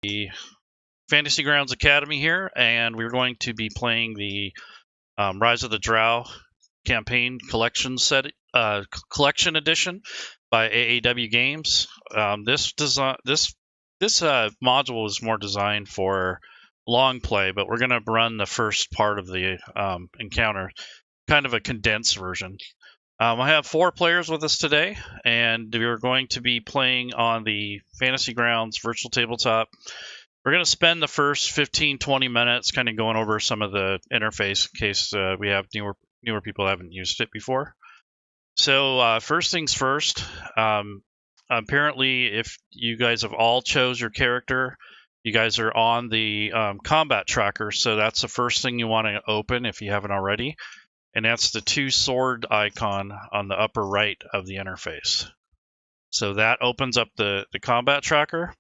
the Fantasy Grounds Academy here, and we're going to be playing the Rise of the Drow Campaign Collection Collection Edition by AAW Games. This module is more designed for long play, but we're going to run the first part of the encounter, kind of a condensed version. I have 4 players with us today, and we're going to be playing on the Fantasy Grounds Virtual Tabletop. We're going to spend the first 15-20 minutes kind of going over some of the interface in case we have newer people who haven't used it before. So first things first, apparently if you guys have all chose your character, you guys are on the combat tracker, so that's the first thing you want to open if you haven't already. And that's the 2 sword icon on the upper right of the interface. So that opens up the combat tracker,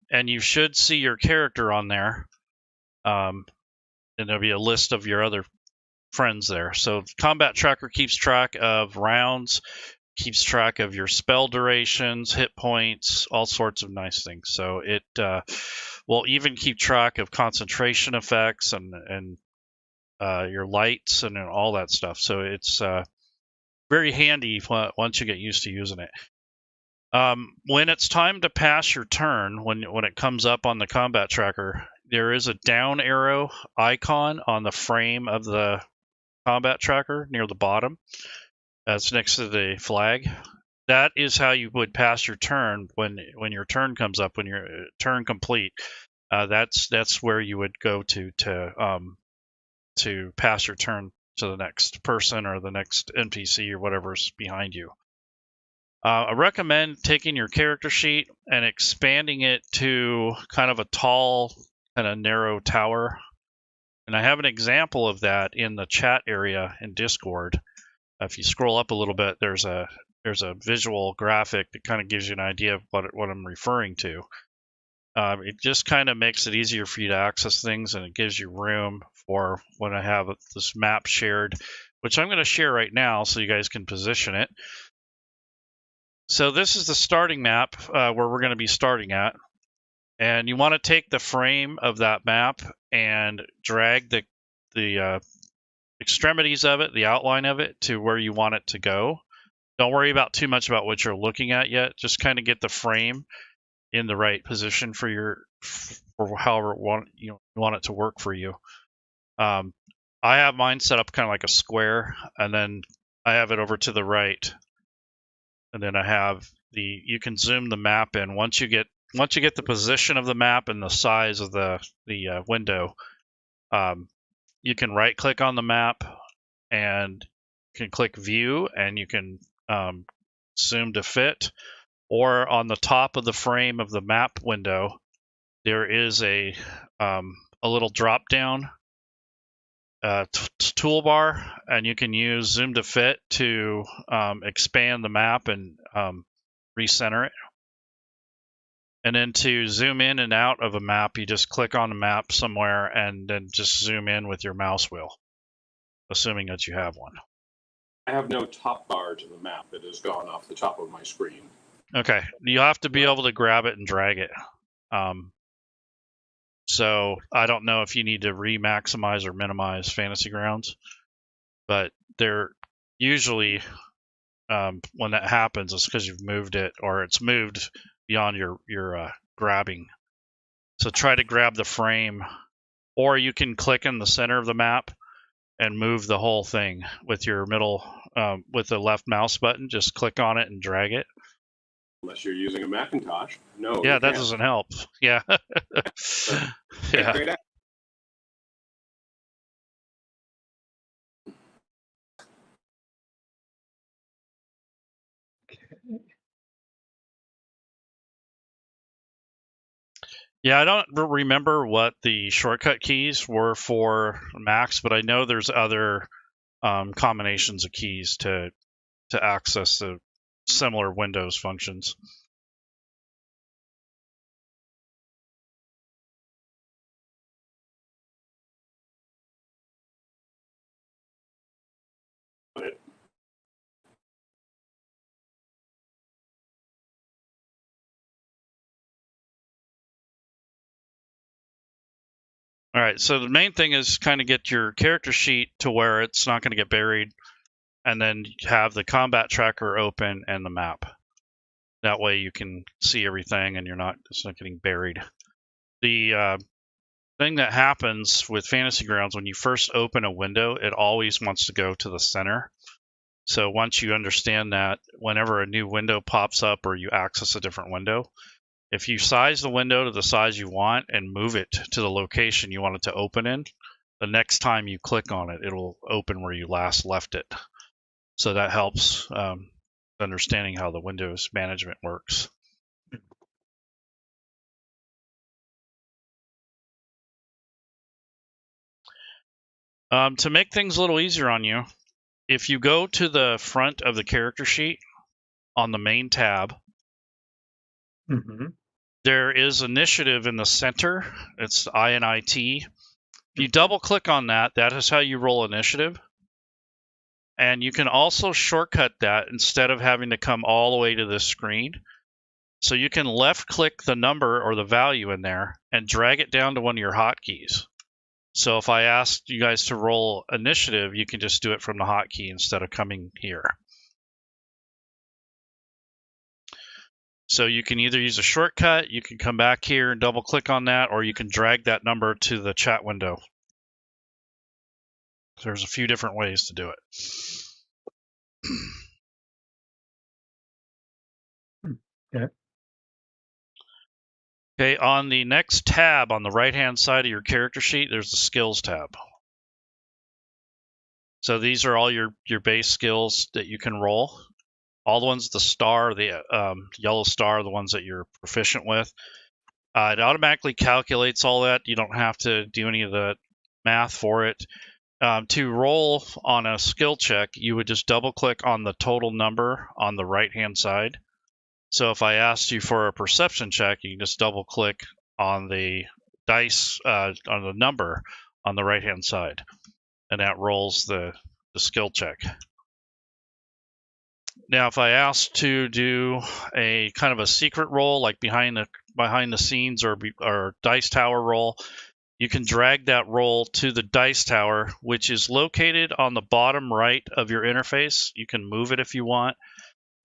and you should see your character on there. And there'll be a list of your other friends there. So combat tracker keeps track of rounds, keeps track of your spell durations, hit points, all sorts of nice things. So it will even keep track of concentration effects and your lights and all that stuff. So it's very handy once you get used to using it. When it's time to pass your turn, when it comes up on the combat tracker, there is a down arrow icon on the frame of the combat tracker near the bottom. That's next to the flag. That is how you would pass your turn when your turn comes up, when your turn complete. That's where you would go to pass your turn to the next person or the next NPC or whatever's behind you. I recommend taking your character sheet and expanding it to kind of a tall, kind of narrow tower. And I have an example of that in the chat area in Discord. If you scroll up a little bit, there's a visual graphic that kind of gives you an idea of what I'm referring to. It just kind of makes it easier for you to access things, and it gives you room for when I have this map shared, which I'm going to share right now so you guys can position it. So this is the starting map where we're going to be starting at. And you want to take the frame of that map and drag the extremities of it, the outline of it, to where you want it to go. Don't worry too much about what you're looking at yet. Just kind of get the frame in the right position for however you want it to work for you. I have mine set up kind of like a square, and then I have it over to the right, and then I have you can zoom the map in. Once you get the position of the map and the size of the window, you can right click on the map and you can click view, and you can zoom to fit. Or on the top of the frame of the map window, there is a little drop down toolbar, and you can use zoom to fit to expand the map and recenter it. And then to zoom in and out of a map, you just click on a map somewhere and then just zoom in with your mouse wheel, assuming that you have one. I have no top bar to the map. It has gone off the top of my screen. Okay, you have to be able to grab it and drag it. So I don't know if you need to re-maximize or minimize Fantasy Grounds, but they're usually when that happens, it's because you've moved it or it's moved beyond your grabbing. So try to grab the frame, or you can click in the center of the map and move the whole thing with your middle with the left mouse button. Just click on it and drag it. Unless you're using a Macintosh. No. Yeah, that doesn't help. Yeah. Yeah. Great. Yeah, I don't remember what the shortcut keys were for Macs, but I know there's other combinations of keys to access the similar Windows functions. All right, so the main thing is kind of get your character sheet to where it's not going to get buried, and then have the combat tracker open and the map. That way you can see everything and it's not getting buried. The thing that happens with Fantasy Grounds, when you first open a window, it always wants to go to the center. So once you understand that, whenever a new window pops up or you access a different window, if you size the window to the size you want and move it to the location you want it to open in, the next time you click on it, it'll open where you last left it. So that helps understanding how the Windows management works. To make things a little easier on you, if you go to the front of the character sheet on the main tab, there is initiative in the center. It's INIT. If you double click on that, that is how you roll initiative. And you can also shortcut that instead of having to come all the way to this screen. So you can left click the number or the value in there and drag it down to one of your hotkeys. So if I asked you guys to roll initiative, you can just do it from the hotkey instead of coming here. So you can either use a shortcut, you can come back here and double click on that, or you can drag that number to the chat window. So there's a few different ways to do it. Okay. Okay, on the next tab on the right-hand side of your character sheet, there's the skills tab. So these are all your base skills that you can roll. All the ones, the star, the yellow star, the ones that you're proficient with. It automatically calculates all that. You don't have to do any of the math for it. To roll on a skill check, you would just double click on the total number on the right-hand side. So if I asked you for a perception check, you can just double click on the dice, on the number on the right-hand side, and that rolls the skill check. Now, if I asked to do a kind of a secret roll, like behind the scenes or dice tower roll, you can drag that roll to the dice tower, which is located on the bottom right of your interface. You can move it if you want.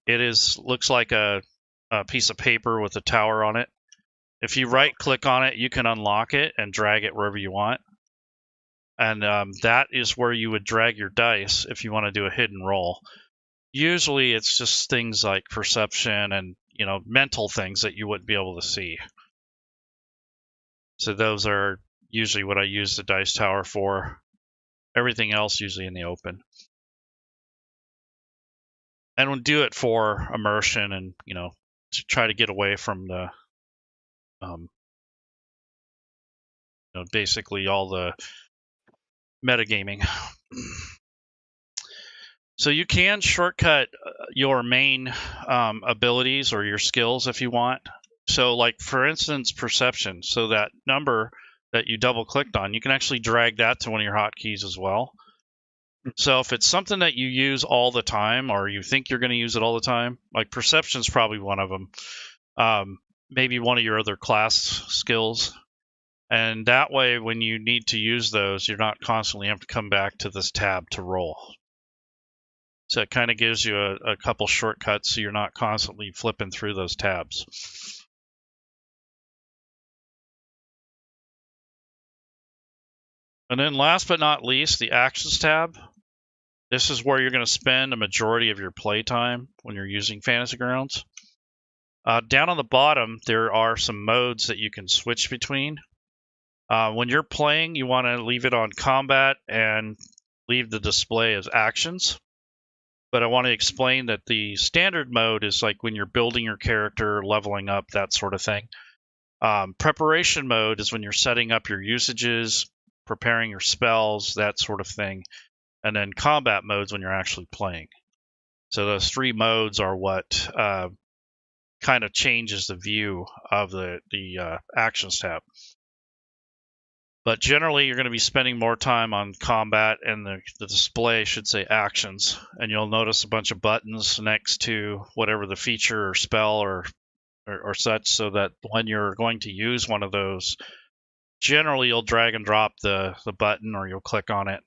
It looks like a piece of paper with a tower on it. If you right click on it, you can unlock it and drag it wherever you want. And that is where you would drag your dice if you want to do a hidden roll. Usually it's just things like perception and mental things that you wouldn't be able to see. So those are usually what I use the dice tower for. Everything else usually in the open. And we'll do it for immersion and to try to get away from the basically all the metagaming. So you can shortcut your main abilities or your skills if you want. So like for instance, perception. So that number that you double clicked on, you can actually drag that to one of your hotkeys as well. So if it's something that you use all the time or you think you're going to use it all the time, like perception is probably one of them. Maybe one of your other class skills. And that way, when you need to use those, you're not constantly have to come back to this tab to roll. So it kind of gives you a couple shortcuts so you're not constantly flipping through those tabs. And then last but not least, the Actions tab. This is where you're going to spend a majority of your playtime when you're using Fantasy Grounds. Down on the bottom, there are some modes that you can switch between. When you're playing, you want to leave it on combat and leave the display as actions. But I want to explain that the standard mode is like when you're building your character, leveling up, that sort of thing. Preparation mode is when you're setting up your usages, preparing your spells, that sort of thing. And then combat modes when you're actually playing. So those three modes are what kind of changes the view of the Actions tab. But generally, you're going to be spending more time on combat, and the display should say actions. And you'll notice a bunch of buttons next to whatever the feature or spell or such, so that when you're going to use one of those, generally you'll drag and drop the button, or you'll click on it,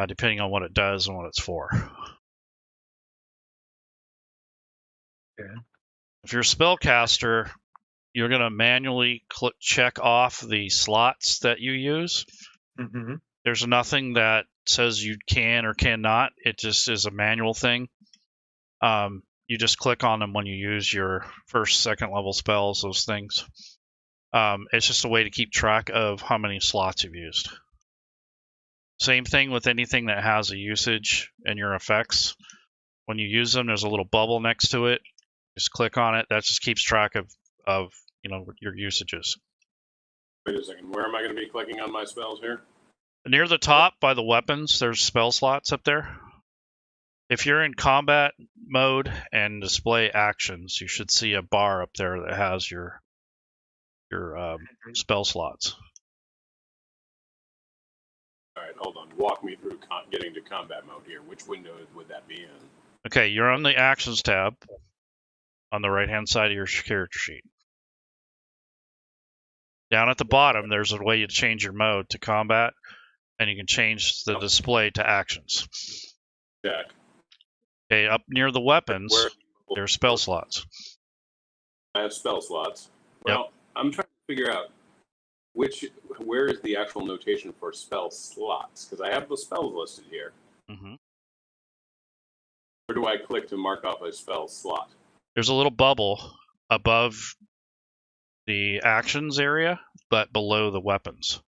depending on what it does and what it's for. Okay. If you're a spellcaster, you're going to manually check off the slots that you use. Mm-hmm. There's nothing that says you can or cannot. It just is a manual thing. You just click on them when you use your first, second level spells, those things. It's just a way to keep track of how many slots you've used. Same thing with anything that has a usage in your effects. When you use them, there's a little bubble next to it. Just click on it. That just keeps track of your usages. Wait a second. Where am I going to be clicking on my spells here? Near the top by the weapons, there's spell slots up there. If you're in combat mode and display actions, you should see a bar up there that has your spell slots. All right, hold on. Walk me through getting to combat mode here. Which window would that be in? Okay, you're on the Actions tab on the right-hand side of your character sheet. Down at the bottom, there's a way to change your mode to combat, and you can change the display to actions. Check. Okay, up near the weapons, there's spell slots. I have spell slots. Well, Yep. I'm trying to figure out where is the actual notation for spell slots? Because I have the spells listed here. Mm-hmm. Where do I click to mark off a spell slot? There's a little bubble above the actions area, but below the weapons.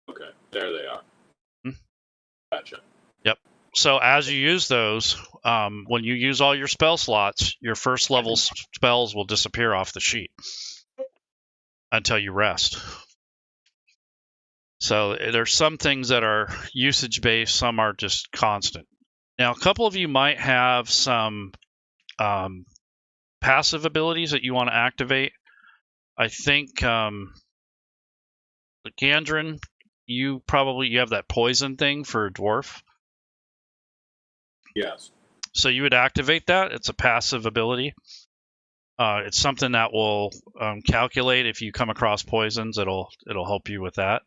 Okay, there they are. Gotcha. Yep. So as you use those, when you use all your spell slots, your first level spells will disappear off the sheet until you rest. So there's some things that are usage based, some are just constant. Now, a couple of you might have some passive abilities that you want to activate. I think the Gandrin, you have that poison thing for a dwarf. Yes. So you would activate that. It's a passive ability. It's something that will calculate if you come across poisons. It'll help you with that.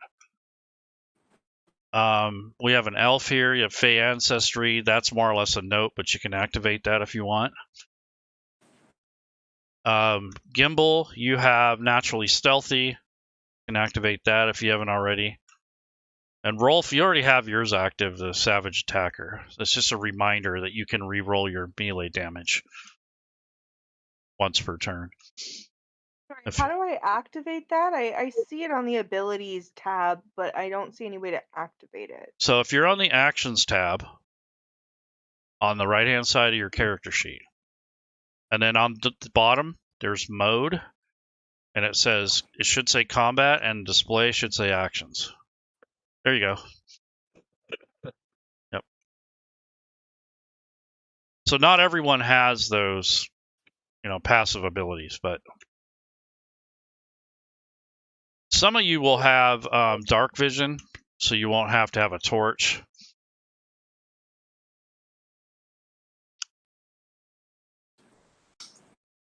We have an elf here. You have Fey Ancestry. That's more or less a note, but you can activate that if you want. Gimbal, you have Naturally Stealthy. You can activate that if you haven't already. And Rolf, you already have yours active, the Savage Attacker. It's just a reminder that you can re-roll your melee damage once per turn. Sorry, how do I activate that? I see it on the Abilities tab, but I don't see any way to activate it. So if you're on the Actions tab on the right-hand side of your character sheet, and then on the bottom, there's Mode, and it should say Combat, and Display should say Actions. There you go. Yep. So not everyone has those, passive abilities, but some of you will have dark vision, so you won't have to have a torch.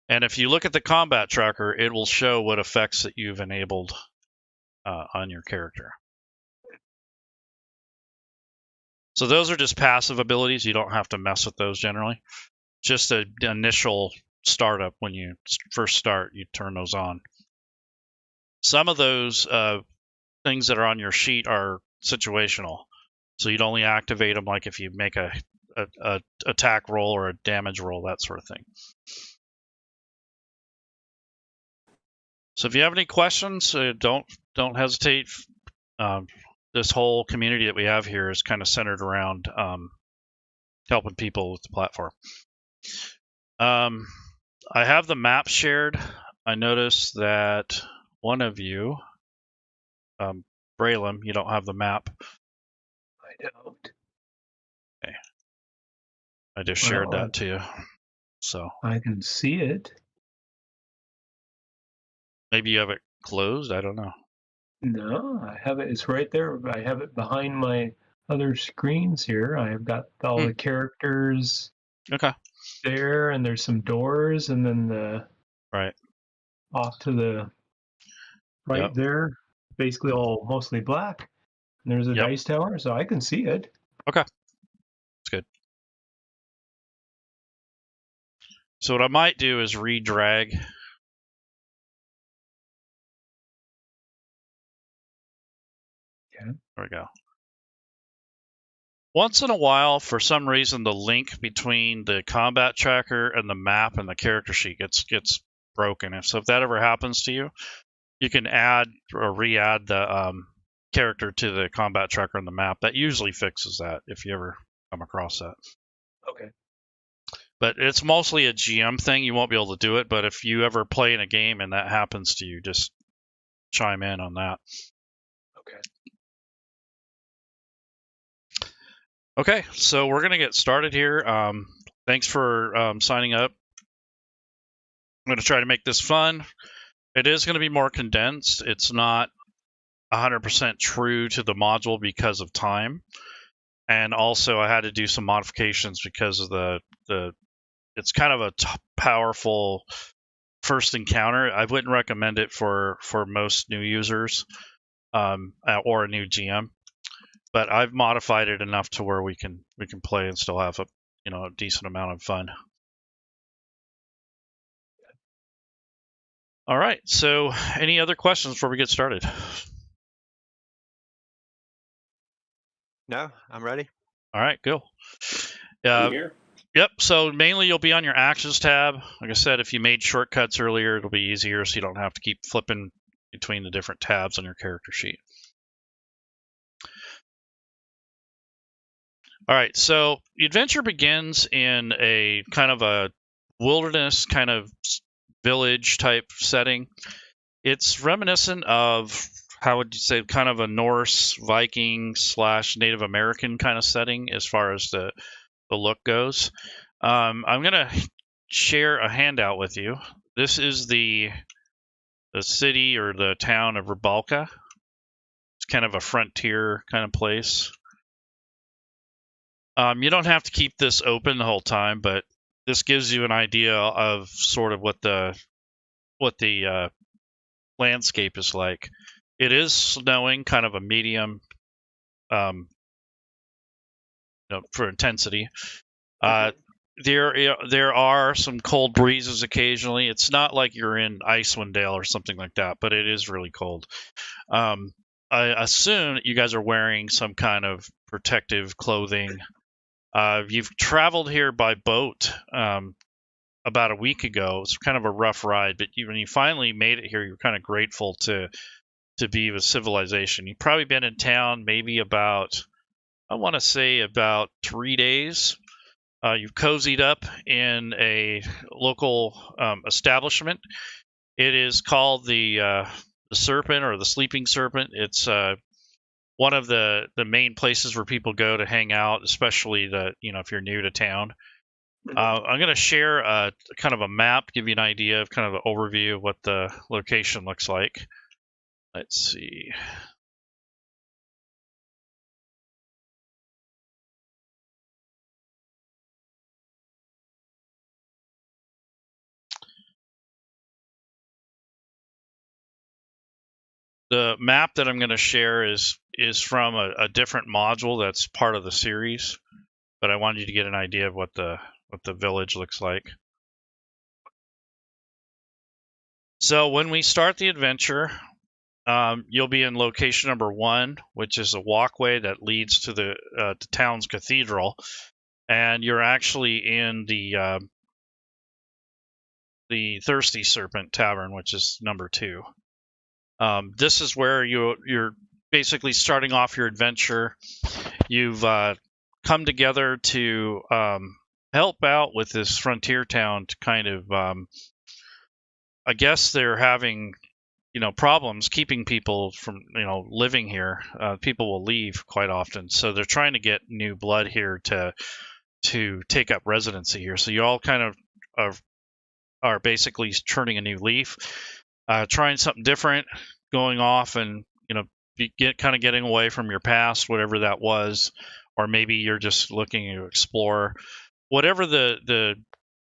And if you look at the combat tracker, it will show what effects that you've enabled on your character. So those are just passive abilities. You don't have to mess with those generally. Just an initial startup when you first start, you turn those on. Some of those things that are on your sheet are situational. So you'd only activate them like if you make a attack roll or a damage roll, that sort of thing. So if you have any questions, don't hesitate. This whole community that we have here is kind of centered around helping people with the platform. I have the map shared. I noticed that one of you, Braylon, you don't have the map. I don't. Okay. I just shared that to you. So I can see it. maybe you have it closed. I don't know. No, I have it. It's right there. I have it behind my other screens here. I have got all the characters. Okay. there, and there's some doors, and then the Right. off to the right Yep. there, basically all mostly black. And there's a Yep. dice tower, so I can see it. Okay. That's good. So what I might do is redrag. Okay. There we go. Once in a while, for some reason, the link between the combat tracker and the map and the character sheet gets broken. So if that ever happens to you, you can add or re-add the character to the combat tracker on the map. That usually fixes that if you ever come across that. Okay. But it's mostly a GM thing. You won't be able to do it. But if you ever play in a game and that happens to you, just chime in on that. Okay. Okay, so we're going to get started here. Thanks for signing up. I'm going to try to make this fun. It is going to be more condensed. It's not 100% true to the module because of time. And also I had to do some modifications because of the it's kind of a powerful first encounter. I wouldn't recommend it for most new users or a new GM. But I've modified it enough to where we can play and still have a decent amount of fun. All right. So, any other questions before we get started? No, I'm ready. All right, go. I'm here. Yep. So mainly you'll be on your actions tab. Like I said, if you made shortcuts earlier, it'll be easier, so you don't have to keep flipping between the different tabs on your character sheet. All right, so the adventure begins in a kind of a wilderness kind of village type setting. It's reminiscent of, how would you say, kind of a Norse Viking / Native American kind of setting as far as the look goes. I'm going to share a handout with you. This is the city or the town of Rybalka. It's kind of a frontier kind of place. You don't have to keep this open the whole time, but this gives you an idea of sort of what the landscape is like. It is snowing, kind of a medium, for intensity. There are some cold breezes occasionally. It's not like you're in Icewind Dale or something like that, but it is really cold. I assume that you guys are wearing some kind of protective clothing. You've traveled here by boat about a week ago. It's kind of a rough ride, but when you finally made it here, you're kind of grateful to be with civilization. You've probably been in town maybe about, I want to say, about 3 days. You've cozied up in a local establishment. It is called the Serpent, or the Sleeping Serpent. It's one of the main places where people go to hang out, especially if you're new to town. I'm going to share a kind of a map, give you an idea of kind of an overview of what the location looks like. Let's see. The map that I'm going to share is from a different module that's part of the series, but I wanted you to get an idea of what the village looks like. So when we start the adventure, you'll be in location number 1, which is a walkway that leads to the town's cathedral, and you're actually in the Thirsty Serpent Tavern, which is number 2. This is where you're basically starting off your adventure. You've come together to help out with this frontier town to kind of, I guess they're having, problems keeping people from, living here. People will leave quite often, so they're trying to get new blood here to take up residency here. So you all kind of are basically turning a new leaf. Trying something different, going off and getting away from your past, whatever that was, or maybe you're just looking to explore. Whatever the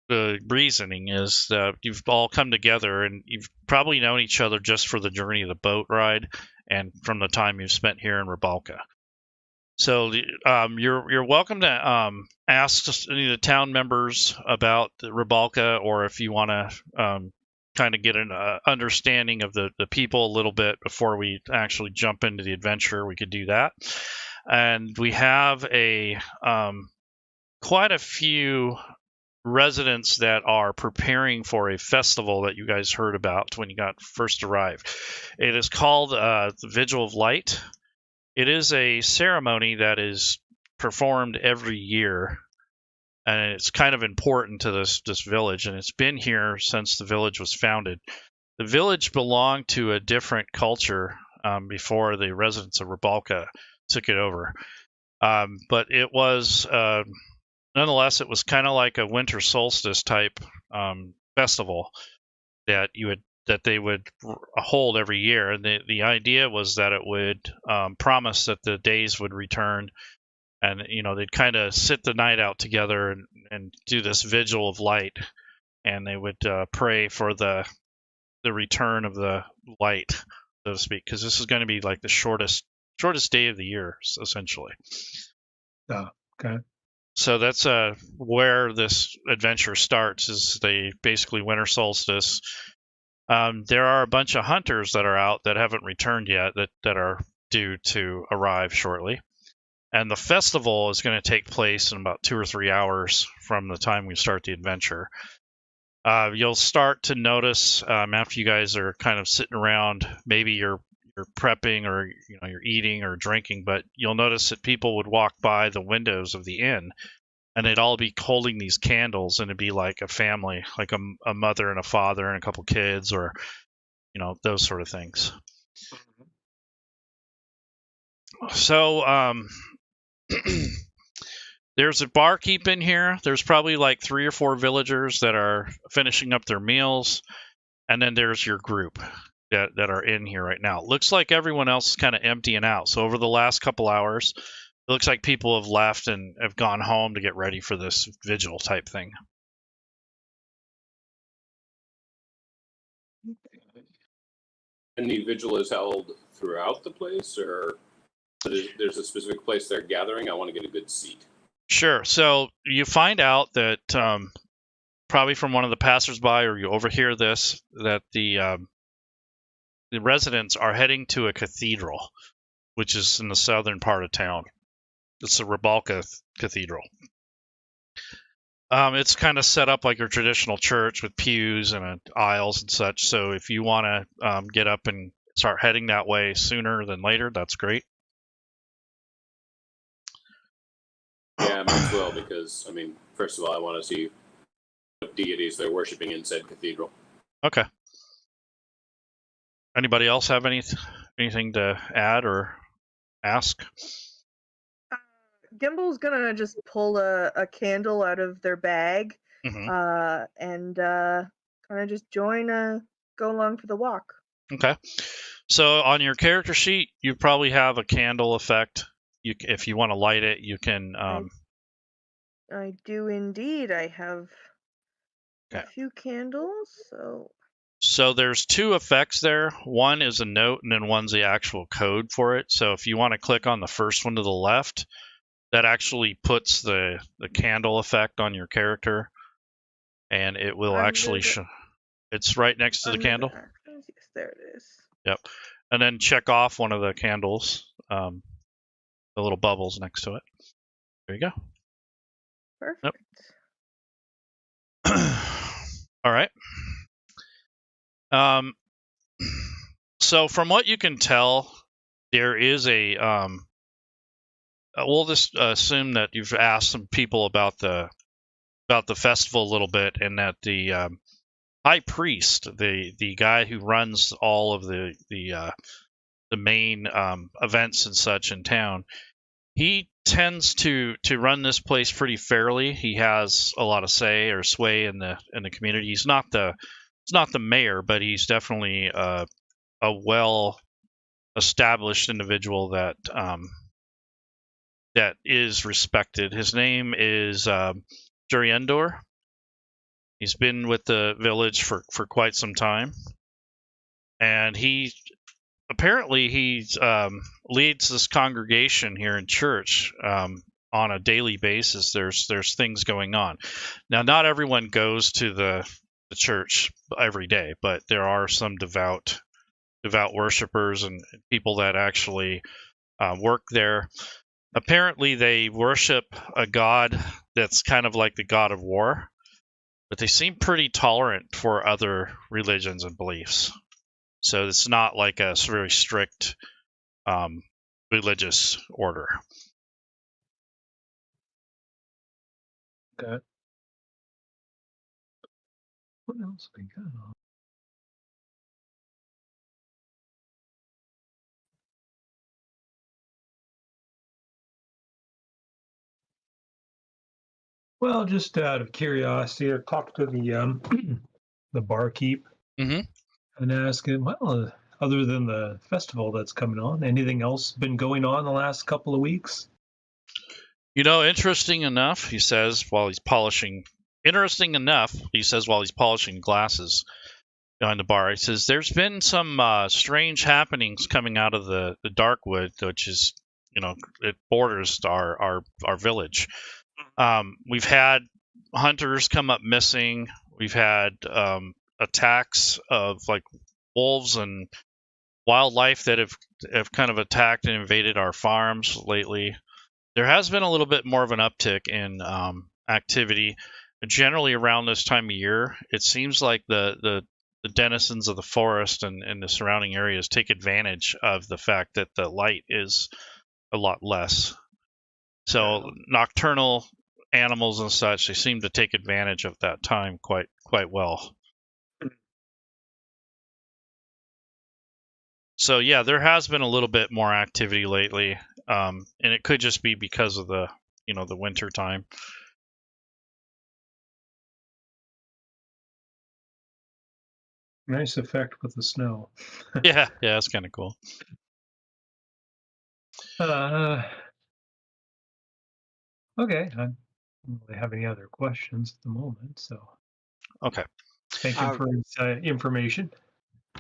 the reasoning is that you've all come together and you've probably known each other just for the journey of the boat ride and from the time you've spent here in Ribalka. So you're welcome to ask any of the town members about the Ribalka, or if you want to kind of get an understanding of the people a little bit before we actually jump into the adventure, we could do that. And we have quite a few residents that are preparing for a festival that you guys heard about when you first arrived. It is called the Vigil of Light. It is a ceremony that is performed every year, and it's kind of important to this village, and it's been here since the village was founded. The village belonged to a different culture before the residents of Ribalka took it over. But it was, nonetheless, it was kind of like a winter solstice type festival that they would hold every year. And the idea was that it would promise that the days would return, and they'd kind of sit the night out together and do this vigil of light, and they would pray for the return of the light, so to speak, because this is going to be like the shortest day of the year, essentially. Okay. So that's where this adventure starts, is the basically winter solstice. There are a bunch of hunters that are out that haven't returned yet, that are due to arrive shortly. And the festival is going to take place in about 2 or 3 hours from the time we start the adventure. You'll start to notice after you guys are kind of sitting around, maybe you're prepping, or you're eating or drinking, but you'll notice that people would walk by the windows of the inn, and they'd all be holding these candles, and it'd be like a family, like a mother and a father and a couple kids, or those sort of things. So there's a barkeep in here. There's probably like 3 or 4 villagers that are finishing up their meals, and then there's your group that are in here right now. It looks like everyone else is kind of emptying out. So over the last couple hours, it looks like people have left and have gone home to get ready for this vigil type thing. And the vigil is held throughout the place, or there's a specific place they're gathering? I want to get a good seat. Sure. So you find out that probably from one of the passersby, or you overhear this, that the residents are heading to a cathedral, which is in the southern part of town. It's the Ribalka Cathedral. It's kind of set up like your traditional church with pews and aisles and such. So if you want to get up and start heading that way sooner than later, that's great. Yeah, might as well, because, first of all, I want to see what deities they're worshiping in said cathedral. Okay. Anybody else have anything to add or ask? Gimble's gonna just pull a candle out of their bag, and kind of just go along for the walk. Okay. So on your character sheet, you probably have a candle effect. If you want to light it, you can. I do indeed. I have a few candles, So there's 2 effects there. One is a note, and then one's the actual code for it. So if you want to click on the first one to the left, that actually puts the candle effect on your character, and it will actually show. It's right next to the candle. Yes, there it is. Yep. And then check off one of the candles, the little bubbles next to it. There you go. Perfect. Yep. All right. So from what you can tell, there is a we'll just assume that you've asked some people about the festival a little bit, and that the high priest, the guy who runs all of the main events and such in town, he tends to run this place pretty fairly. He has a lot of say or sway in the community. He's not the mayor, but he's definitely a well established individual that is respected. His name is Juriendor, He's been with the village for quite some time, and he leads this congregation here in church on a daily basis. There's things going on. Now, not everyone goes to the church every day, but there are some devout worshipers and people that actually work there. Apparently, they worship a god that's kind of like the god of war, but they seem pretty tolerant for other religions and beliefs. So it's not like a very strict religious order. Okay. What else we got? Well, just out of curiosity, I talked to the the barkeep and asked him, well, other than the festival that's coming on, anything else been going on the last couple of weeks? You know, interesting enough, he says while he's polishing glasses behind the bar. He says there's been some strange happenings coming out of the Darkwood, which is, it borders our village. We've had hunters come up missing. We've had attacks of like wolves and wildlife that have kind of attacked and invaded our farms lately. There has been a little bit more of an uptick in activity. Generally around this time of year, it seems like the denizens of the forest and the surrounding areas take advantage of the fact that the light is a lot less. So nocturnal animals and such, they seem to take advantage of that time quite well. So yeah, there has been a little bit more activity lately, and it could just be because of the winter time. Nice effect with the snow. yeah, that's kind of cool. Okay, I don't really have any other questions at the moment, so. Okay. Thank you for his information.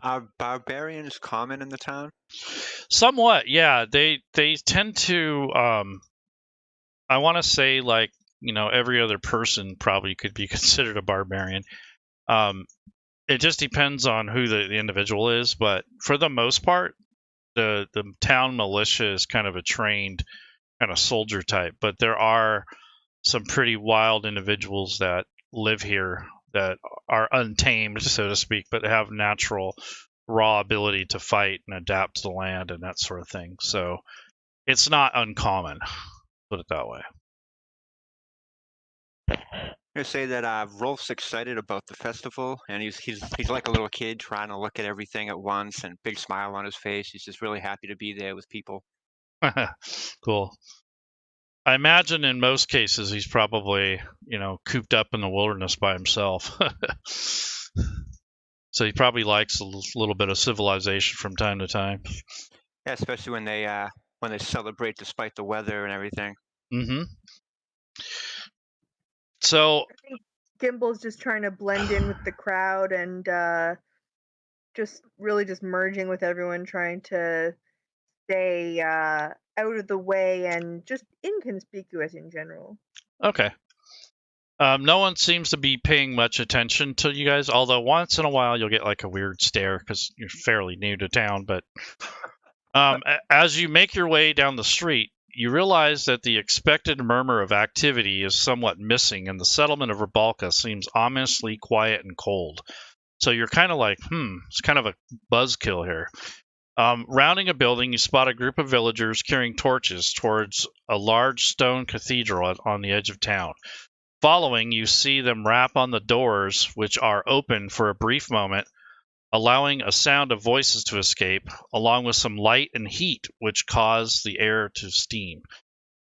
Are barbarians common in the town? Somewhat, yeah. They tend to, I want to say, like, every other person probably could be considered a barbarian. It just depends on who the individual is, but for the most part, the town militia is kind of a trained kind of soldier type, but there are some pretty wild individuals that live here that are untamed, so to speak, but have natural raw ability to fight and adapt to the land and that sort of thing. So it's not uncommon, put it that way. I say that Rolf's excited about the festival, and he's like a little kid trying to look at everything at once, and big smile on his face. He's just really happy to be there with people. Cool. I imagine in most cases he's probably, cooped up in the wilderness by himself. So he probably likes a little bit of civilization from time to time. Yeah, especially when they celebrate despite the weather and everything. Mm-hmm. So I think Gimble's just trying to blend in with the crowd and just merging with everyone, trying to stay out of the way and just inconspicuous in general. Okay. No one seems to be paying much attention to you guys, although once in a while you'll get like a weird stare because you're fairly new to town. But as you make your way down the street, you realize that the expected murmur of activity is somewhat missing, and the settlement of Rabalka seems ominously quiet and cold. So you're kind of like, it's kind of a buzzkill here. Rounding a building, you spot a group of villagers carrying torches towards a large stone cathedral on the edge of town. Following, you see them rap on the doors, which are open for a brief moment, allowing a sound of voices to escape, along with some light and heat, which cause the air to steam.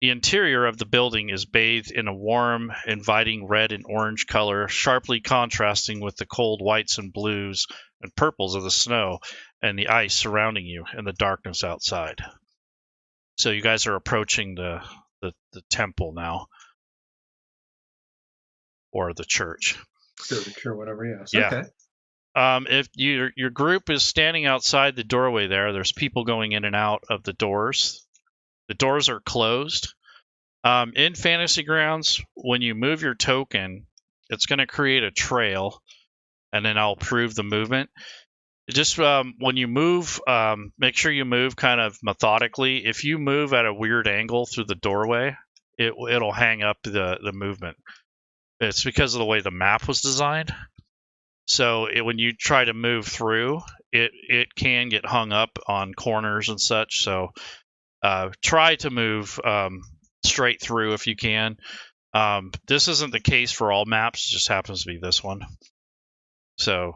The interior of the building is bathed in a warm, inviting red and orange color, sharply contrasting with the cold whites and blues and purples of the snow and the ice surrounding you and the darkness outside. So you guys are approaching the temple now, or the church. Sure, whatever. Yes. Yeah. Okay. If your group is standing outside the doorway there's people going in and out of the doors. The doors are closed. In Fantasy Grounds, when you move your token, it's going to create a trail, and then I'll approve the movement. Just when you move, make sure you move kind of methodically. If you move at a weird angle through the doorway, it'll hang up the movement. It's because of the way the map was designed. So when you try to move through, it can get hung up on corners and such. So try to move straight through if you can. This isn't the case for all maps. It just happens to be this one. So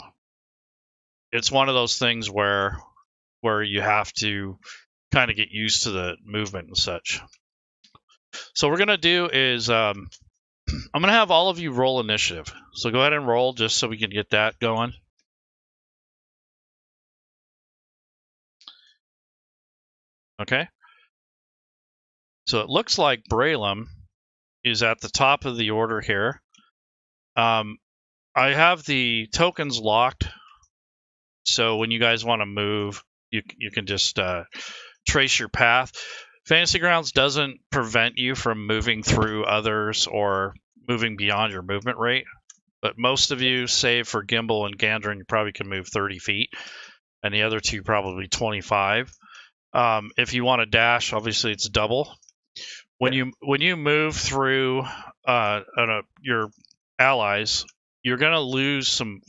it's one of those things where you have to kind of get used to the movement and such. So what we're going to do is I'm going to have all of you roll initiative. So go ahead and roll just so we can get that going. Okay. So it looks like Braylum is at the top of the order here. I have the tokens locked. So when you guys want to move, you can just trace your path. Fantasy Grounds doesn't prevent you from moving through others or moving beyond your movement rate. But most of you, save for Gimbal and Gandrin, you probably can move 30 feet. And the other two probably 25. If you want to dash, obviously it's double. When you move through your allies, you're going to lose some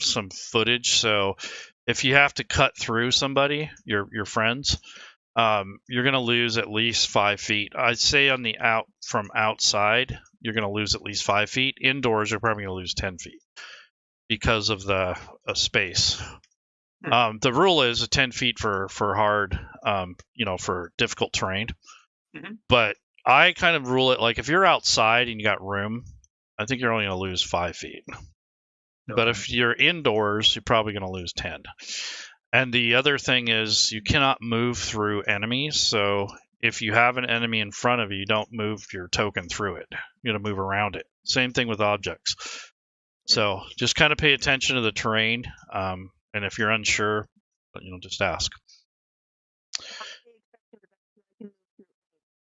footage. So if you have to cut through somebody, your friends, you're going to lose at least 5 feet. I'd say on the from outside, you're going to lose at least 5 feet. Indoors, you're probably going to lose 10 feet because of the space. The rule is 10 feet for hard, for difficult terrain. Mm-hmm. But I kind of rule it like if you're outside and you got room, I think you're only going to lose 5 feet. Okay. But if you're indoors, you're probably going to lose 10. And the other thing is you cannot move through enemies. So if you have an enemy in front of you, don't move your token through it. You're going to move around it. Same thing with objects. So just kind of pay attention to the terrain. And if you're unsure, just ask.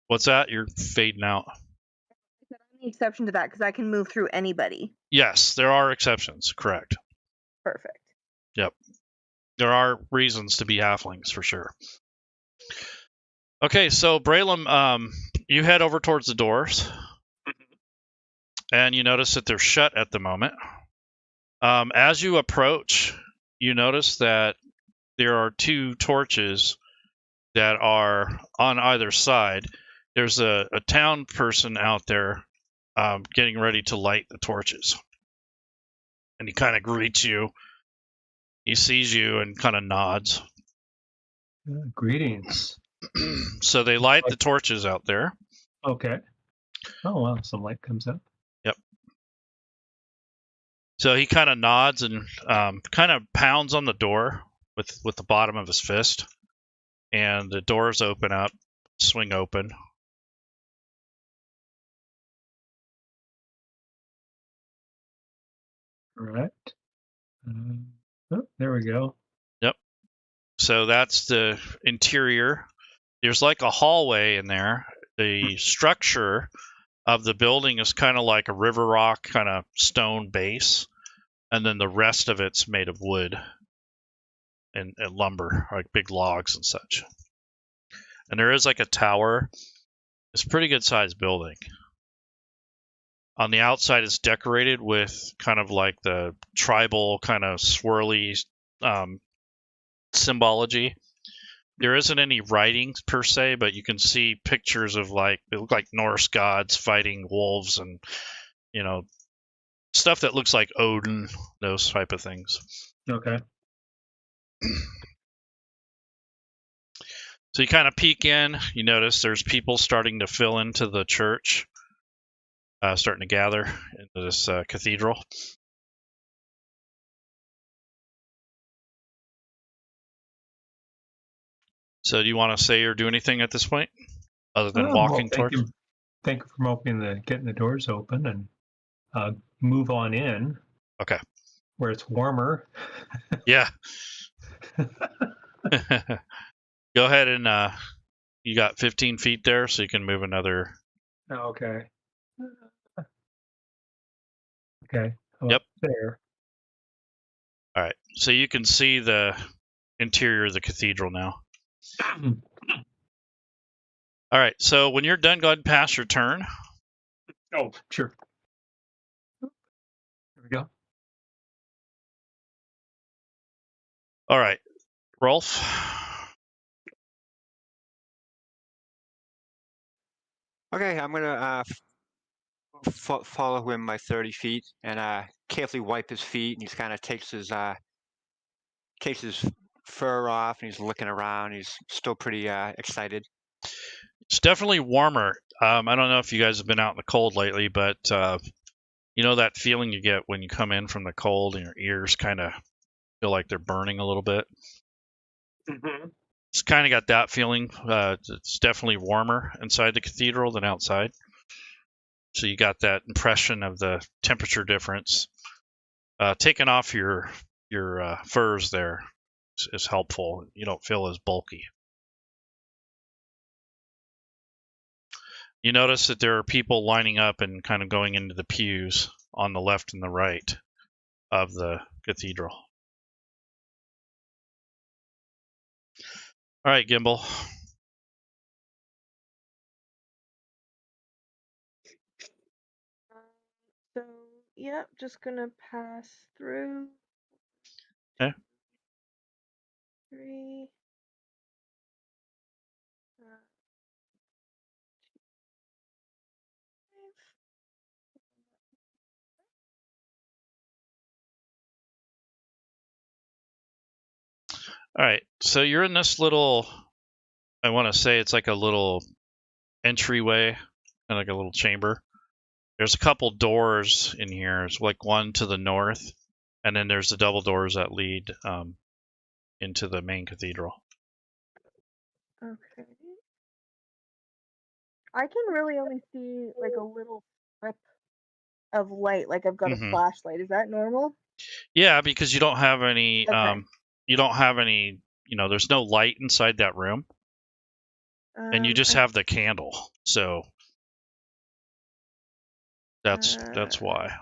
What's that? You're fading out. I said I'm the exception to that because I can move through anybody. Yes, there are exceptions. Correct. Perfect. Yep. There are reasons to be halflings for sure. Okay, so Braylum, you head over towards the doors, and you notice that they're shut at the moment. As you approach, you notice that there are 2 torches that are on either side. There's a town person out there getting ready to light the torches. And he kind of greets you. He sees you and kind of nods. Greetings. So they light the torches out there. Okay. Oh, wow. Some light comes up. Yep. So he kind of nods and kind of pounds on the door with the bottom of his fist. And the doors open up, swing open. All right. Oh, there we go. Yep. So that's the interior. There's like a hallway in there. The structure of the building is kind of like a river rock kind of stone base. And then the rest of it's made of wood and lumber, like big logs and such. And there is like a tower. It's a pretty good sized building. On the outside, it's decorated with kind of like the tribal kind of swirly symbology. There isn't any writing per se, but you can see pictures of they look like Norse gods fighting wolves and, stuff that looks like Odin, those type of things. Okay. So you kind of peek in, you notice there's people starting to fill into the church, starting to gather into this cathedral. So do you want to say or do anything at this point other than walking towards? Thank you for getting the doors open and move on in. Okay. where it's warmer. Yeah. Go ahead and you got 15 feet there, so you can move another. Oh, okay. Okay. Yep. There. All right. So you can see the interior of the cathedral now. All right. So when you're done, go ahead and pass your turn. Oh, sure. There we go. All right. Rolf. Okay, I'm gonna follow him by 30 feet and carefully wipe his feet, and he kind of takes his fur off, and he's looking around. He's still pretty excited. It's definitely warmer. I don't know if you guys have been out in the cold lately, but you know that feeling you get when you come in from the cold and your ears kind of feel like they're burning a little bit. Mm-hmm. It's kind of got that feeling. It's definitely warmer inside the cathedral than outside. So you got that impression of the temperature difference. Taking off your furs there is helpful. You don't feel as bulky. You notice that there are people lining up and kind of going into the pews on the left and the right of the cathedral. All right, Gimbal. So, yeah, just gonna pass through. Okay. 3. All right, so you're in this little, I want to say it's like a little entryway, kind of like a little chamber. There's a couple doors in here. There's like one to the north, and then there's the double doors that lead into the main cathedral. Okay. I can really only see like a little strip of light, like I've got a flashlight. Is that normal? Yeah, because you don't have any. Okay. You don't have any. You know, there's no light inside that room, and you just have the candle. So that's why.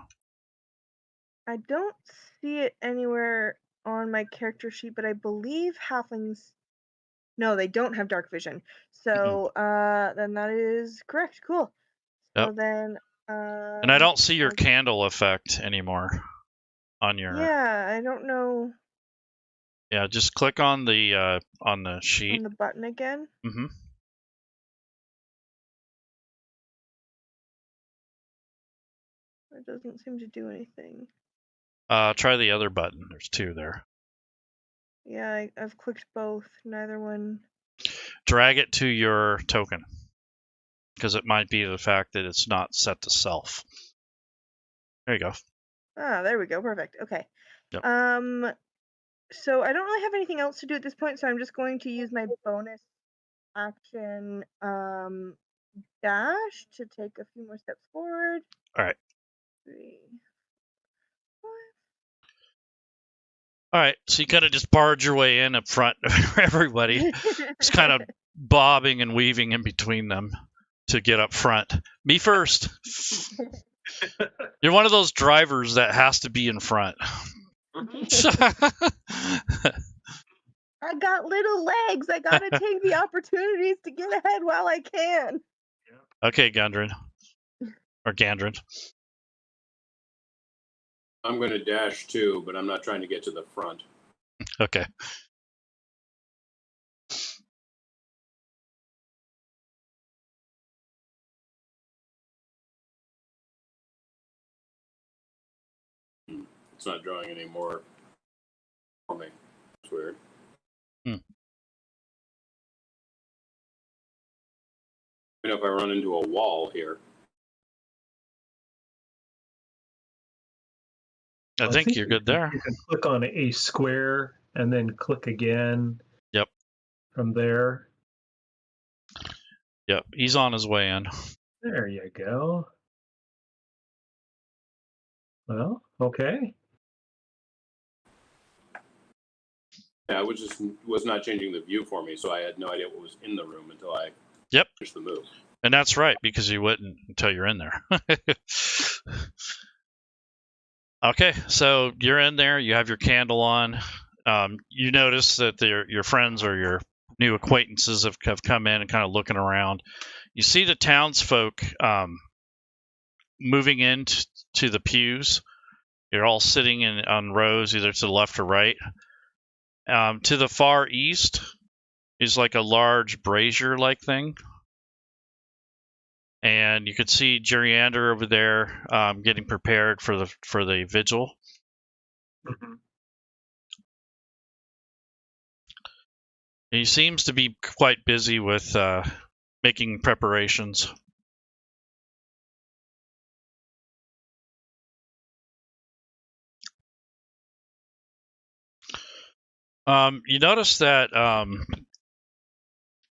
I don't see it anywhere on my character sheet, but I believe halflings. No, they don't have dark vision. So then that is correct. Cool. So Yep. then. And I don't see your candle effect anymore on your. Yeah, I don't know. Yeah, just click on the sheet. On the button again. Mm-hmm. It doesn't seem to do anything. Try the other button. There's 2 there. Yeah, I've clicked both. Neither one. Drag it to your token, because it might be the fact that it's not set to self. There you go. Ah, there we go. Perfect. Okay. Yep. So I don't really have anything else to do at this point, so I'm just going to use my bonus action dash to take a few more steps forward. All right. 3, 5. All right, so you kind of just barge your way in up front of everybody. Just kind of bobbing and weaving in between them to get up front. Me first. You're one of those drivers that has to be in front. I got little legs. I gotta take the opportunities to get ahead while I can. Okay, Gandrin. Or Gandrin. I'm going to dash too, but I'm not trying to get to the front. Okay. It's not drawing any more for me. It's weird. You know, if I run into a wall here. I think you're good there. You can click on a square and then click again. Yep. From there. Yep, he's on his way in. There you go. Well, okay. Yeah, which was not changing the view for me, so I had no idea what was in the room until I finished the move. And that's right, because you wouldn't until you're in there. Okay, so you're in there. You have your candle on. You notice that your friends or your new acquaintances have come in and kind of looking around. You see the townsfolk moving into the pews. You're all sitting on rows, either to the left or right. To the far east is like a large brazier-like thing. And you can see Geriander over there getting prepared for the vigil. Mm-hmm. He seems to be quite busy with making preparations. You notice that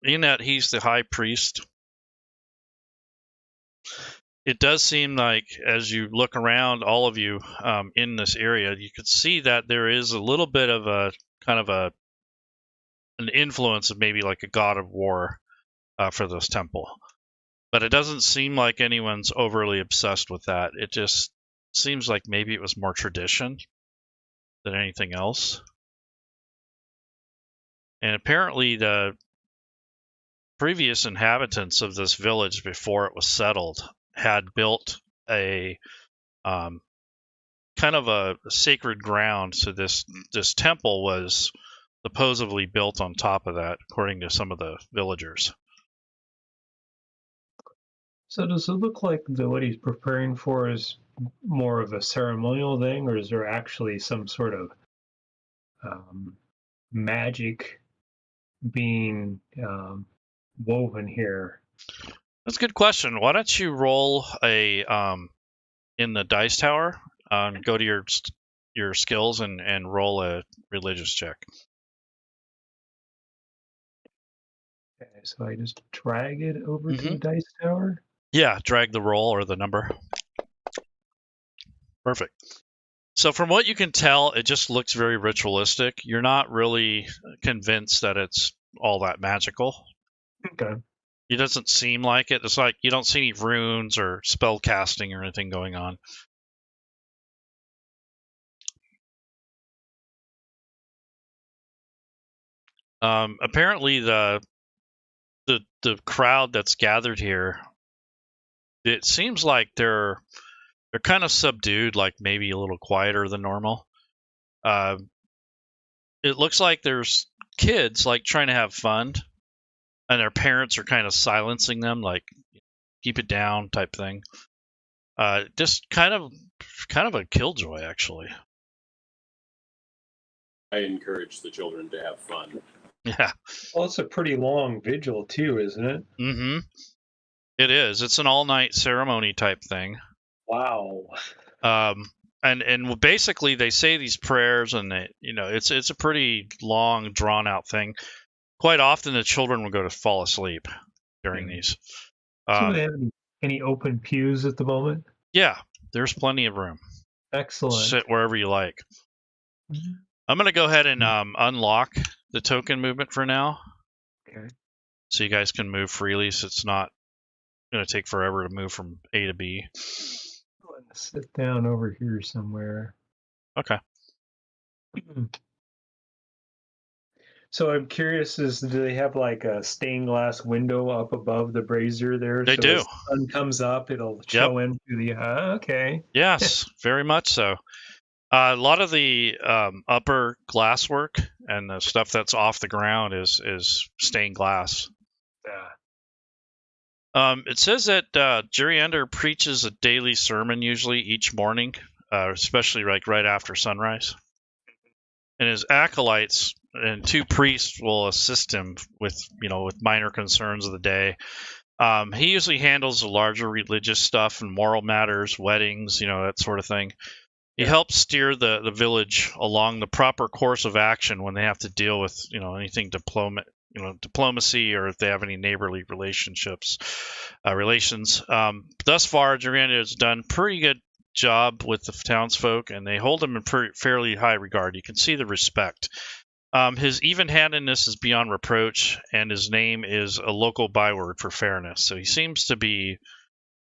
in that he's the high priest, it does seem like as you look around, all of you in this area, you can see that there is a little bit of a kind of an influence of maybe like a god of war for this temple. But it doesn't seem like anyone's overly obsessed with that. It just seems like maybe it was more tradition than anything else. And apparently the previous inhabitants of this village before it was settled had built a kind of a sacred ground. So this temple was supposedly built on top of that, according to some of the villagers. So does it look like what he's preparing for is more of a ceremonial thing, or is there actually some sort of magic being woven here? That's a good question. Why don't you roll a in the dice tower? Go to your skills and roll a religious check. Okay, so I just drag it over to the dice tower? Yeah, drag the roll or the number. Perfect. So from what you can tell, it just looks very ritualistic. You're not really convinced that it's all that magical. Okay. It doesn't seem like it. It's like you don't see any runes or spell casting or anything going on. Apparently the crowd that's gathered here, it seems like they're kind of subdued, like maybe a little quieter than normal. It looks like there's kids like trying to have fun, and their parents are kind of silencing them, like keep it down type thing. Just kind of a killjoy, actually. I encourage the children to have fun. Yeah. Well, it's a pretty long vigil too, isn't it? Mm-hmm. It is. It's an all-night ceremony type thing. Wow. And basically they say these prayers, and it's a pretty long, drawn-out thing. Quite often the children will go to fall asleep during these. Do they have any open pews at the moment? Yeah, there's plenty of room. Excellent. Sit wherever you like. Mm-hmm. I'm going to go ahead and unlock the token movement for now. Okay. So you guys can move freely, so it's not going to take forever to move from A to B. I'm going to sit down over here somewhere. Okay. So I'm curious, do they have like a stained glass window up above the brazier there? They do. As the sun comes up, it'll show into the. Okay. Yes, very much so. A lot of the upper glasswork and the stuff that's off the ground is stained glass. Yeah. It says that Geriander preaches a daily sermon usually each morning, especially like right after sunrise. And his acolytes and 2 priests will assist him with minor concerns of the day. He usually handles the larger religious stuff and moral matters, weddings, that sort of thing. He helps steer the village along the proper course of action when they have to deal with anything diplomacy, or if they have any neighborly relations. Thus far, Geriander has done pretty good job with the townsfolk, and they hold him in fairly high regard. You can see the respect His even-handedness is beyond reproach, and his name is a local byword for fairness. So he seems to be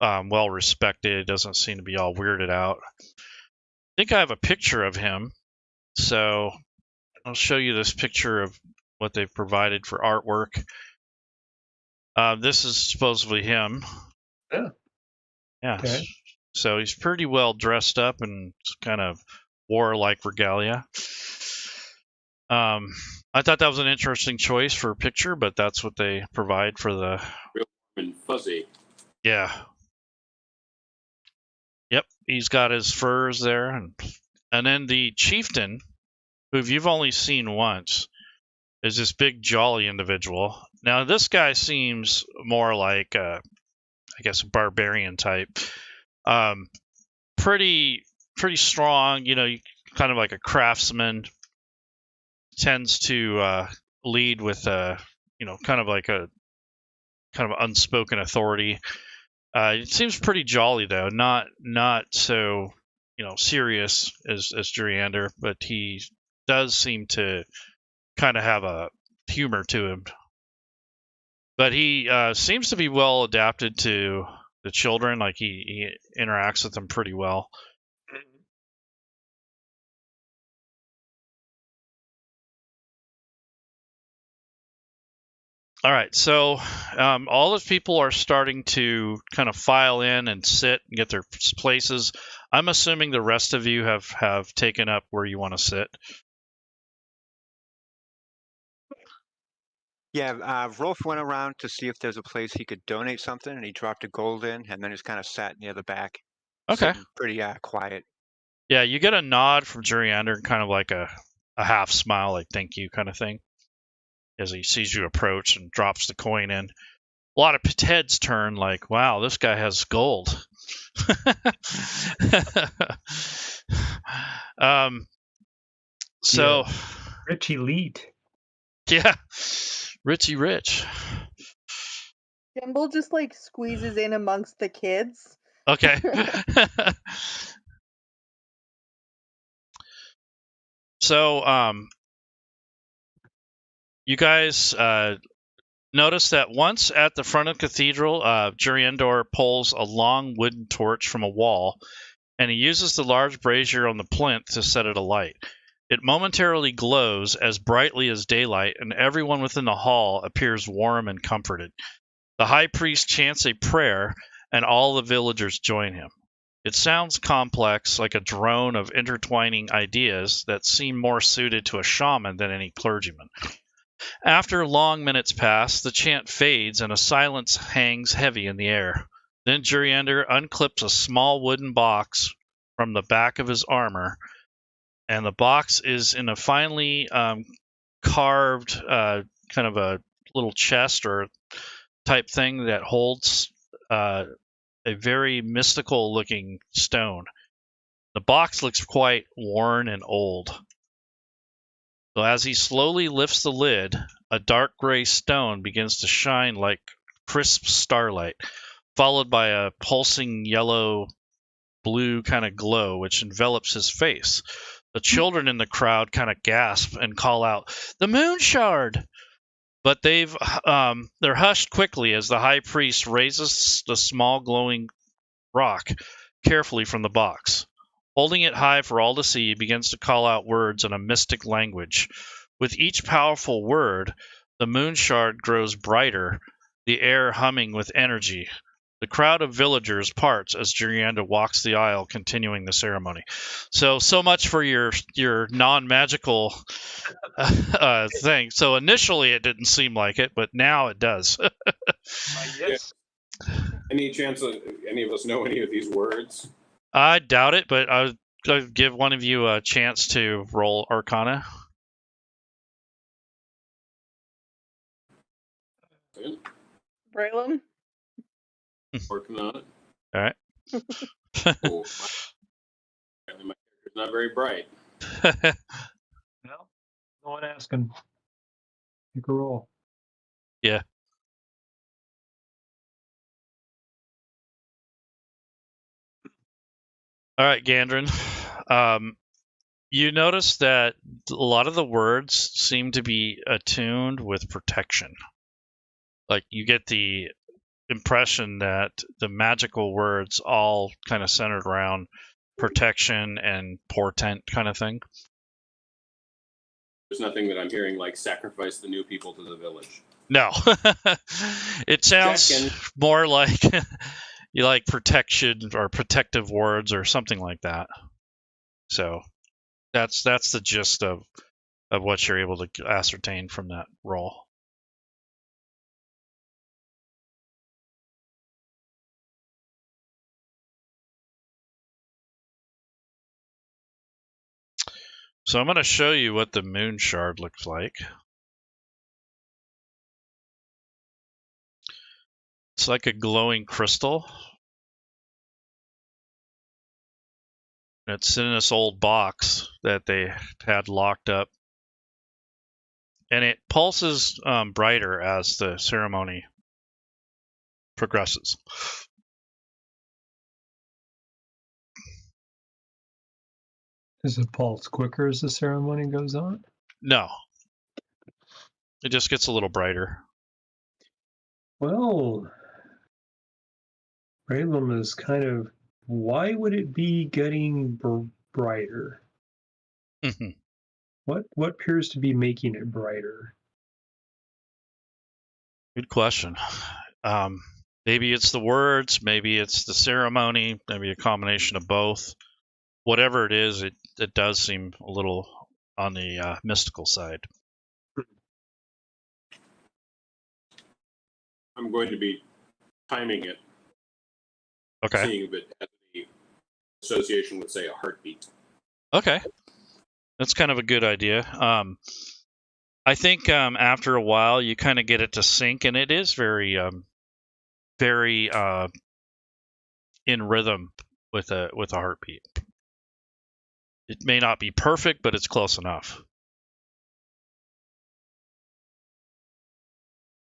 well respected. Doesn't seem to be all weirded out. I think I have a picture of him, so I'll show you this picture of what they've provided for artwork. This is supposedly him. Yeah. Yeah. Okay. So he's pretty well dressed up and kind of warlike regalia. I thought that was an interesting choice for a picture, but that's what they provide for the. Real warm and fuzzy. Yeah. Yep, he's got his furs there, and then the chieftain, who you've only seen once, is this big jolly individual. Now this guy seems more like I guess a barbarian type. Pretty strong, kind of like a craftsman. Tends to lead with kind of unspoken authority. It seems pretty jolly though, not so serious as Juriander, but he does seem to kind of have a humor to him. But he seems to be well adapted to the children. Like he interacts with them pretty well. All right, so all those people are starting to kind of file in and sit and get their places. I'm assuming the rest of you have taken up where you want to sit. Yeah, Rolf went around to see if there's a place he could donate something, and he dropped a gold in, and then just kind of sat near the back. Okay. Sitting pretty quiet. Yeah, you get a nod from Juriander, kind of like a half smile, like thank you kind of thing, as he sees you approach and drops the coin in. A lot of heads turn like, wow, this guy has gold. So yeah. Rich elite. Yeah, Richie Rich. Jimble just like squeezes in amongst the kids. Okay. So you guys notice that once at the front of the cathedral, Juriander pulls a long wooden torch from a wall, and he uses the large brazier on the plinth to set it alight. It momentarily glows as brightly as daylight, and everyone within the hall appears warm and comforted. The high priest chants a prayer, and all the villagers join him. It sounds complex, like a drone of intertwining ideas that seem more suited to a shaman than any clergyman. After long minutes pass, the chant fades and a silence hangs heavy in the air. Then Juriander unclips a small wooden box from the back of his armor, and the box is in a finely carved kind of a little chest or type thing that holds a very mystical looking stone. The box looks quite worn and old. So as he slowly lifts the lid, a dark gray stone begins to shine like crisp starlight, followed by a pulsing yellow-blue kind of glow which envelops his face. The children in the crowd kind of gasp and call out, "The moon shard!" But they're hushed quickly as the high priest raises the small glowing rock carefully from the box. Holding it high for all to see, he begins to call out words in a mystic language. With each powerful word, the moon shard grows brighter, the air humming with energy. The crowd of villagers parts as Juriander walks the aisle, continuing the ceremony. So much for your non-magical thing. So initially it didn't seem like it, but now it does. Yes. Any chance of any of us know any of these words? I doubt it, but I'll give one of you a chance to roll Arcana. Braylon? Working on it. All right. Cool. Apparently my character's not very bright. No one asking. Take a roll. Yeah. All right, Gandrin. You notice that a lot of the words seem to be attuned with protection. Like you get the impression that the magical words all kind of centered around protection and portent kind of thing. There's nothing that I'm hearing like sacrifice the new people to the village. No. It sounds more like you like protection or protective words or something like that. So that's the gist of what you're able to ascertain from that roll. So I'm going to show you what the moon shard looks like. It's like a glowing crystal. It's in this old box that they had locked up. And it pulses brighter as the ceremony progresses. Does it pulse quicker as the ceremony goes on? No. It just gets a little brighter. Well, Raylan is kind of, why would it be getting brighter? What appears to be making it brighter? Good question. Maybe it's the words, maybe it's the ceremony, maybe a combination of both. Whatever it is, it does seem a little on the mystical side. I'm going to be timing it. Okay. Seeing if it has any association with, say, a heartbeat. Okay. That's kind of a good idea. I think after a while you kind of get it to sync, and it is very in rhythm with a heartbeat. It may not be perfect, but it's close enough.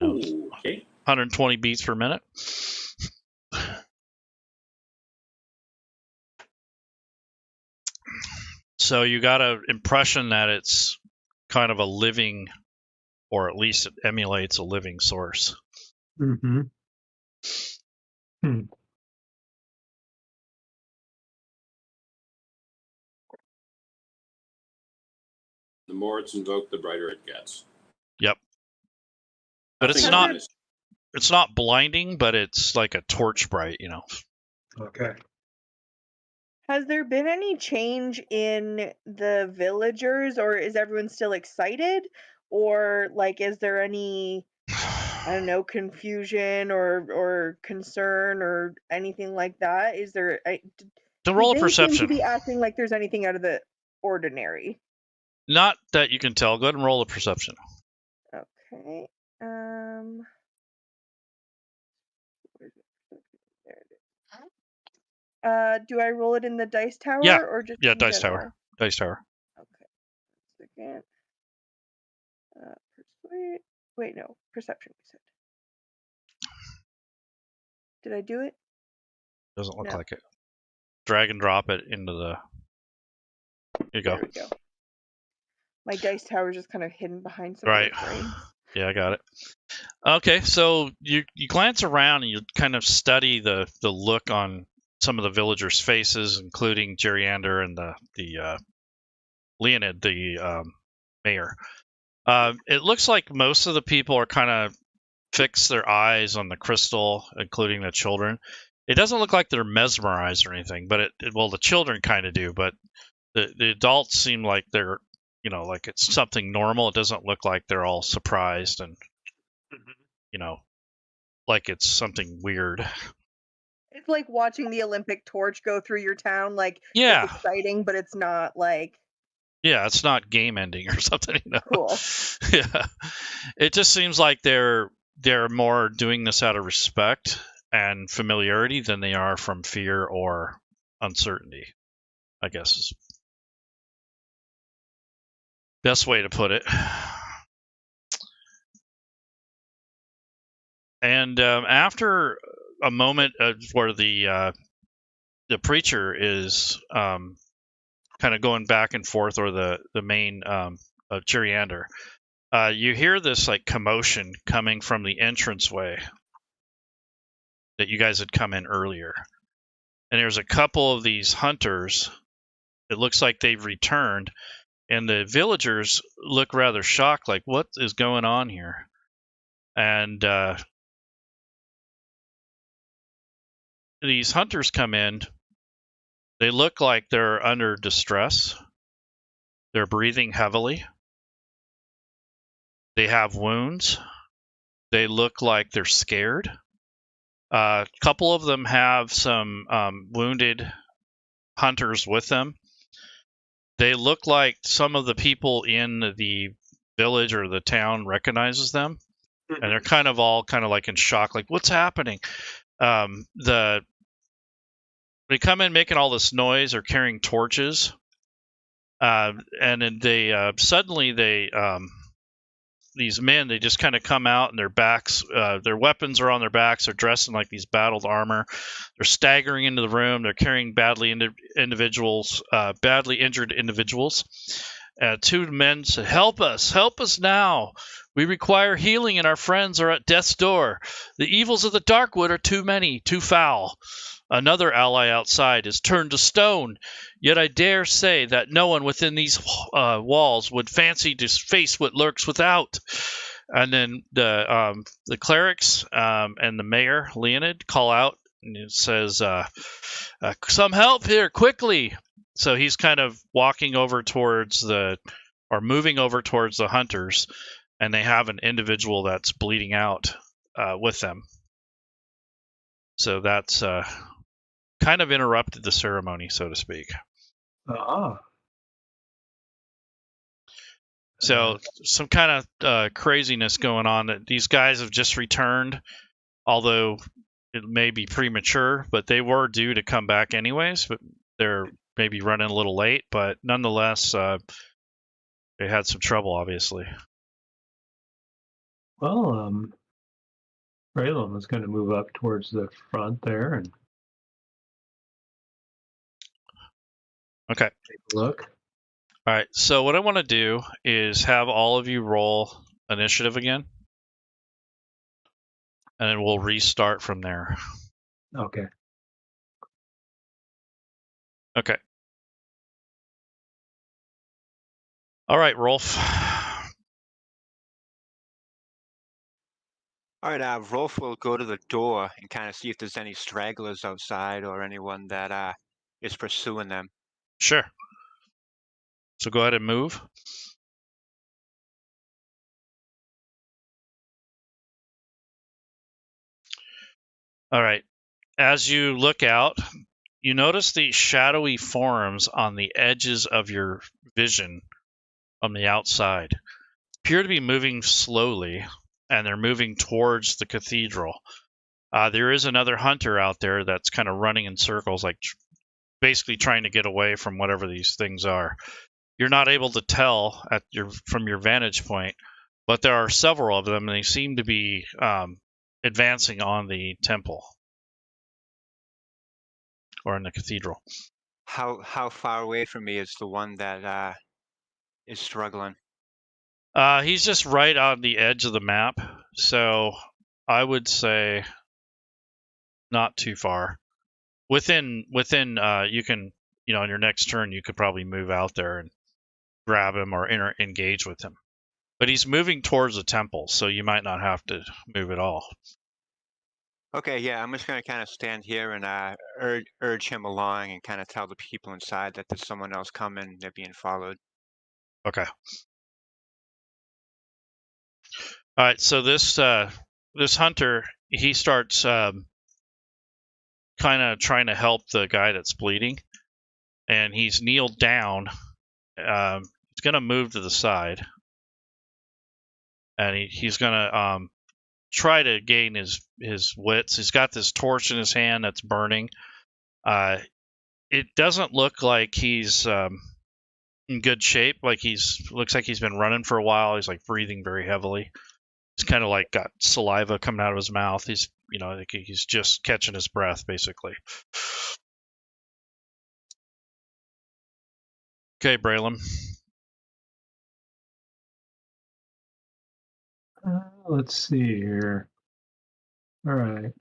Okay. 120 beats per minute. So you got an impression that it's kind of a living, or at least it emulates a living source. Mm-hmm. The more it's invoked, the brighter it gets. Yep. But it's not blinding, but it's like a torch bright, you know. Okay. Has there been any change in the villagers, or is everyone still excited? Or, like, is there any, I don't know, confusion or concern or anything like that? Is there... To roll a perception. They seem to be acting like there's anything out of the ordinary. Not that you can tell. Go ahead and roll a perception. Okay. Do I roll it in the dice tower? Yeah. Or just yeah, dice tower. Dice tower. Okay. Second. Persuade. Wait, no. Perception, we said. Did I do it? Doesn't look like it. Drag and drop it into the... Here you go. There we go. My dice tower is just kind of hidden behind some Right. Yeah, I got it. Okay, so you glance around and you kind of study the look on some of the villagers' faces, including Geryander and the Leonid, the mayor. It looks like most of the people are kind of fix their eyes on the crystal, including the children. It doesn't look like they're mesmerized or anything, but well, the children kind of do, but the adults seem like they're, you know, like it's something normal. It doesn't look like they're all surprised and, you know, like it's something weird. It's like watching the Olympic torch go through your town. Like, yeah, it's exciting, but it's not like... Yeah, it's not game ending or something. You know? Cool. Yeah, it just seems like they're more doing this out of respect and familiarity than they are from fear or uncertainty, I guess is best way to put it. And after a moment where the preacher is kind of going back and forth, or the main Chiriander, you hear this like commotion coming from the entranceway that you guys had come in earlier. And there's a couple of these hunters. It looks like they've returned, and the villagers look rather shocked, like, what is going on here? And these hunters come in. They look like they're under distress. They're breathing heavily. They have wounds. They look like they're scared. A couple of them have some wounded hunters with them. They look like some of the people in the village or the town recognizes them, and they're kind of like in shock, like, what's happening? They come in making all this noise or carrying torches, and then they suddenly these men, they just kind of come out, and their backs, their weapons are on their backs. They're dressed in like these battled armor. They're staggering into the room. They're carrying badly injured individuals. Two men said, help us now. We require healing, and our friends are at death's door. The evils of the Darkwood are too many, too foul. Another ally outside is turned to stone. Yet I dare say that no one within these walls would fancy to face what lurks without. And then the clerics and the mayor, Leonid, call out, and it says, some help here, quickly. So he's kind of moving over towards the hunters, and they have an individual that's bleeding out with them. So that's kind of interrupted the ceremony, so to speak. So some kind of craziness going on. That these guys have just returned, although it may be premature, but they were due to come back anyways, but they're maybe running a little late, but nonetheless, they had some trouble, obviously. Well, Raylan was going to move up towards the front there and okay. take a look. All right, so what I want to do is have all of you roll initiative again, and then we'll restart from there. Okay. Okay. All right, Rolf. All right, Rolf will go to the door and kind of see if there's any stragglers outside or anyone that is pursuing them. Sure. So go ahead and move. All right. As you look out, you notice the shadowy forms on the edges of your vision on the outside appear to be moving slowly, and they're moving towards the cathedral. There is another hunter out there that's kind of running in circles, like basically trying to get away from whatever these things are. You're not able to tell from your vantage point, but there are several of them, and they seem to be advancing on the temple or in the cathedral. How far away from me is the one that is struggling? He's just right on the edge of the map, so I would say not too far. Within you can, on your next turn, you could probably move out there and grab him or engage with him. But he's moving towards the temple, so you might not have to move at all. Okay, yeah, I'm just going to kind of stand here and urge him along and kind of tell the people inside that there's someone else coming, they're being followed. Okay. All right, so this hunter, he starts kind of trying to help the guy that's bleeding, and he's kneeled down. He's going to move to the side, and he's going to try to gain his wits. He's got this torch in his hand that's burning. It doesn't look like he's in good shape. Like looks like he's been running for a while. He's like breathing very heavily. He's kind of like got saliva coming out of his mouth. He's like he's just catching his breath basically. Okay, Braylon. Let's see here. All right.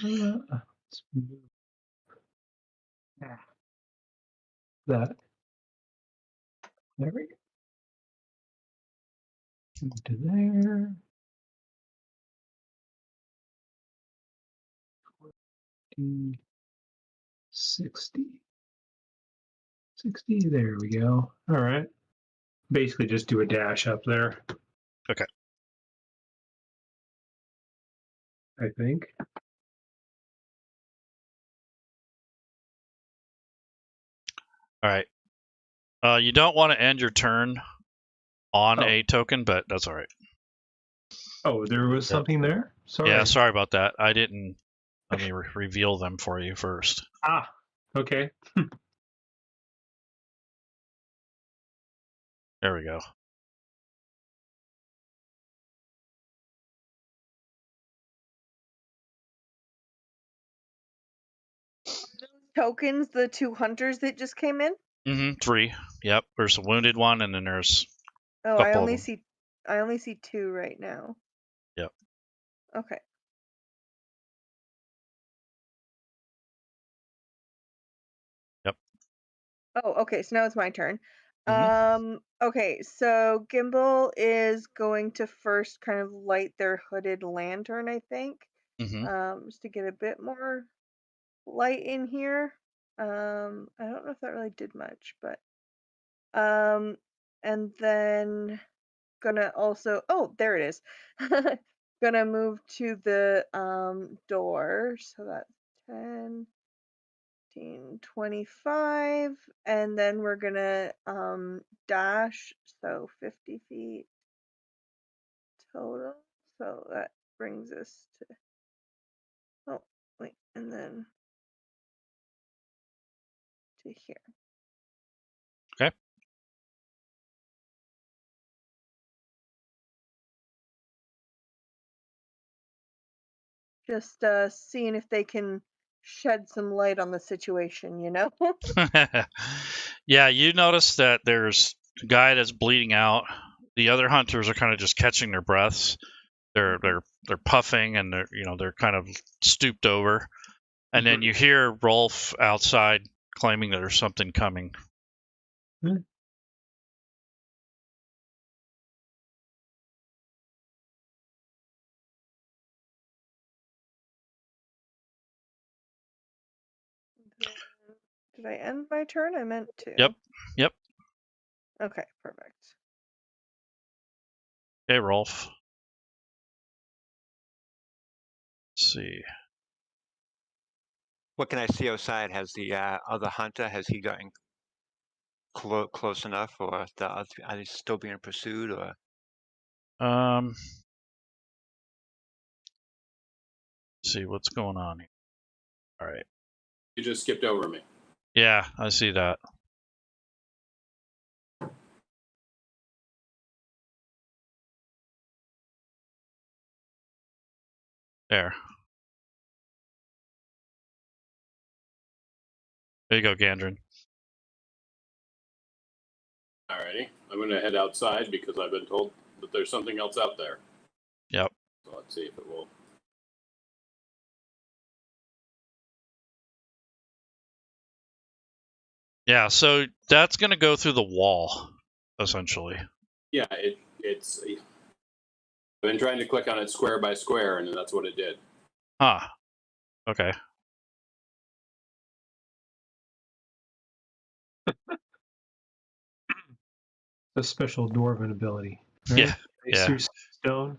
Let's move that. There we go. Move to there. 40, 60. 60, there we go. All right. Basically just do a dash up there. Okay. I think. All right. You don't want to end your turn on a token, but that's all right. Oh, there was something there? Sorry. Yeah, sorry about that. I didn't. Let me reveal them for you first. Ah, okay. There we go. Tokens, the 2 hunters that just came in? Mm-hmm. 3. Yep. There's a wounded one, and then there's Oh, a I couple only of them. see 2 right now. Yep. Okay. Yep. Oh, okay. So now it's my turn. Mm-hmm. Okay. So Gimbal is going to first kind of light their hooded lantern, I think. Mm-hmm. Just to get a bit more light in here. I don't know if that really did much, but and then gonna also, oh, there it is. Gonna move to the door, so that's 10, 15, 25, and then we're gonna dash, so 50 feet total. So that brings us to, oh wait, and then to here. Okay. Just seeing if they can shed some light on the situation, you know? Yeah, you notice that there's a guy that's bleeding out. The other hunters are kind of just catching their breaths. They're puffing, and they're kind of stooped over. And then you hear Rolf outside claiming that there's something coming. Did I end my turn? I meant to. Yep. Okay, perfect. Hey, Rolf. Let's see. What can I see outside? Has the other hunter, has he gotten close enough, or are they still being pursued, or? Let's see what's going on here. All right. You just skipped over me. Yeah, I see that. There. There you go, Gandrin. Alrighty. I'm going to head outside because I've been told that there's something else out there. Yep. So let's see if it will. Yeah, so that's going to go through the wall, essentially. Yeah, it's. I've been trying to click on it square by square, and that's what it did. Huh. Okay. A special dwarven ability. Right? Yeah. Stone.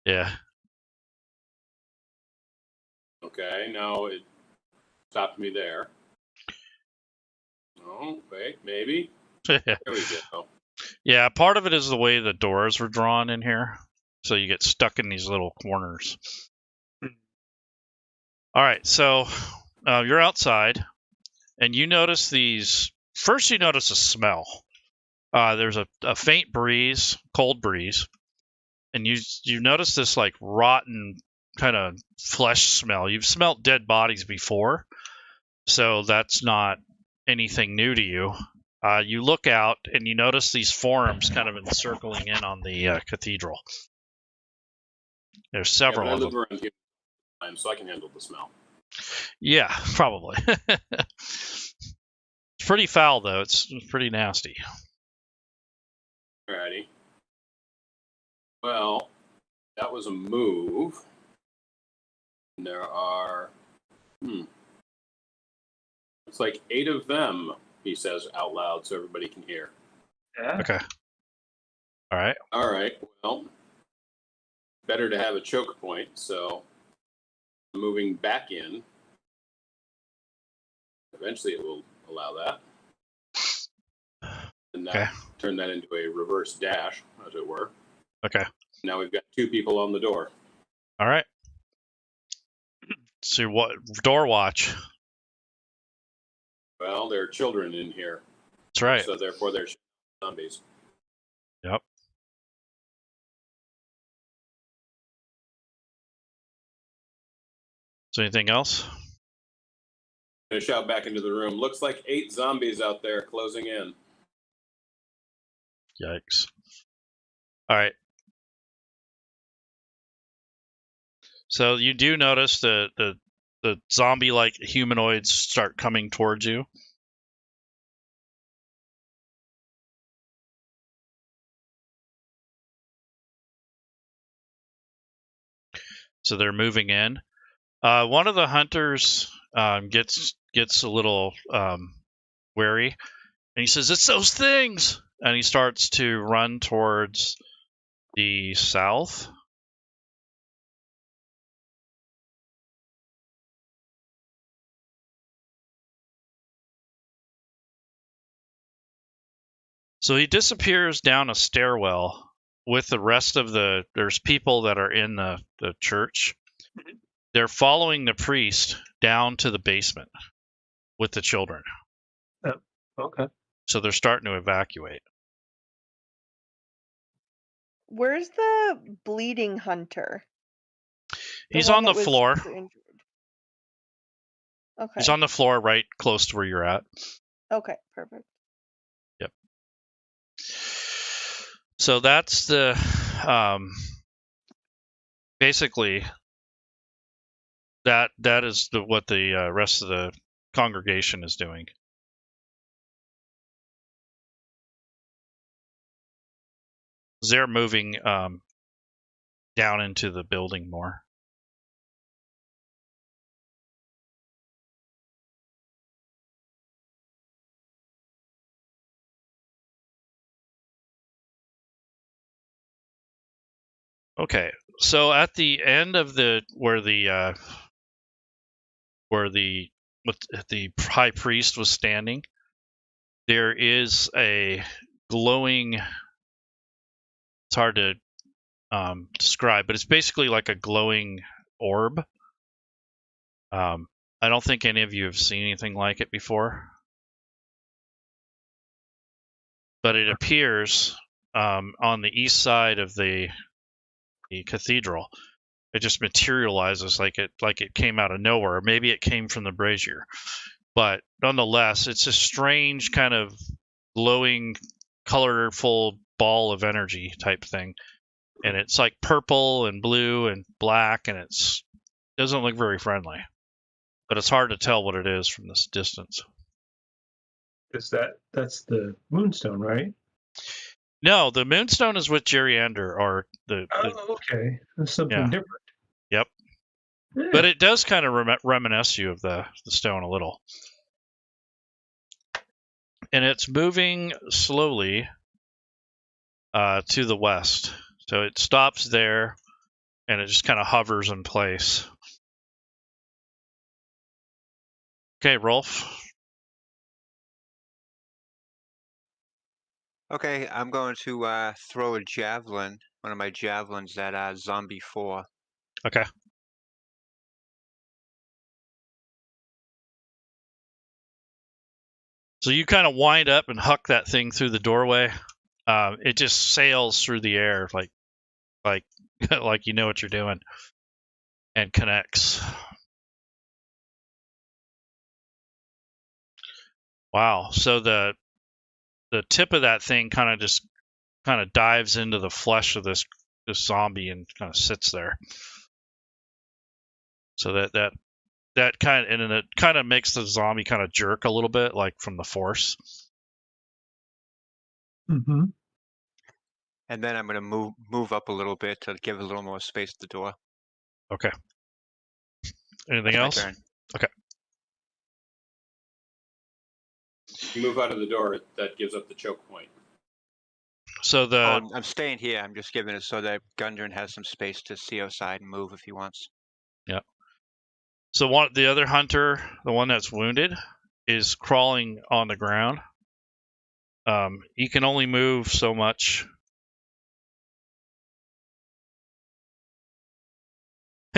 Yeah. Okay, now it stopped me there. Oh, wait, maybe. There we go. Yeah, part of it is the way the doors were drawn in here. So you get stuck in these little corners. All right, so you're outside, and you notice these. First, you notice a smell. There's a faint breeze, cold breeze, and you notice this like rotten kind of flesh smell. You've smelled dead bodies before, so that's not anything new to you. You look out and you notice these forms kind of encircling in on the cathedral. There's several of them. I live around here, so I can handle the smell. Yeah, probably. It's pretty foul, though. It's pretty nasty. Alrighty. Well, that was a move. And there are, it's like 8 of them, he says out loud so everybody can hear. Yeah. Okay. All right. All right, well, better to have a choke point, so moving back in. Eventually it will allow that. And Okay. turn that into a reverse dash, as it were. Okay. Now we've got 2 people on the door. All right. So what? Door watch. Well, there are children in here. That's right. So therefore they're zombies. Yep. Is there anything else? I'm going to shout back into the room. Looks like 8 zombies out there closing in. Yikes. All right. So you do notice the zombie-like humanoids start coming towards you. So they're moving in. One of the hunters gets a little wary, and he says, "It's those things!" And he starts to run towards the south. So he disappears down a stairwell with the rest of there's people that are in the church. They're following the priest down to the basement with the children. Oh, okay. So they're starting to evacuate. Where's the bleeding hunter? He's one on the that was floor. injured. Okay. He's on the floor right close to where you're at. Okay, perfect. Yep. So that's the basically that is what the rest of the congregation is doing. They're moving down into the building more. Okay, so at the end of where the high priest was standing, there is a glowing. It's hard to describe, but it's basically like a glowing orb. I don't think any of you have seen anything like it before, but it appears on the east side of the cathedral. It just materializes like it came out of nowhere. Maybe it came from the brazier, but nonetheless, it's a strange kind of glowing, colorful ball of energy type thing, and it's like purple and blue and black, and it doesn't look very friendly, but it's hard to tell what it is from this distance. That's the moonstone, right? No, the moonstone is with Geriander, or the. Oh, okay. That's something Yeah. different. Yep. Yeah. But it does kind of reminisce you of the stone a little. And it's moving slowly to the west. So it stops there, and it just kind of hovers in place. Okay, Rolf. Okay, I'm going to throw a javelin, one of my javelins at Zombie 4. Okay. So you kind of wind up and huck that thing through the doorway. It just sails through the air like like you know what you're doing, and connects. Wow. So the tip of that thing kind of dives into the flesh of this zombie and kind of sits there. So that kind of, and then it kind of makes the zombie kind of jerk a little bit, like from the force. Mm-hmm. And then I'm going to move up a little bit to give a little more space at the door. Okay. Anything That's else? my turn. Okay. You move out of the door, that gives up the choke point. So I'm staying here. I'm just giving it so that Gundren has some space to see outside and move if he wants. Yeah. So the other hunter, the one that's wounded, is crawling on the ground. He can only move so much.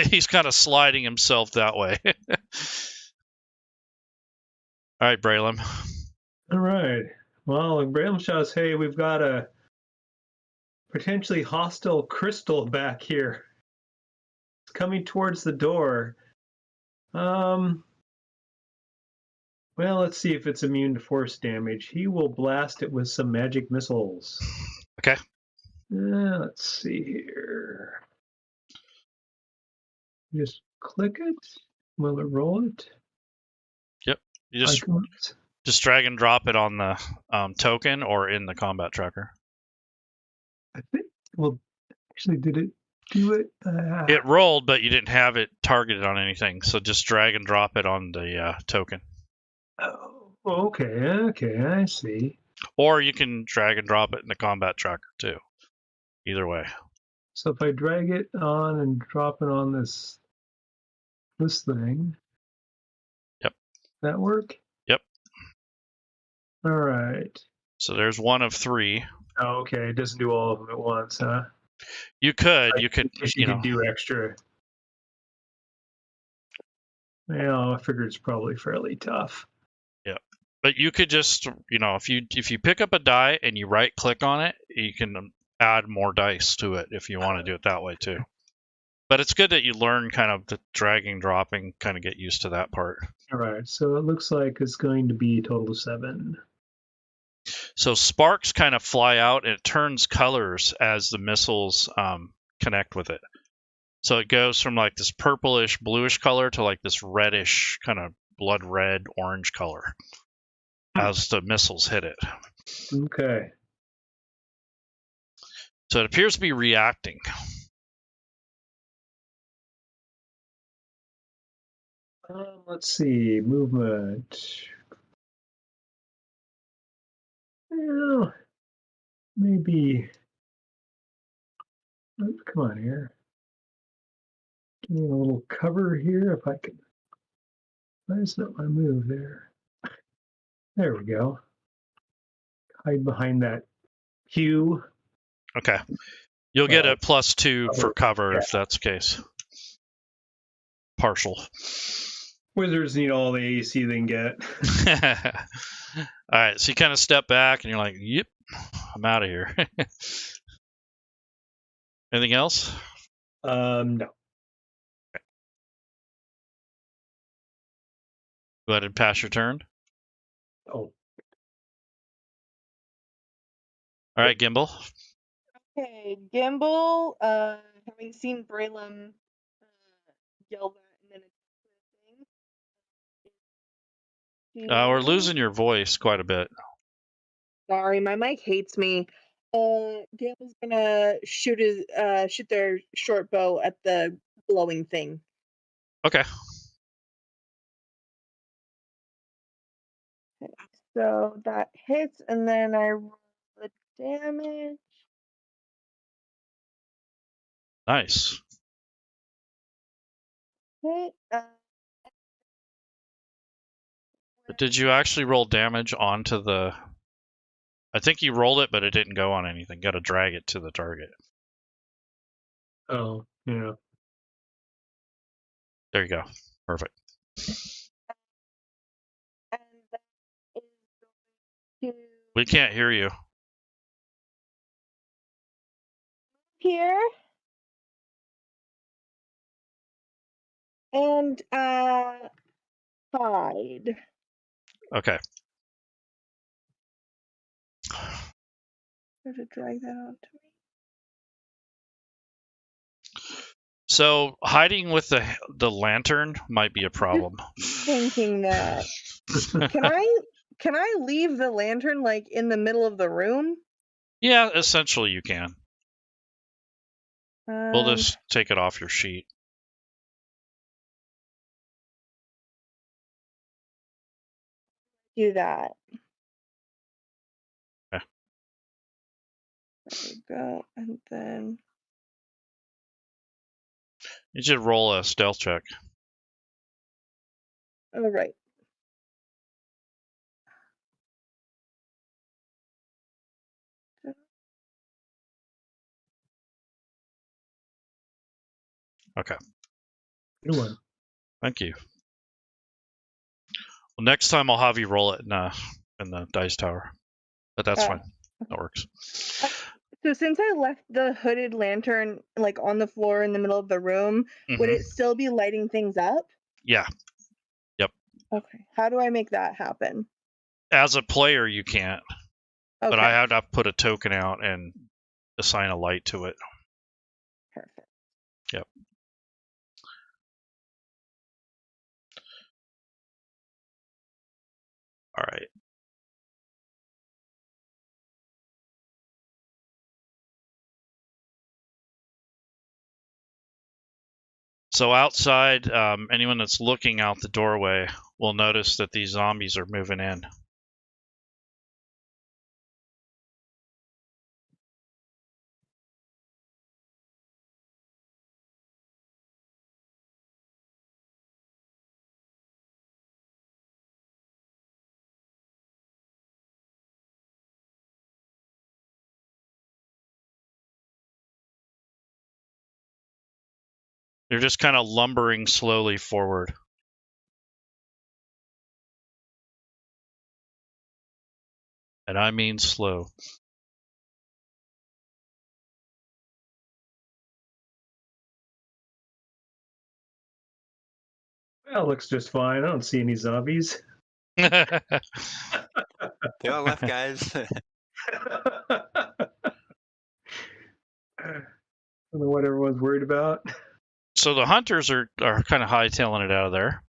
He's kind of sliding himself that way. All right, Braylon. All right. Well, Braylon shouts, "Hey, we've got a potentially hostile crystal back here. It's coming towards the door. Well, let's see if it's immune to force damage. He will blast it with some magic missiles." Okay. Let's see here. Just click it. Will it roll it? Yep. You just drag and drop it on the token or in the combat tracker. I think. Well, actually, did it do it? It rolled, but you didn't have it targeted on anything. So just drag and drop it on the token. Oh, okay, I see. Or you can drag and drop it in the combat tracker too. Either way. So if I drag it on and drop it on this thing. Yep. That work? Yep. All right. So there's one of 3. Oh, okay. It doesn't do all of them at once, huh? You could You could do extra. Well, I figured it's probably fairly tough. Yeah. But you could just, if you pick up a die and you right click on it, you can add more dice to it if you want to do it that way too. But it's good that you learn kind of the dragging, dropping, kind of get used to that part. All right. So it looks like it's going to be a total of 7. So sparks kind of fly out and it turns colors as the missiles connect with it. So it goes from like this purplish, bluish color to like this reddish, kind of blood red, orange color as the missiles hit it. Okay. So it appears to be reacting. Let's see. Movement. Well, maybe. Come on here. Give me a little cover here if I can. That's not my move there. There we go. Hide behind that hue. Okay. You'll get a +2 for cover if that's the case. Partial. Wizards need all the AC they can get. All right, so you kind of step back and you're like, yep, I'm out of here. Anything else? No. Okay. Go ahead and pass your turn. Oh. All right, Gimbal. Okay, Gimbal, having seen Braylon yell that and then attack the thing. We're losing your voice quite a bit. Sorry, my mic hates me. Gimble's gonna shoot their short bow at the glowing thing. Okay. Okay, so that hits, and then I roll the damage. Nice. Okay, But did you actually roll damage onto the... I think you rolled it, but it didn't go on anything. Got to drag it to the target. Oh, yeah. There you go. Perfect. and that is going to We can't hear you. here. And hide. Okay. I have to drag that onto me. So hiding with the lantern might be a problem. Thinking that. Can I leave the lantern like in the middle of the room? Yeah, essentially you can. We'll Um, just take it off your sheet. do that. Okay. There we go. And then You should roll a stealth check. all right. Okay. Good one. Thank you. Well, next time I'll have you roll it in the dice tower. But that's fine. That works. So since I left the hooded lantern like on the floor in the middle of the room, would it still be lighting things up? Yeah. Yep. Okay. How do I make that happen? As a player, you can't. Okay. But I had to put a token out and assign a light to it. Perfect. Yep. All right. So outside, anyone that's looking out the doorway will notice that these zombies are moving in. They're just kind of lumbering slowly forward. And I mean slow. Well, it looks just fine. I don't see any zombies. They all left, guys. I don't know what everyone's worried about. So the hunters are kind of hightailing it out of there.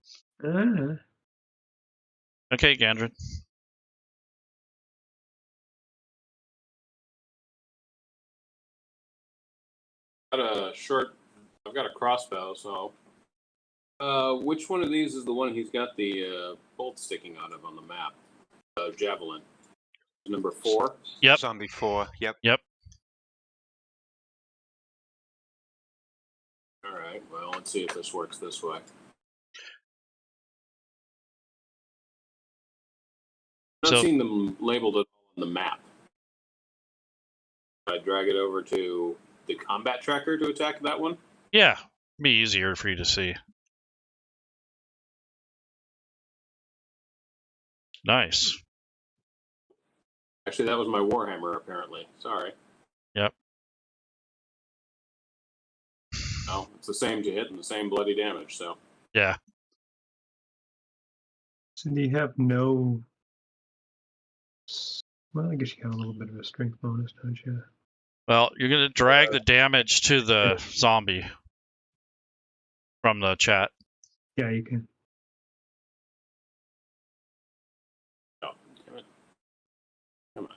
Okay, Gandrin. I've got a crossbow, so which one of these is the one he's got the bolt sticking out of on the map? Javelin. Number 4? Yep. Zombie 4. Yep. Yep. All right, well, let's see if this works this way. I'm not seeing them labeled on the map. I drag it over to the combat tracker to attack that one? Yeah. Be easier for you to see. Nice. Actually, that was my Warhammer, apparently. Sorry. Yep. Oh, it's the same to hit and the same bloody damage, so. Yeah. So do you have no... Well, I guess you got a little bit of a strength bonus, don't you? Well, you're going to drag the damage to the zombie from the chat. Yeah, you can. Oh, damn it. Come on.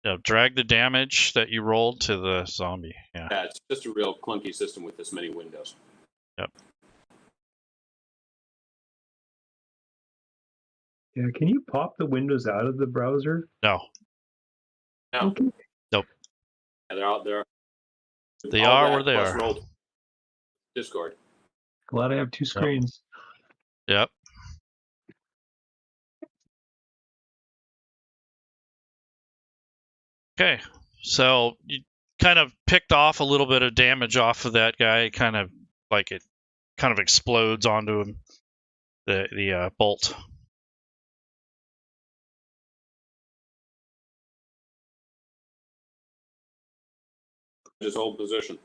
Yeah, drag the damage that you rolled to the zombie. Yeah. Yeah, it's just a real clunky system with this many windows. Yep. Yeah, can you pop the windows out of the browser? No. No. Okay. Nope. Yeah, they're out there. They are where they are. Rolled Discord. Glad I have two screens. Yep. Okay. So you kind of picked off a little bit of damage off of that guy, kind of like it kind of explodes onto him, the bolt. Just hold position.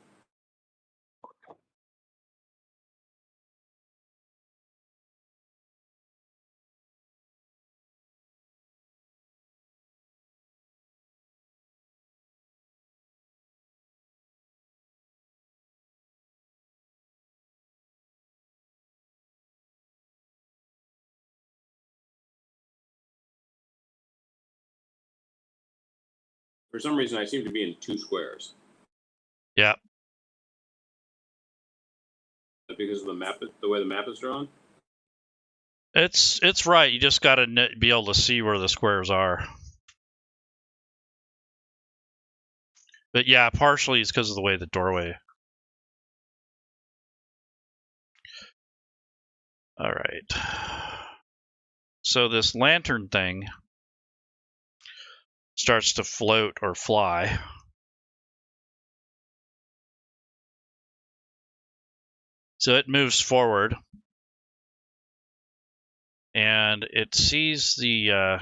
For some reason, I seem to be in 2 squares. Yeah. Because of the map, the way the map is drawn. It's right. You just got to be able to see where the squares are. But yeah, partially it's because of the way the doorway. All right. So this lantern thing starts to float or fly. So it moves forward. And it sees the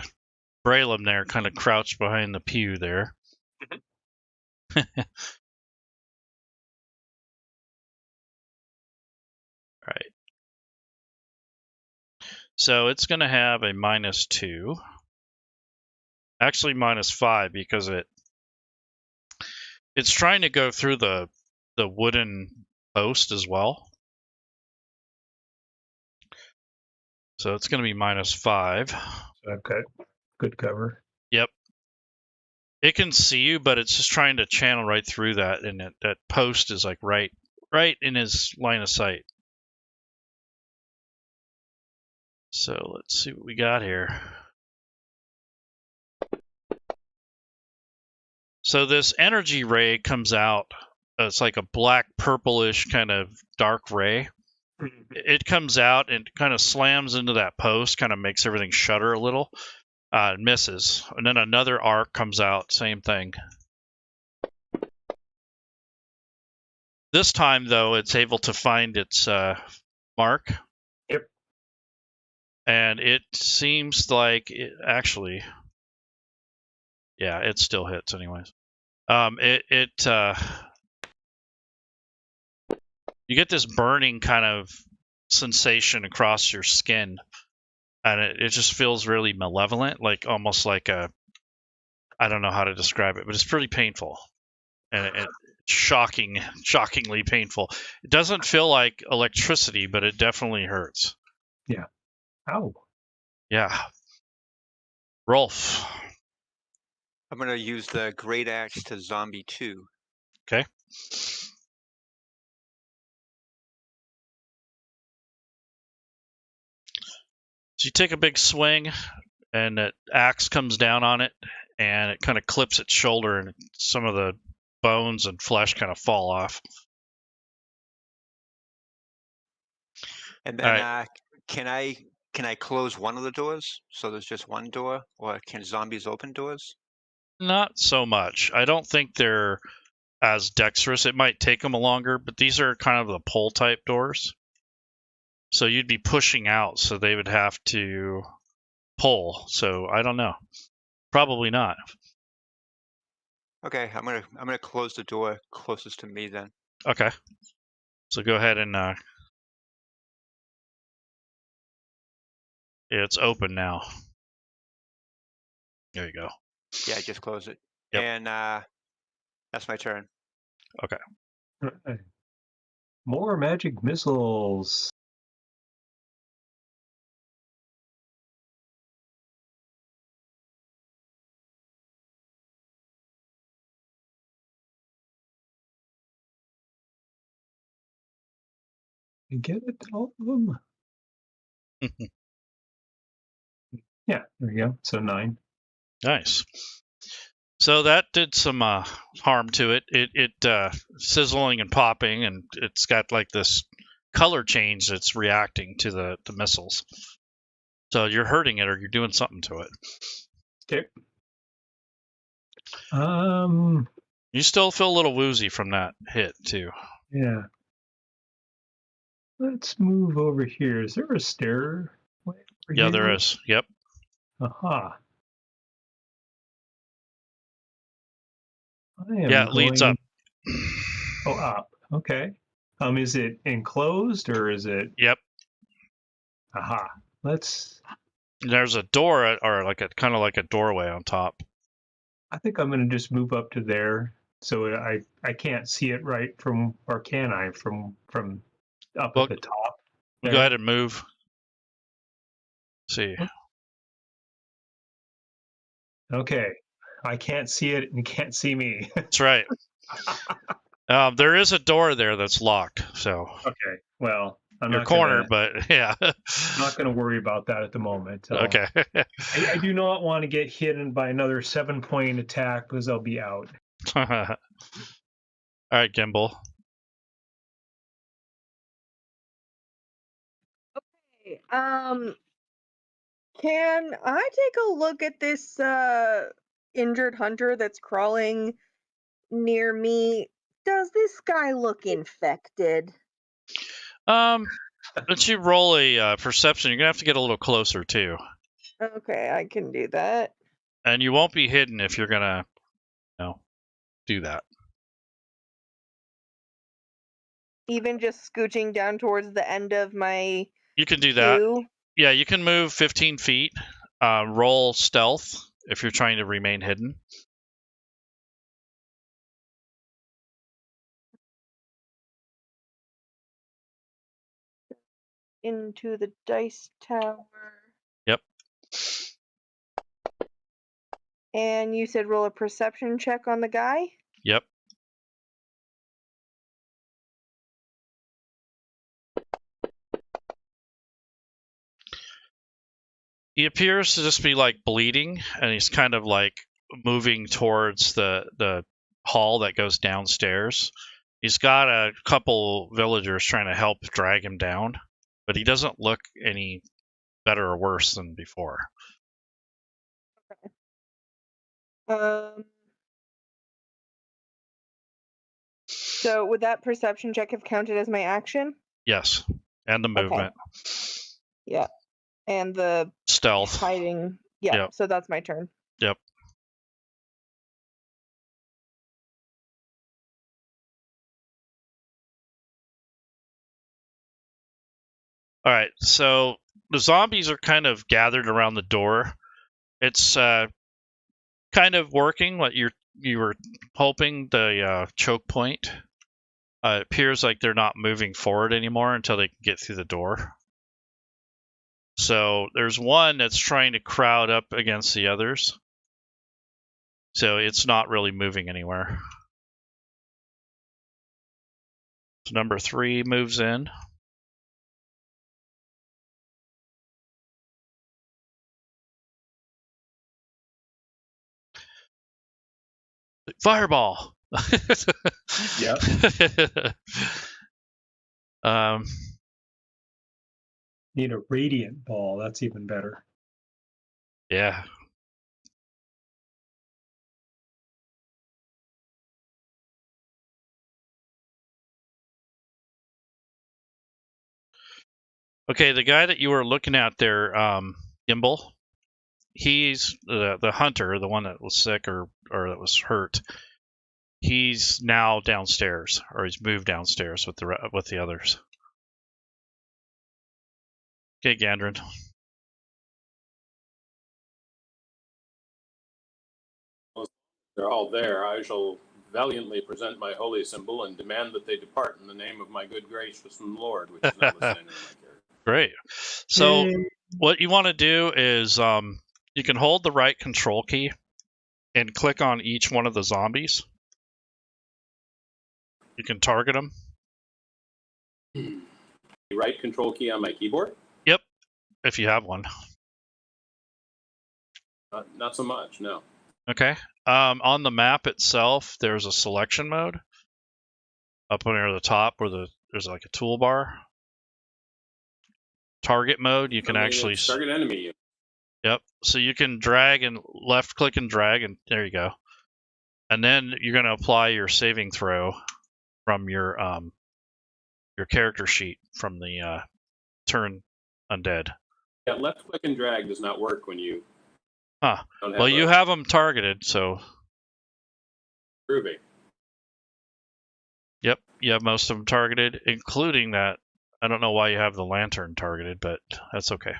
Bralum there kind of crouched behind the pew there. Right. So it's going to have a -2. Actually -5 because it's trying to go through the wooden post as well. So it's going to be -5. I've got good cover. Yep. It can see you, but it's just trying to channel right through that, and that post is like right in his line of sight. So let's see what we got here. So this energy ray comes out. It's like a black purplish kind of dark ray. It comes out and kind of slams into that post, kind of makes everything shudder a little. It misses. And then another arc comes out, same thing. This time, though, it's able to find its mark. Yep. And it seems like it actually... Yeah, it still hits anyways. You get this burning kind of sensation across your skin, and it just feels really malevolent, like almost like a, I don't know how to describe it, but it's pretty painful, and shockingly painful. It doesn't feel like electricity, but it definitely hurts. Yeah. Ow. Yeah. Rolf. I'm going to use the Great Axe to Zombie 2. Okay. So you take a big swing, and that axe comes down on it, and it kind of clips its shoulder, and some of the bones and flesh kind of fall off. And then, can I close one of the doors so there's just one door, or can zombies open doors? Not so much. I don't think they're as dexterous. It might take them longer, but these are kind of the pull type doors. So you'd be pushing out, so they would have to pull. So I don't know. Probably not. Okay, I'm gonna close the door closest to me then. Okay. So go ahead and it's open now. There you go. Yeah, I just closed it. Yep. And that's my turn. Okay. Right. More magic missiles. You get it, all of them? Yeah, there you go. So 9. Nice. So that did some harm to it. It sizzling and popping, and it's got like this color change that's reacting to the missiles. So you're hurting it, or you're doing something to it. Okay. You still feel a little woozy from that hit too. Yeah. Let's move over here. Is there a stair? Yeah, there is. Yep. Aha. Yeah, it leads up. Oh, up. Okay. Is it enclosed or is it? Yep. Aha. There's a door, or like a kind of like a doorway on top. I think I'm going to just move up to there, so I can't see it right from, or can I from up at the top? Go ahead and move. See. Okay. I can't see it, and you can't see me. That's right. There is a door there that's locked, so Okay, well, I'm you're not cornered, gonna, but yeah. not going to worry about that at the moment. Okay. I do not want to get hit by another 7-point attack because I'll be out. All right, Gimbal. Okay, can I take a look at this injured hunter that's crawling near me? Does this guy look infected? Let's you roll a perception. You're gonna have to get a little closer too, Okay, I can do that. and you won't be hidden if you're gonna, do that. Even just scooching down towards the end of my You can do that. queue? Yeah, you can move 15 feet. Roll stealth if you're trying to remain hidden. Into the dice tower. Yep. And you said roll a perception check on the guy? Yep. He appears to just be like bleeding, and he's kind of like moving towards the hall that goes downstairs. He's got a couple villagers trying to help drag him down, but he doesn't look any better or worse than before. So would that perception check have counted as my action? Yes, and the movement. Yeah. And the Stealth. hiding. Yeah, Yep. So that's my turn. Yep. All right, so the zombies are kind of gathered around the door. It's kind of working what you were hoping. The choke point. It appears like they're not moving forward anymore until they can get through the door. So there's one that's trying to crowd up against the others. So it's not really moving anywhere. So number 3 moves in. Fireball. Yep. Need a radiant ball. That's even better. Yeah. Okay, the guy that you were looking at there, Gimbal, he's the hunter, the one that was sick or that was hurt. He's now downstairs, or he's moved downstairs with the others. Okay, Gandrin. They're all there. I shall valiantly present my holy symbol and demand that they depart in the name of my good gracious Lord, which is notwithstanding my character. Great. So what you want to do is you can hold the right control key and click on each one of the zombies. You can target them. The right control key on my keyboard? Yep, if you have one. Not so much, no. Okay. On the map itself, there's a selection mode up near the top where there's like a toolbar. Target mode, you can actually target enemy. Yep. So you can drag and left click and drag, and there you go. And then you're going to apply your saving throw from your character sheet from the turn undead. Yeah, left click and drag does not work when you. Well, you have them targeted, so. Groovy. Yep, you have most of them targeted, including that. I don't know why you have the lantern targeted, but that's okay.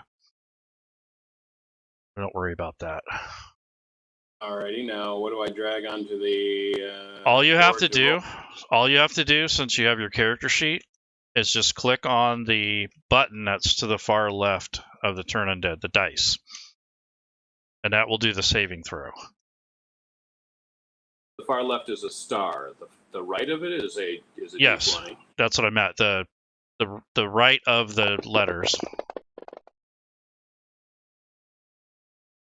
Don't worry about that. Alrighty, now what do I drag onto the? All you have to do, since you have your character sheet, is just click on the button that's to the far left of the turn undead, the dice, and that will do the saving throw. The far left is a star. The right of it is a Yes, D20. that's what I meant. The right of the letters.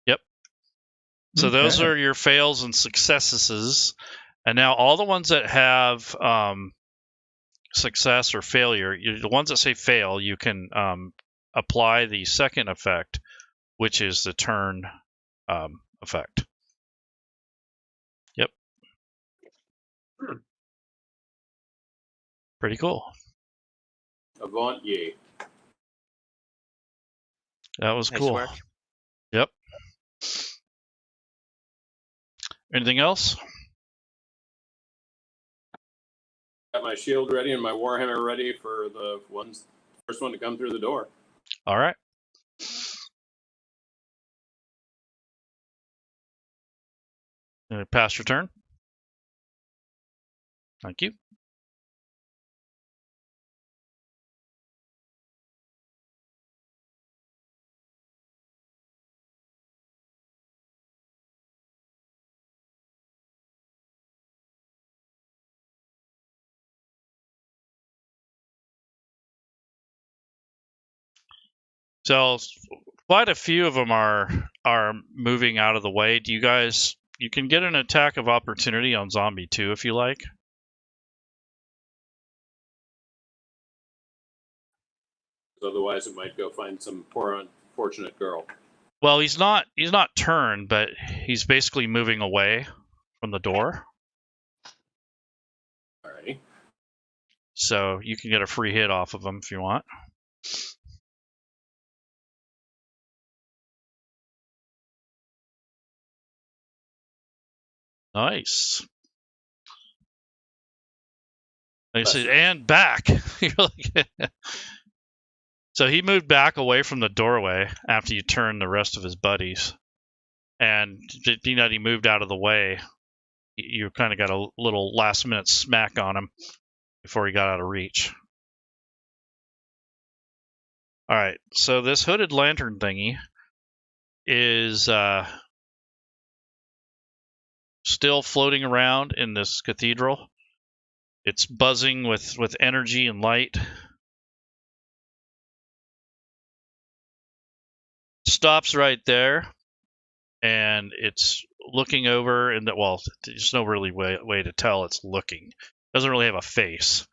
Yep. So those are your fails and successes. And now all the ones that have success or failure, the ones that say fail, you can apply the second effect, which is the turn effect. Yep. Pretty cool. Avant ye. That was Nice cool. work. Yep. Anything else? Got my shield ready and my warhammer ready for the first one to come through the door. All right. Pass your turn. Thank you. So quite a few of them are moving out of the way. Do you guys? You can get an attack of opportunity on zombie 2 if you like. Otherwise, it might go find some poor unfortunate girl. Well, he's not turned, but he's basically moving away from the door. Alrighty. So you can get a free hit off of him if you want. Nice. Like I said, and back. So he moved back away from the doorway after you turned the rest of his buddies. And being that he moved out of the way, you kind of got a little last minute smack on him before he got out of reach. All right, so this hooded lantern thingy is still floating around in this cathedral. It's buzzing with energy and light. Stops right there, and it's looking over, and well, there's no really way to tell it's looking. It doesn't really have a face,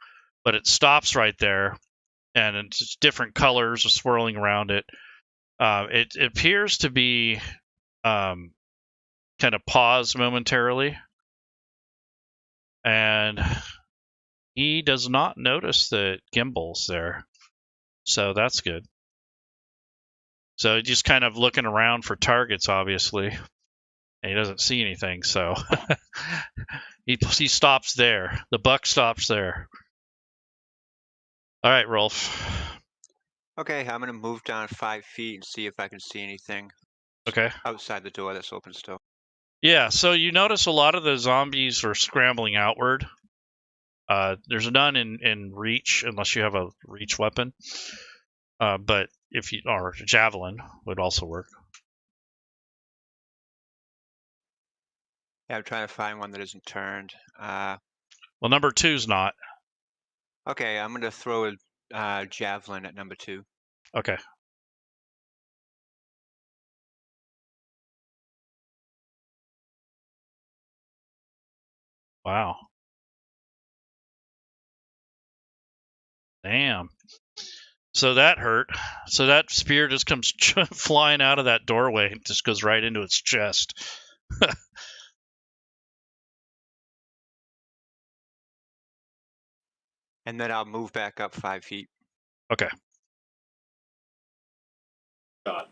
but it stops right there, and it's different colors swirling around it. It appears to be kind of paused momentarily, and he does not notice the gimbals there, so that's good. So just kind of looking around for targets, obviously, and he doesn't see anything, so he stops there. The buck stops there. All right, Rolf. Okay, I'm going to move down 5 feet and see if I can see anything Okay. outside the door that's open still. Yeah, so you notice a lot of the zombies are scrambling outward. There's none in reach unless you have a reach weapon. But if you or javelin would also work. Yeah, I'm trying to find one that isn't turned. Well, number 2's not. Okay, I'm going to throw a javelin at number 2. Okay. Wow. Damn. So that hurt. So that spear just comes flying out of that doorway and just goes right into its chest. And then I'll move back up 5 feet. Okay. God.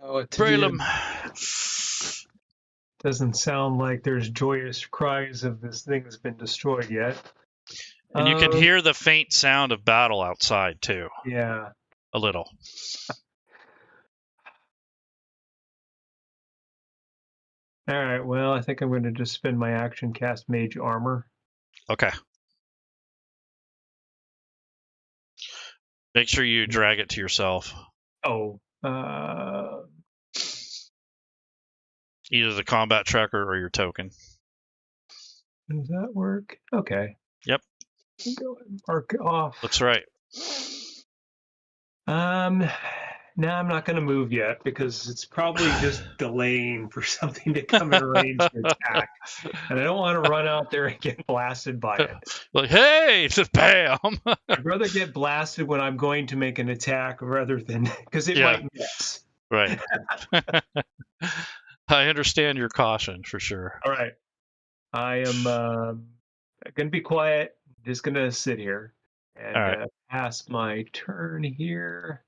What to do? Bralum. Doesn't sound like there's joyous cries of this thing has been destroyed yet. And you can hear the faint sound of battle outside, too. Yeah. A little. All right, well, I think I'm going to just spend my action cast Mage Armor. Okay. Make sure you drag it to yourself. Oh, Either the combat tracker or your token. Does that work? Okay. Yep. Go ahead and mark it off. That's right. No, I'm not going to move yet because it's probably just delaying for something to come in range to attack. And I don't want to run out there and get blasted by it. Like, hey, just bam. I'd rather get blasted when I'm going to make an attack rather than because it might miss. Right. I understand your caution for sure. All right. I am going to be quiet. Just going to sit here and pass my turn here.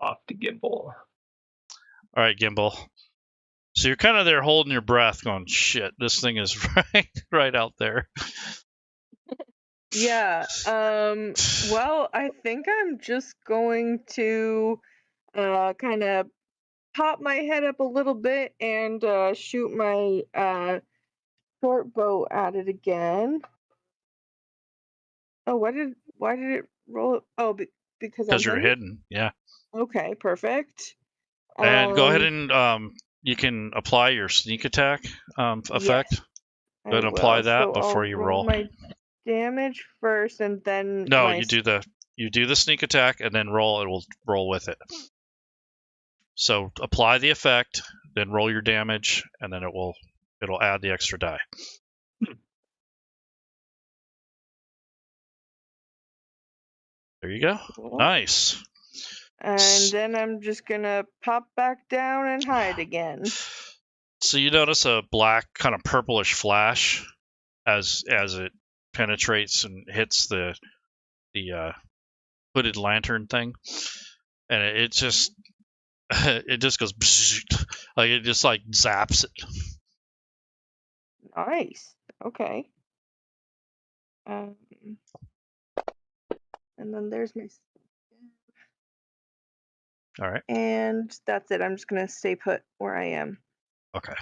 Off to Gimbal. All right, Gimbal. So you're kind of there holding your breath going, shit, this thing is right out there. Yeah. Well, I think I'm just going to kind of pop my head up a little bit and shoot my short bow at it again. Oh, why did it roll? Oh, because you're hidden. Yeah. Okay, perfect. And go ahead and you can apply your sneak attack effect. Yes, go ahead and apply that so before I'll you roll. My damage first, and then no, you do the sneak attack and then roll. It will roll with it. So apply the effect, then roll your damage, and then it'll add the extra die. There you go. Cool. Nice. And then I'm just gonna pop back down and hide again. So you notice a black kind of purplish flash as it penetrates and hits the hooded lantern thing, and it just goes like it just like zaps it. Nice. Okay. And then there's my. All right. And that's it. I'm just gonna stay put where I am. Okay.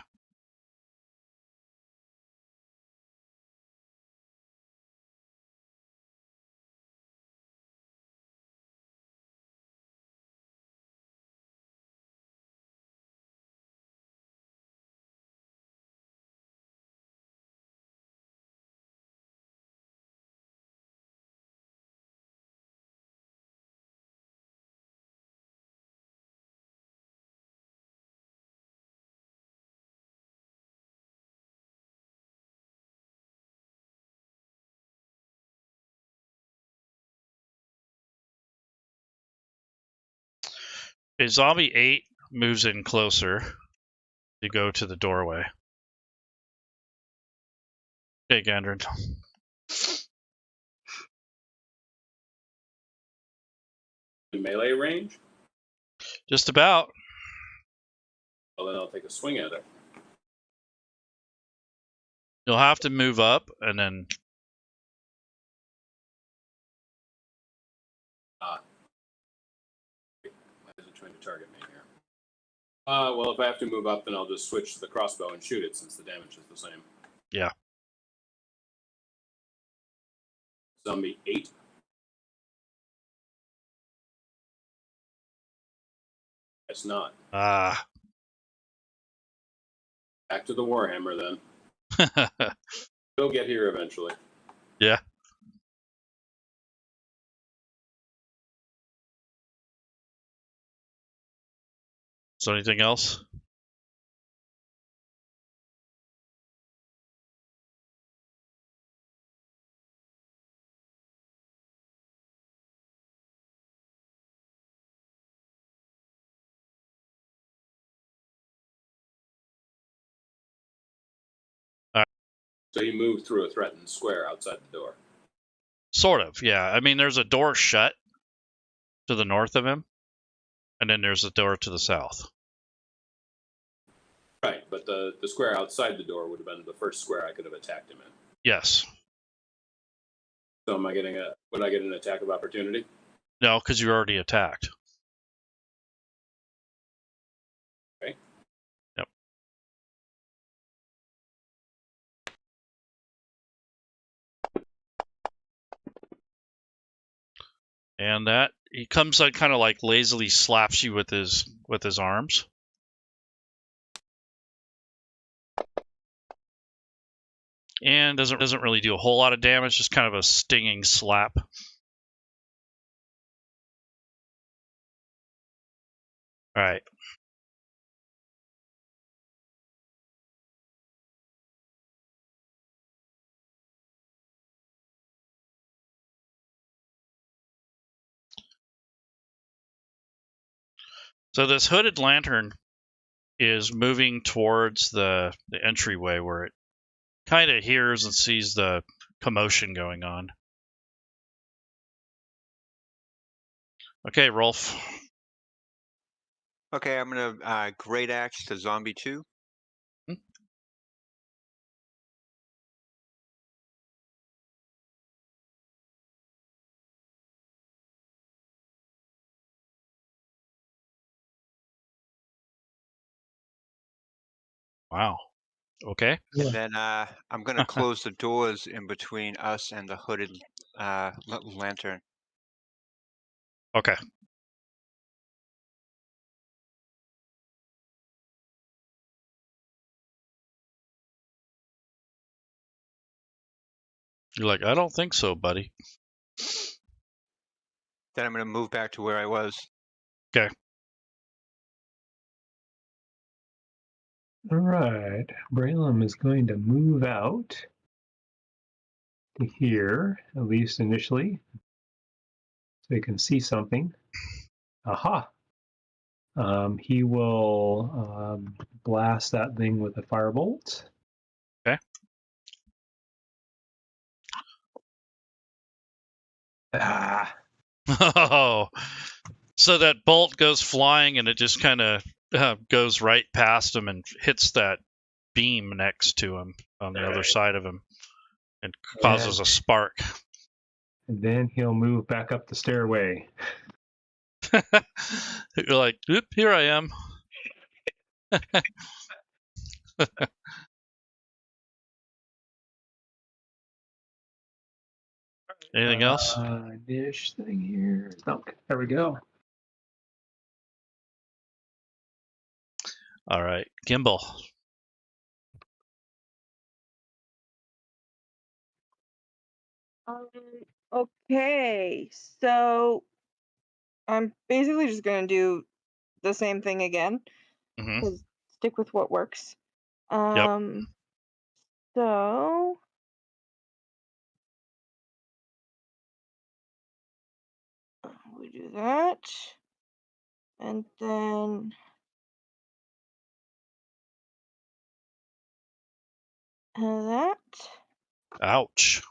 A zombie 8 moves in closer to go to the doorway. Okay, Gandrin. Melee range? Just about. Well, then I'll take a swing at it. You'll have to move up and then. Why is it trying to target me here? Well, if I have to move up, then I'll just switch to the crossbow and shoot it since the damage is the same. Yeah. Zombie 8. It's not. Ah. Back to the Warhammer then. He'll get here eventually. Yeah. So anything else? So he moved through a threatened square outside the door. Sort of, yeah. I mean, there's a door shut to the north of him, and then there's a door to the south. Right, but the square outside the door would have been the first square I could have attacked him in. Yes. So would I get an attack of opportunity? No, because you already attacked. Okay. Yep. And that he comes like kind of like lazily slaps you with his arms. and doesn't really do a whole lot of damage, just kind of a stinging slap. All right. So this hooded lantern is moving towards the entryway where it kind of hears and sees the commotion going on. Okay, Rolf. Okay, I'm gonna great axe to zombie 2. Wow. Okay. And then I'm gonna close the doors in between us and the hooded lantern. Okay. You're like, I don't think so, buddy. Then I'm gonna move back to where I was. Okay. All right. Braylon is going to move out to here, at least initially, so he can see something. Aha! He will blast that thing with a firebolt. Okay. Ah! Oh, so that bolt goes flying and it just kind of goes right past him and hits that beam next to him on the other side of him and causes a spark. And then he'll move back up the stairway. You're like, oop, here I am. Anything else? Dish thing here. Oh, there we go. All right, Gimbal. Okay, so I'm basically just gonna do the same thing again. Mm-hmm. Stick with what works. Yep. So we do that, and then that. Ouch.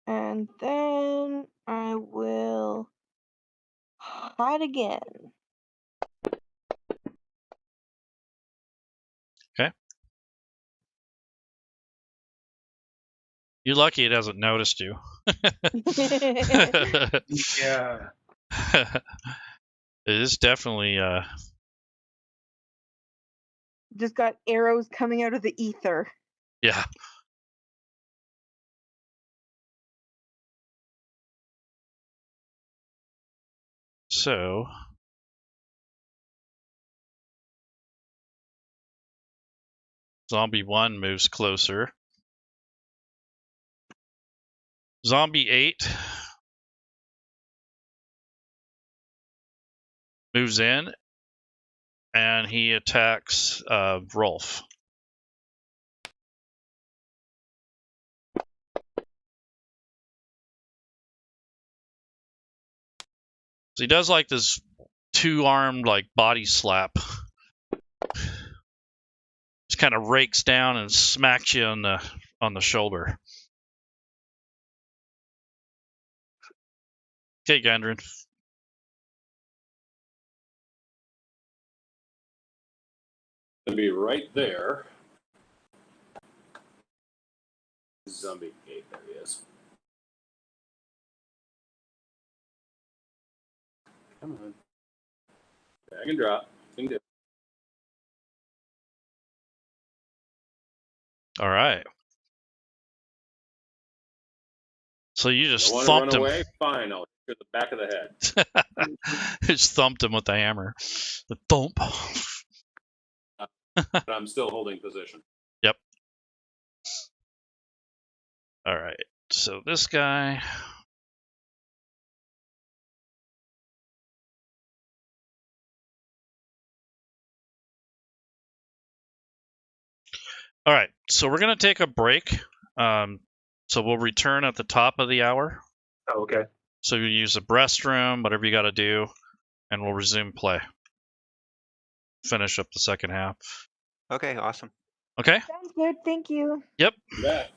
And then I will hide again. Okay. You're lucky it hasn't noticed you. Yeah. It is definitely Just got arrows coming out of the ether. yeah. So Zombie 1 moves closer. Zombie 8 moves in and he attacks Rolf. So he does like this two-armed like body slap. Just kind of rakes down and smacks you on the shoulder. Okay, Gandrin. Gonna be right there. Zombie 8, there he is. Come on. Drag and drop. All right. So you just want thumped to him. run away? Fine, I'll hit the back of the head. Just thumped him with the hammer. The thump. but I'm still holding position. Yep. All right. So this guy. All right. So we're going to take a break. So we'll return at the top of the hour. Oh, okay. So you use the restroom, whatever you got to do, and we'll resume play. Finish up the second half. Okay, awesome. Okay? Sounds good. Thank you. Yep. You bet.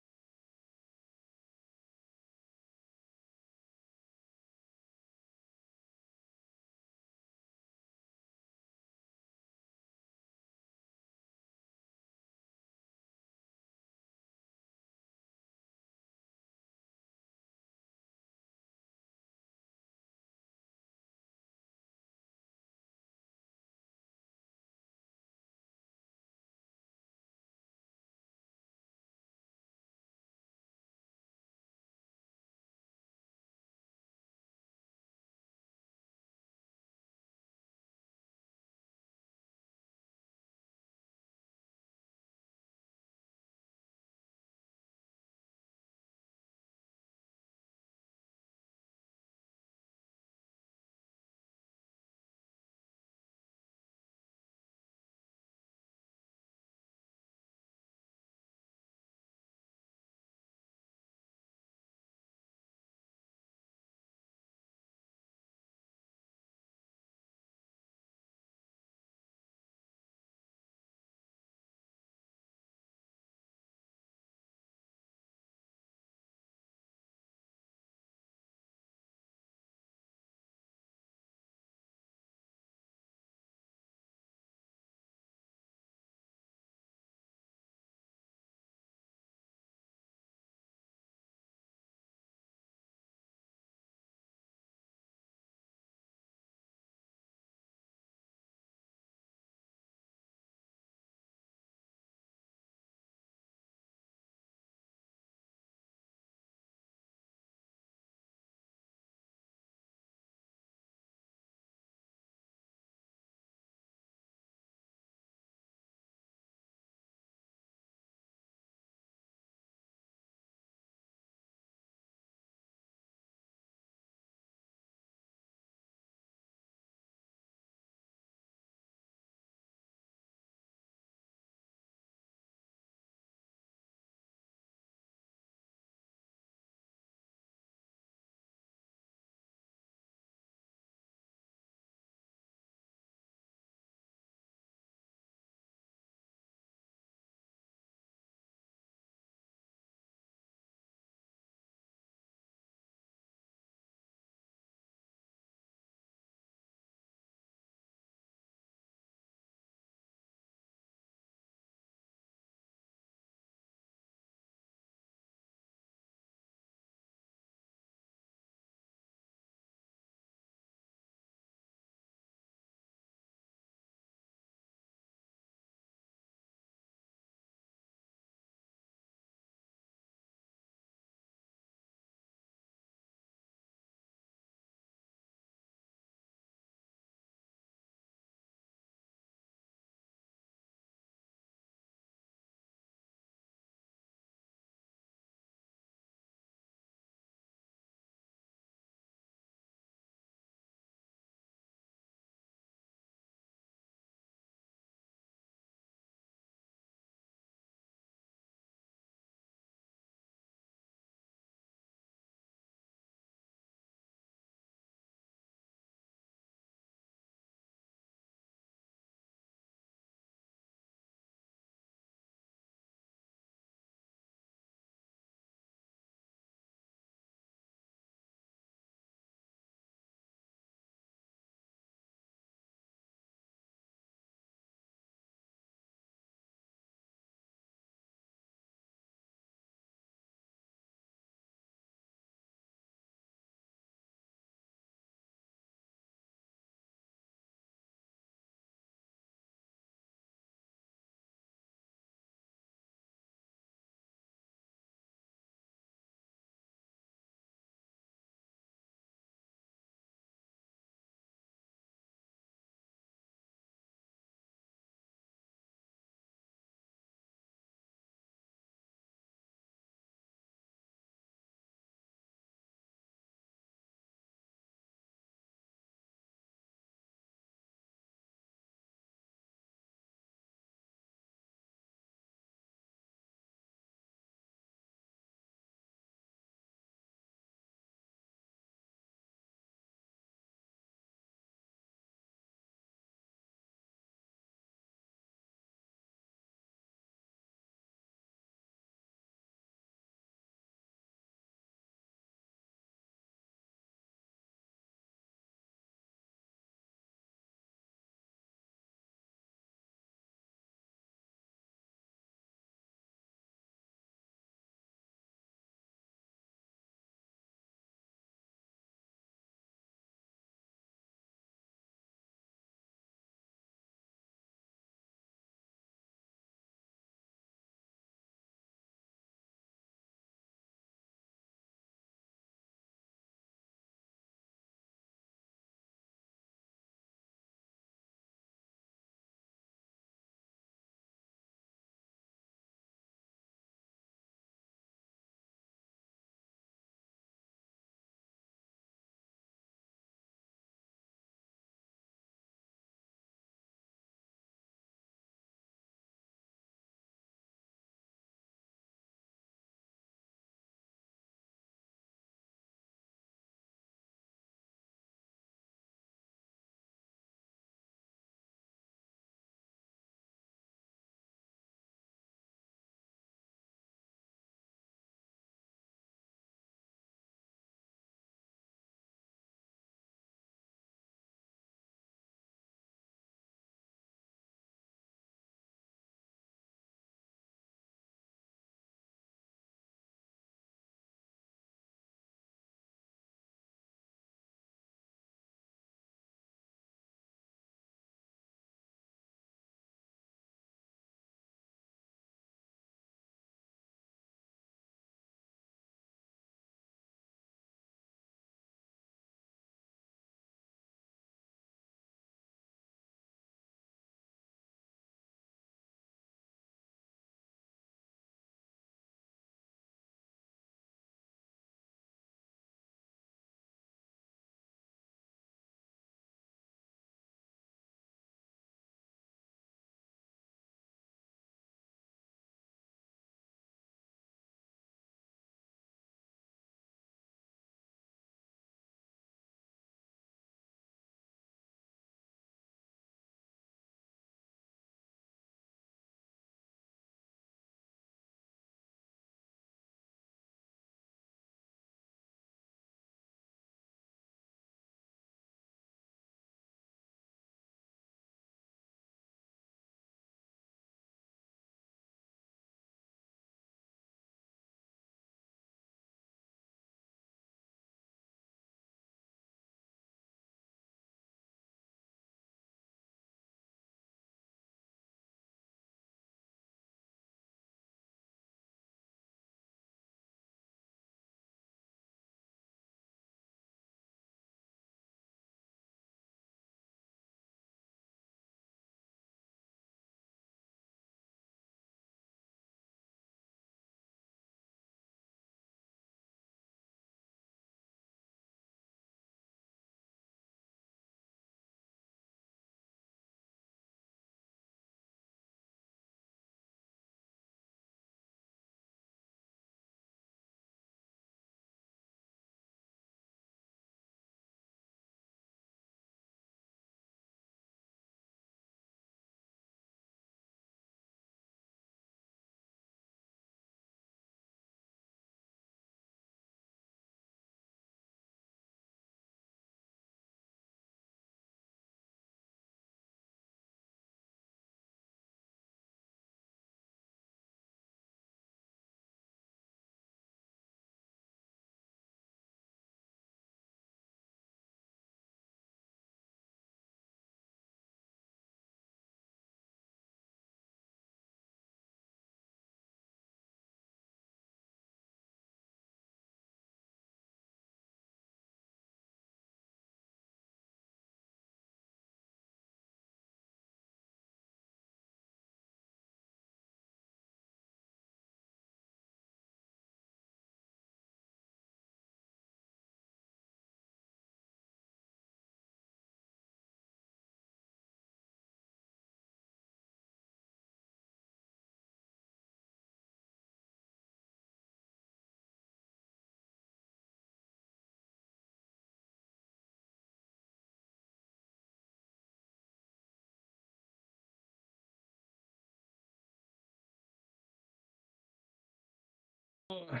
I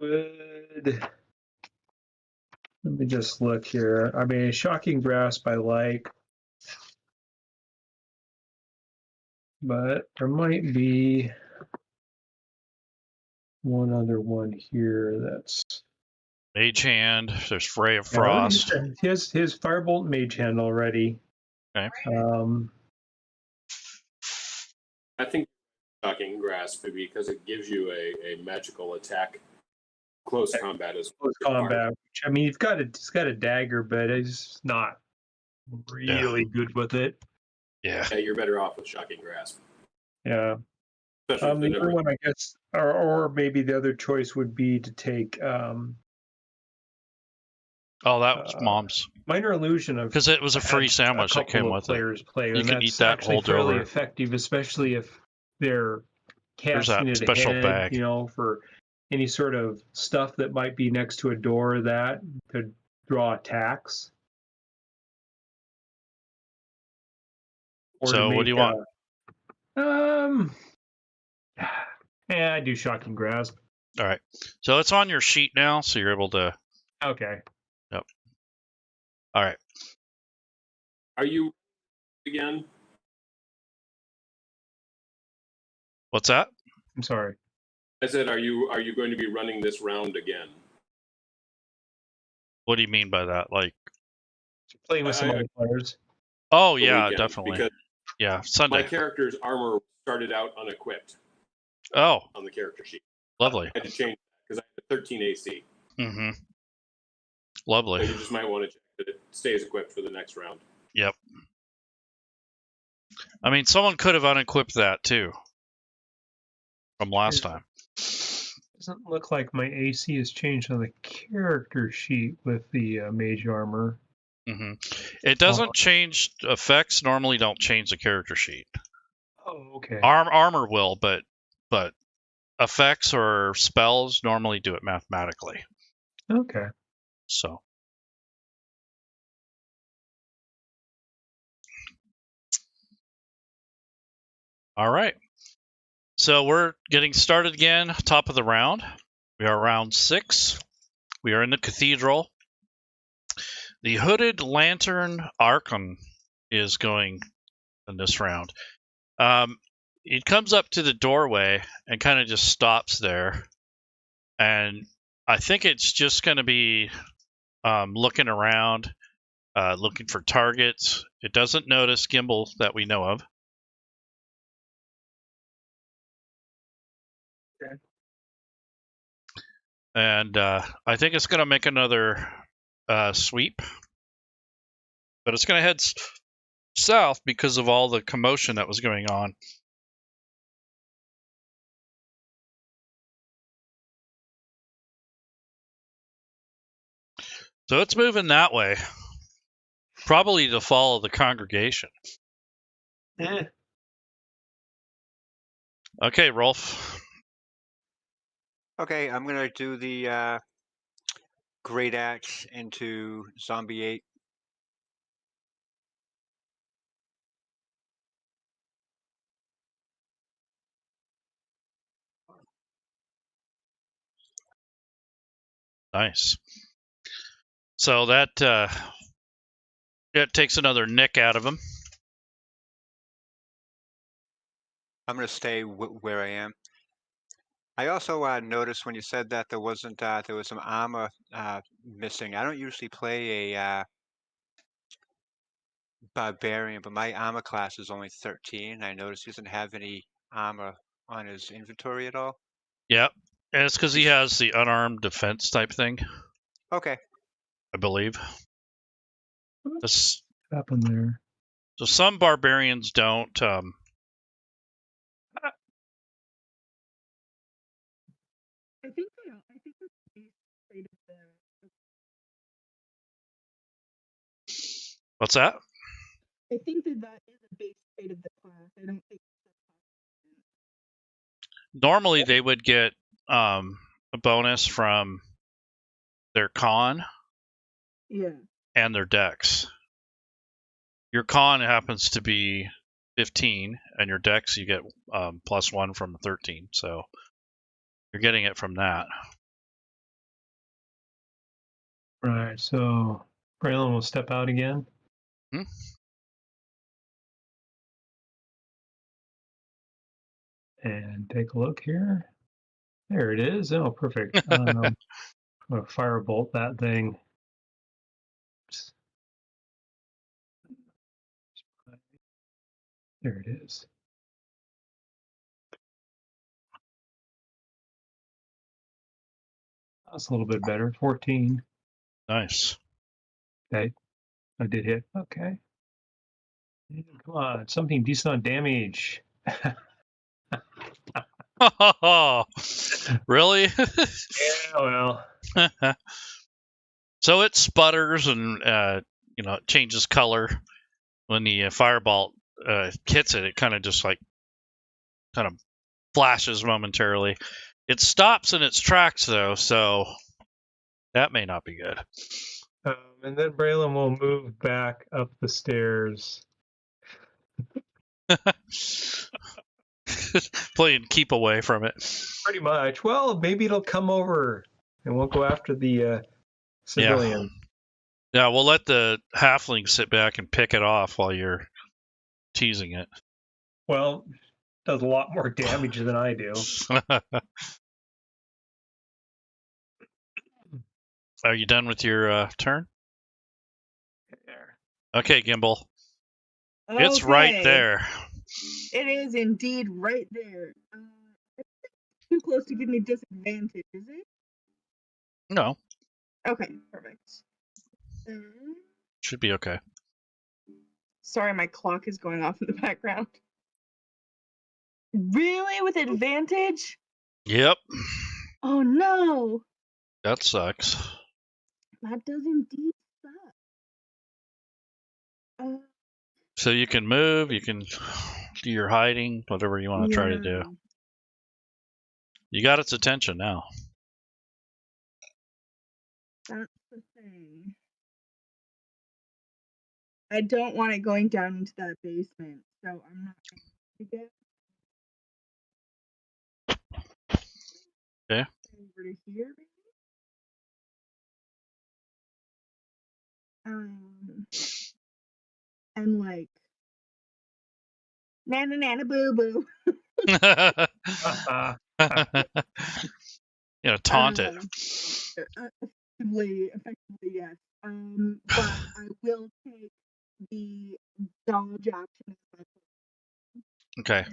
would. Let me just look here. I mean, Shocking Grasp I like, but there might be one other one here that's. Mage Hand. There's Ray of Yeah, I already Frost. used his Firebolt Mage Hand already. Okay. I think Shocking Grasp because it gives you a magical attack, close combat as close combat. Which, I mean, it's got a dagger, but it's not really good with it. Yeah. Yeah, you're better off with Shocking Grasp. Yeah. Especially the other one, I guess, or maybe the other choice would be to take. Oh, that was Mom's. Minor Illusion of because it was a free sandwich that came with players it. Play, you and can that's eat that actually hold fairly over. effective, especially if they're There's casting that it special ahead, bag. you know, for any sort of stuff that might be next to a door that could draw attacks. Or So what do you want? Yeah, I do Shocking Grasp. All right. So it's on your sheet now, so you're able to. Okay. Yep. All right. Are you again? What's that? I'm sorry. I said, are you going to be running this round again? What do you mean by that? Like playing with some other players? Oh yeah, definitely. Because yeah, Sunday. my character's armor started out unequipped. Oh. On the character sheet. Lovely. I had to change because I had a 13 AC. Mm-hmm. Lovely. So you just might want to check that it stays equipped for the next round. Yep. I mean, someone could have unequipped that too from last time. Doesn't look like my AC has changed on the character sheet with the mage armor. Mm-hmm. It doesn't change effects. Normally, don't change the character sheet. Oh, okay. Armor will, but effects or spells normally do it mathematically. Okay. So. All right. So we're getting started again, top of the round. We are round 6. We are in the cathedral. The Hooded Lantern Archon is going in this round. It comes up to the doorway and kind of just stops there. And I think it's just going to be looking around, looking for targets. It doesn't notice Gimbal that we know of. Okay. And I think it's going to make another sweep. But it's going to head south because of all the commotion that was going on. So it's moving that way. Probably to follow the congregation. Okay, Rolf. Okay, I'm going to do the Great Axe into Zombie 8. Nice. So that it takes another nick out of him. I'm going to stay where I am. I also noticed when you said that there wasn't there was some armor missing. I don't usually play a barbarian, but my armor class is only 13. I noticed he doesn't have any armor on his inventory at all. Yep. And it's because he has the unarmed defense type thing. Okay. I believe. What's happened there? So some barbarians don't. I think it's the state of the. What's that? I think that is a base trait of the class. I don't think. Normally they would get a bonus from their con. Yeah. And their dex. Your con happens to be 15, and your dex you get +1 from 13. So you're getting it from that. Right. So Braylon will step out again. And take a look here. There it is. Oh, perfect. I'm going to firebolt that thing. There it is. That's a little bit better. 14. Nice. Okay. I did hit. Okay. Come on. Something decent on damage. Really? Yeah, well. So it sputters and it changes color when the fireball hits it. It kind of just kind of flashes momentarily. It stops in its tracks though, so that may not be good. And then Braylon will move back up the stairs. Playing keep away from it. Pretty much. Well, maybe it'll come over and won't go after the civilian. Yeah, we'll let the halfling sit back and pick it off while you're teasing it. Well, does a lot more damage than I do. Are you done with your turn? There. Okay, Gimbal. Okay. It's right there. It is indeed right there. It's too close to give me disadvantage, is it? No. Okay, perfect. Should be okay. Sorry, my clock is going off in the background. Really? With advantage? Yep. Oh no! That sucks. That does indeed suck. So you can move, you can do your hiding, whatever you want to try to do. You got its attention now. That's the thing. I don't want it going down into that basement, so I'm not going to get Okay. over to here, maybe. And like nana nana boo boo. Taunt it. Effectively, yes. But I will take the dodge action. Okay.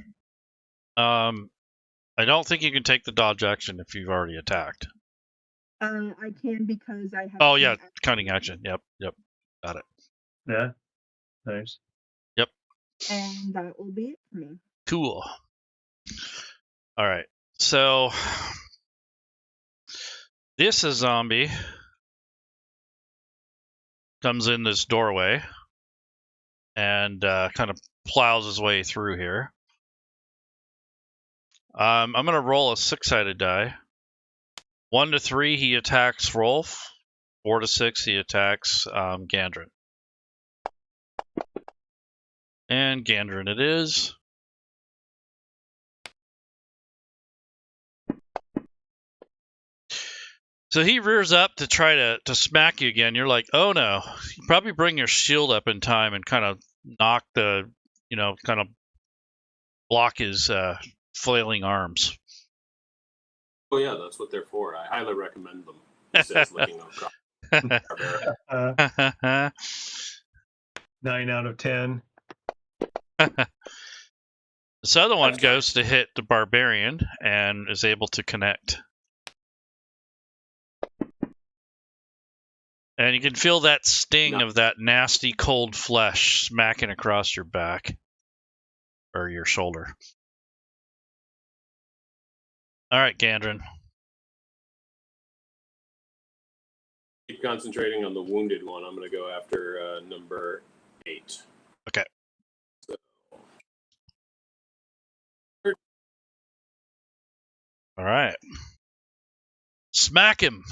I don't think you can take the dodge action if you've already attacked. I can because I have. Oh yeah, cunning action. Yep. Got it. Yeah. Nice. Yep. And that will be it for me. Cool. All right. So this zombie comes in this doorway and kind of plows his way through here. I'm going to roll a 6-sided die. 1 to 3, he attacks Rolf. 4 to 6, he attacks Gandrin. And Gandrin it is. So he rears up to try to smack you again. You're like, oh no. You probably bring your shield up in time and kind of knock kind of block his flailing arms. Oh yeah, that's what they're for. I highly recommend them. He says, licking across. 9 out of 10. This other one goes to hit the barbarian and is able to connect. And you can feel that sting of that nasty cold flesh smacking across your back or your shoulder. All right, Gandrin. Keep concentrating on the wounded one. I'm going to go after number 8. Okay. So. All right. Smack him.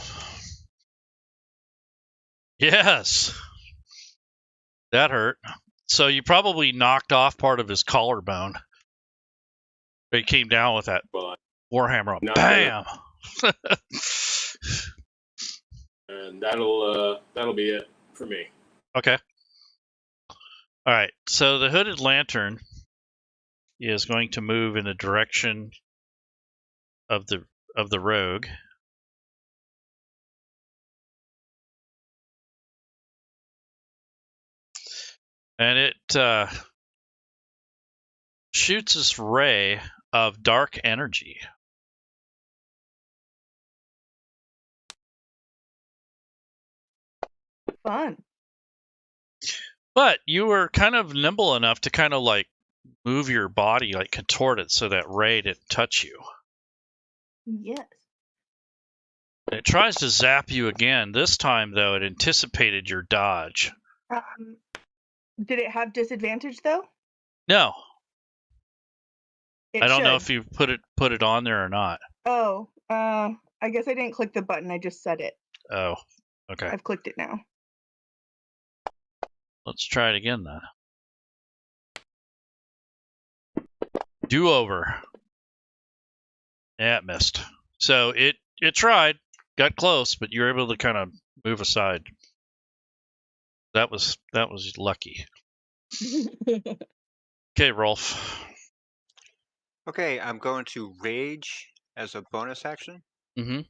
Yes. That hurt. So you probably knocked off part of his collarbone. But he came down with that Well, warhammer. Not Bam! and that'll be it for me. Okay. All right. So the hooded lantern is going to move in the direction of the rogue. And it shoots this ray of dark energy. Fun. But you were kind of nimble enough to kind of like move your body, like contort it so that ray didn't touch you. Yes. It tries to zap you again. This time, though, it anticipated your dodge. Did it have disadvantage though? No, It I don't know should. if you put it on there or not. Oh, I guess I didn't click the button. I just said it. Oh, okay. I've clicked it now. Let's try it again then. Do-over. Yeah, it missed. So it tried, got close, but you were able to kind of move aside. That was lucky. Okay, Rolf. Okay, I'm going to rage as a bonus action. Mm-hmm.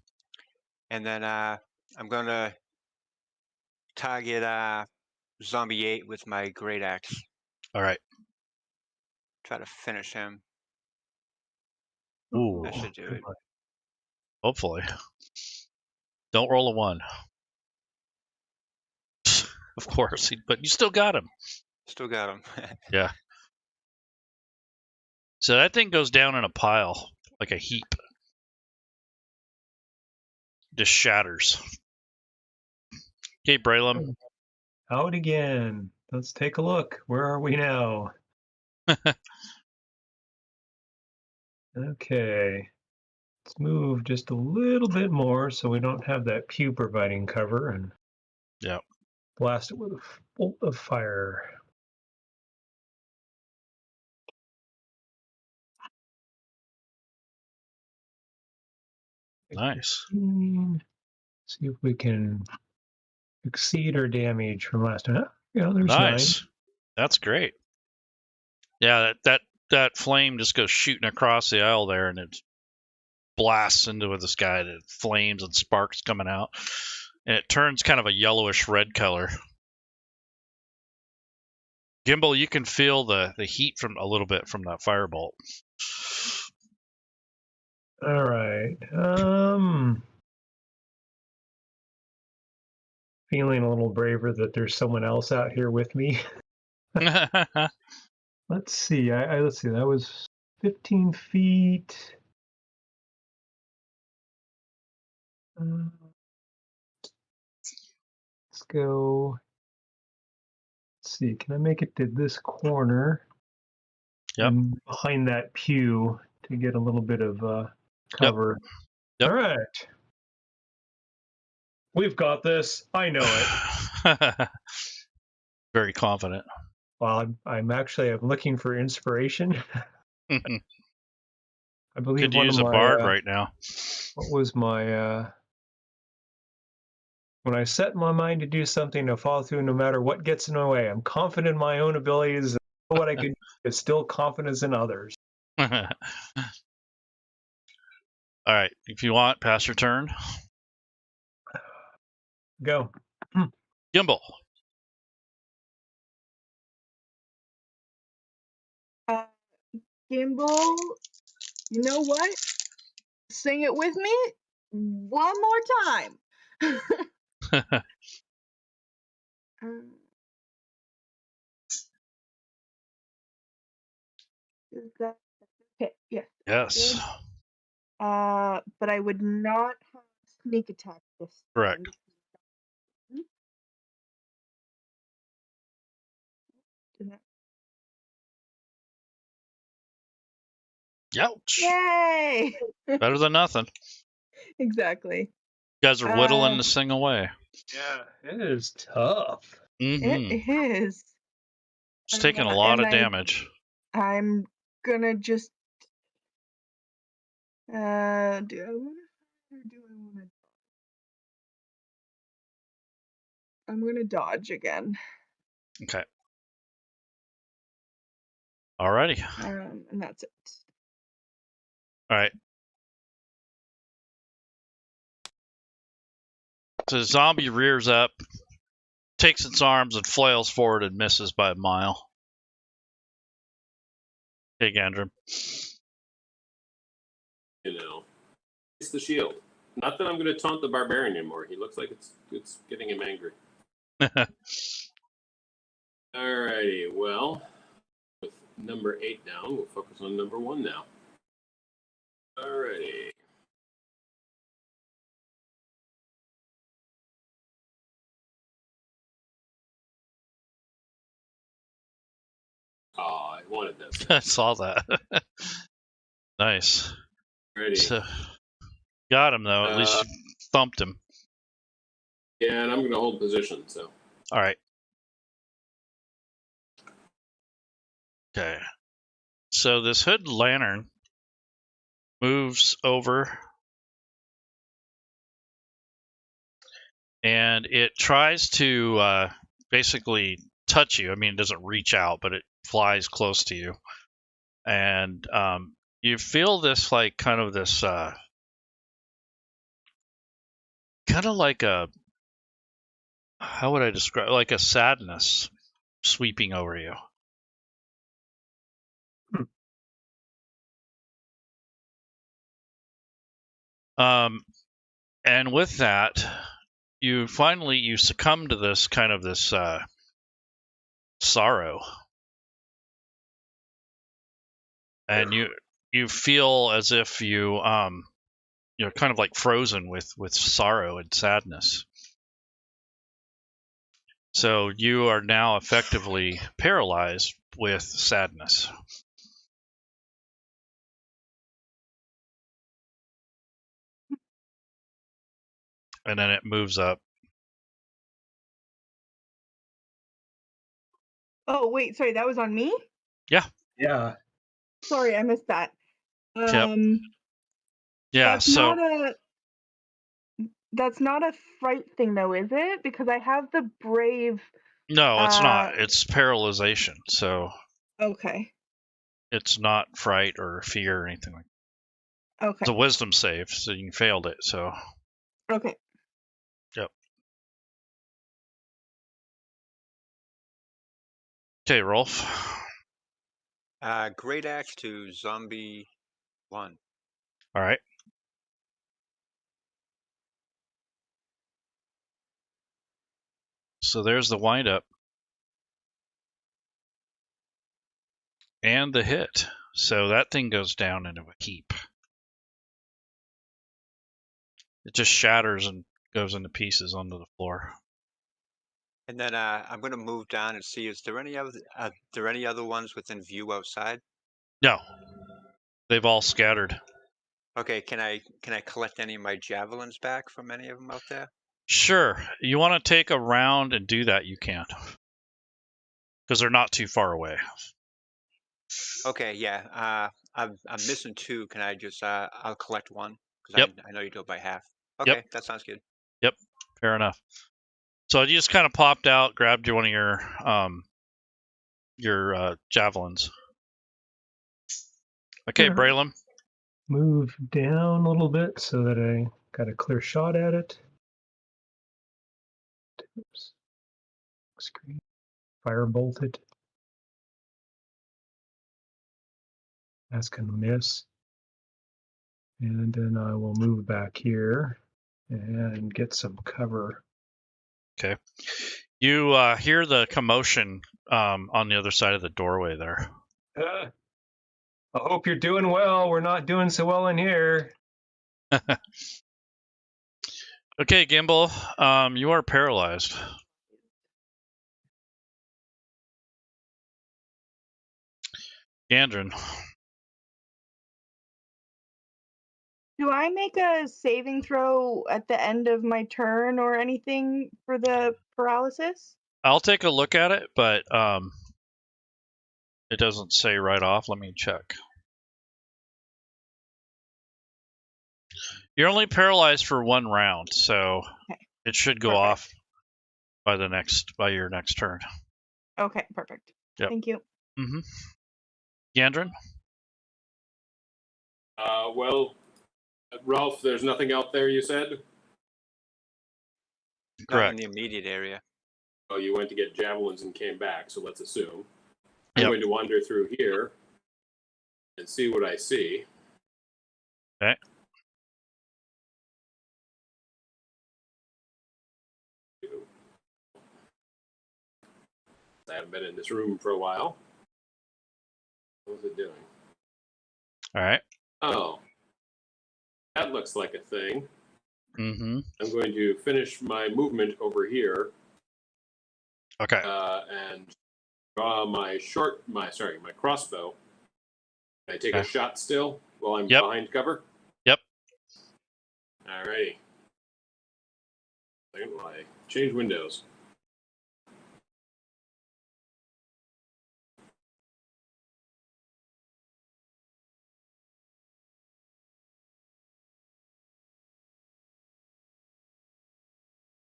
And then I'm going to target Zombie 8 with my Great Axe. All right. Try to finish him. Ooh. That should do it. Hopefully. Don't roll a 1. Of course, but you still got him. Still got him. Yeah. So that thing goes down in a pile, like a heap. Just shatters. Okay, Braylum. Out again. Let's take a look. Where are we now? Okay. Let's move just a little bit more so we don't have that pew providing cover, and blast it with a bolt of fire. Nice. See if we can exceed our damage from last time. Yeah, there's Nice. 9. That's great. Yeah, that flame just goes shooting across the aisle there, and it blasts into this guy. That flames and sparks coming out, and it turns kind of a yellowish red color. Gimbal, you can feel the heat from a little bit from that firebolt. All right. Feeling a little braver that there's someone else out here with me. Let's see. Let's see. That was 15 feet. Let's go. Let's see. Can I make it to this corner? Yep. And behind that pew to get a little bit of cover. Yep. All right. We've got this. I know it. Very confident. Well, I'm looking for inspiration. I believe could one use of a my, bard right now. What was my when I set my mind to do something, I follow through no matter what gets in my way. I'm confident in my own abilities. And what I can do is still confidence in others. All right. If you want, pass your turn. Go. Gimbal. Gimbal, you know what? Sing it with me one more time. Is that okay? Yes. Yes. But I would not have sneak attack this time. Correct. Ouch. Yay! Better than nothing. Exactly. You guys are whittling this thing away. Yeah, it is tough. Mm-hmm. It is. It's taking a lot of And damage. I'm gonna just do I want to? I'm gonna dodge again. Okay. Alrighty. And that's it. All right. So the zombie rears up, takes its arms and flails forward and misses by a mile. Hey, Gandrum. You know, it's the shield. Not that I'm going to taunt the barbarian anymore. He looks like it's getting him angry. Alrighty, well, with number 8 down, we'll focus on number 1 now. Alrighty. Oh, I wanted this. I saw that. Nice. Ready. So, got him, though. At least you thumped him. Yeah, and I'm going to hold position, so. All right. Okay. So this hood lantern moves over and it tries to basically touch you. I mean, it doesn't reach out, but it flies close to you. And you feel this, like, kind of this, kind of like a, how would I describe, like a sadness sweeping over you. And with that, you succumb to this kind of this sorrow, and you feel as if you're kind of like frozen with sorrow and sadness. So you are now effectively paralyzed with sadness. And then it moves up. Oh, wait, sorry, that was on me? Yeah. Yeah. Sorry, I missed that. Yep. Yeah, that's not a fright thing, though, is it? Because I have the brave. No, it's not. It's paralyzation. So. Okay. It's not fright or fear or anything like that. Okay. It's a wisdom save, so you failed it. So. Okay. Yep. Okay, Rolf. Great axe to zombie 1. All right. So there's the windup. And the hit. So that thing goes down into a heap. It just shatters and goes into pieces onto the floor. And then I'm going to move down and see, is there any other ones within view outside? No. They've all scattered. Okay, can I collect any of my javelins back from any of them out there? Sure. You want to take a round and do that, you can. Because they're not too far away. Okay, yeah. I'm missing 2. Can I just I'll collect 1? Yep. I know you do it by half. Okay, yep. That sounds good. Yep, fair enough. So you just kind of popped out, grabbed one of your javelins. Okay, Braylon. Move down a little bit so that I got a clear shot at it. Oops. Screen. Firebolt it. That's going to miss. And then I will move back here and get some cover. Okay. You hear the commotion on the other side of the doorway there. I hope you're doing well. We're not doing so well in here. Okay, Gimbal, you are paralyzed. Gandrin. Do I make a saving throw at the end of my turn or anything for the paralysis? I'll take a look at it, but It doesn't say right off. Let me check. You're only paralyzed for 1 round, so Okay. it should go Perfect. off by your next turn. Okay, perfect. Yep. Thank you. Mm-hmm. Gandrin? Well, Ralph, there's nothing out there, you said? Not in Correct. the immediate area. Oh, you went to get javelins and came back, so let's assume. I'm Yep. going to wander through here and see what I see. Okay. I haven't been in this room for a while. What was it doing? All right. Oh, that looks like a thing. Mm-hmm. I'm going to finish my movement over here Okay. and draw my crossbow. Can I take a shot still while I'm behind cover? Yep. Alrighty. Second while I change windows.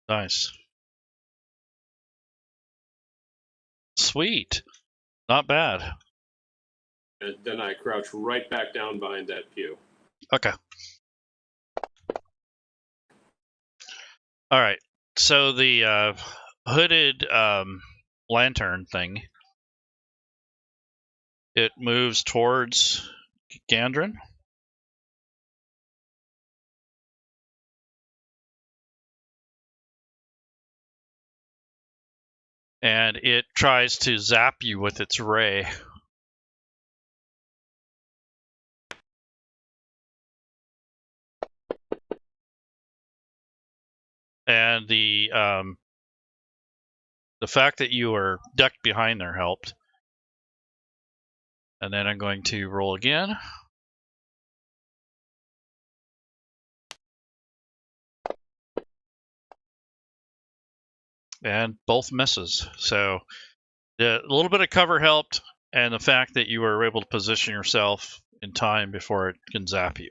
Nice. Sweet. Not bad. And then I crouch right back down behind that pew. Okay. All right. So the hooded lantern thing, it moves towards Gandrin. And it tries to zap you with its ray. And the fact that you were ducked behind there helped. And then I'm going to roll again. And both misses. So a little bit of cover helped, and the fact that you were able to position yourself in time before it can zap you.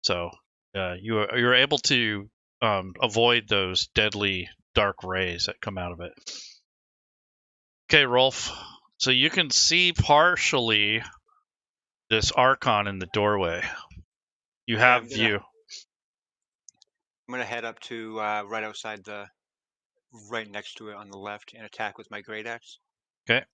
So you're able to avoid those deadly dark rays that come out of it. Okay, Rolf. So you can see partially this Archon in the doorway. You have view. I'm going to head up to right outside right next to it on the left and attack with my great axe. Okay.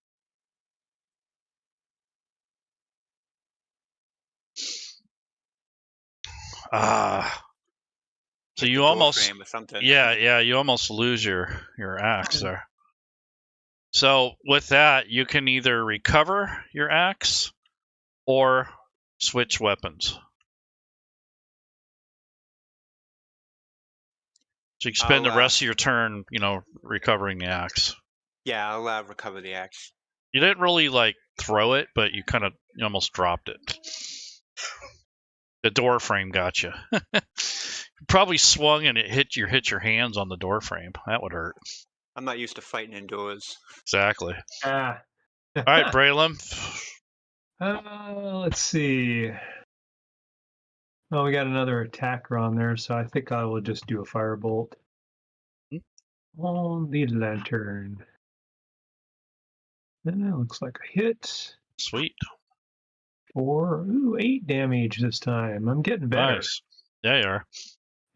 So you almost, you almost lose your axe there. So with that, you can either recover your axe or switch weapons. So you can spend the rest of your turn, recovering the axe. Yeah, I'll recover the axe. You didn't really throw it, but you almost dropped it. The door frame got you. Probably swung and it hit your hands on the door frame. That would hurt. I'm not used to fighting indoors. Exactly. All right, Braylon. Let's see. Oh, we got another attacker on there, so I think I will just do a firebolt on the lantern. And that looks like a hit. Sweet. 8 damage this time. I'm getting better. Nice. Yeah, you are.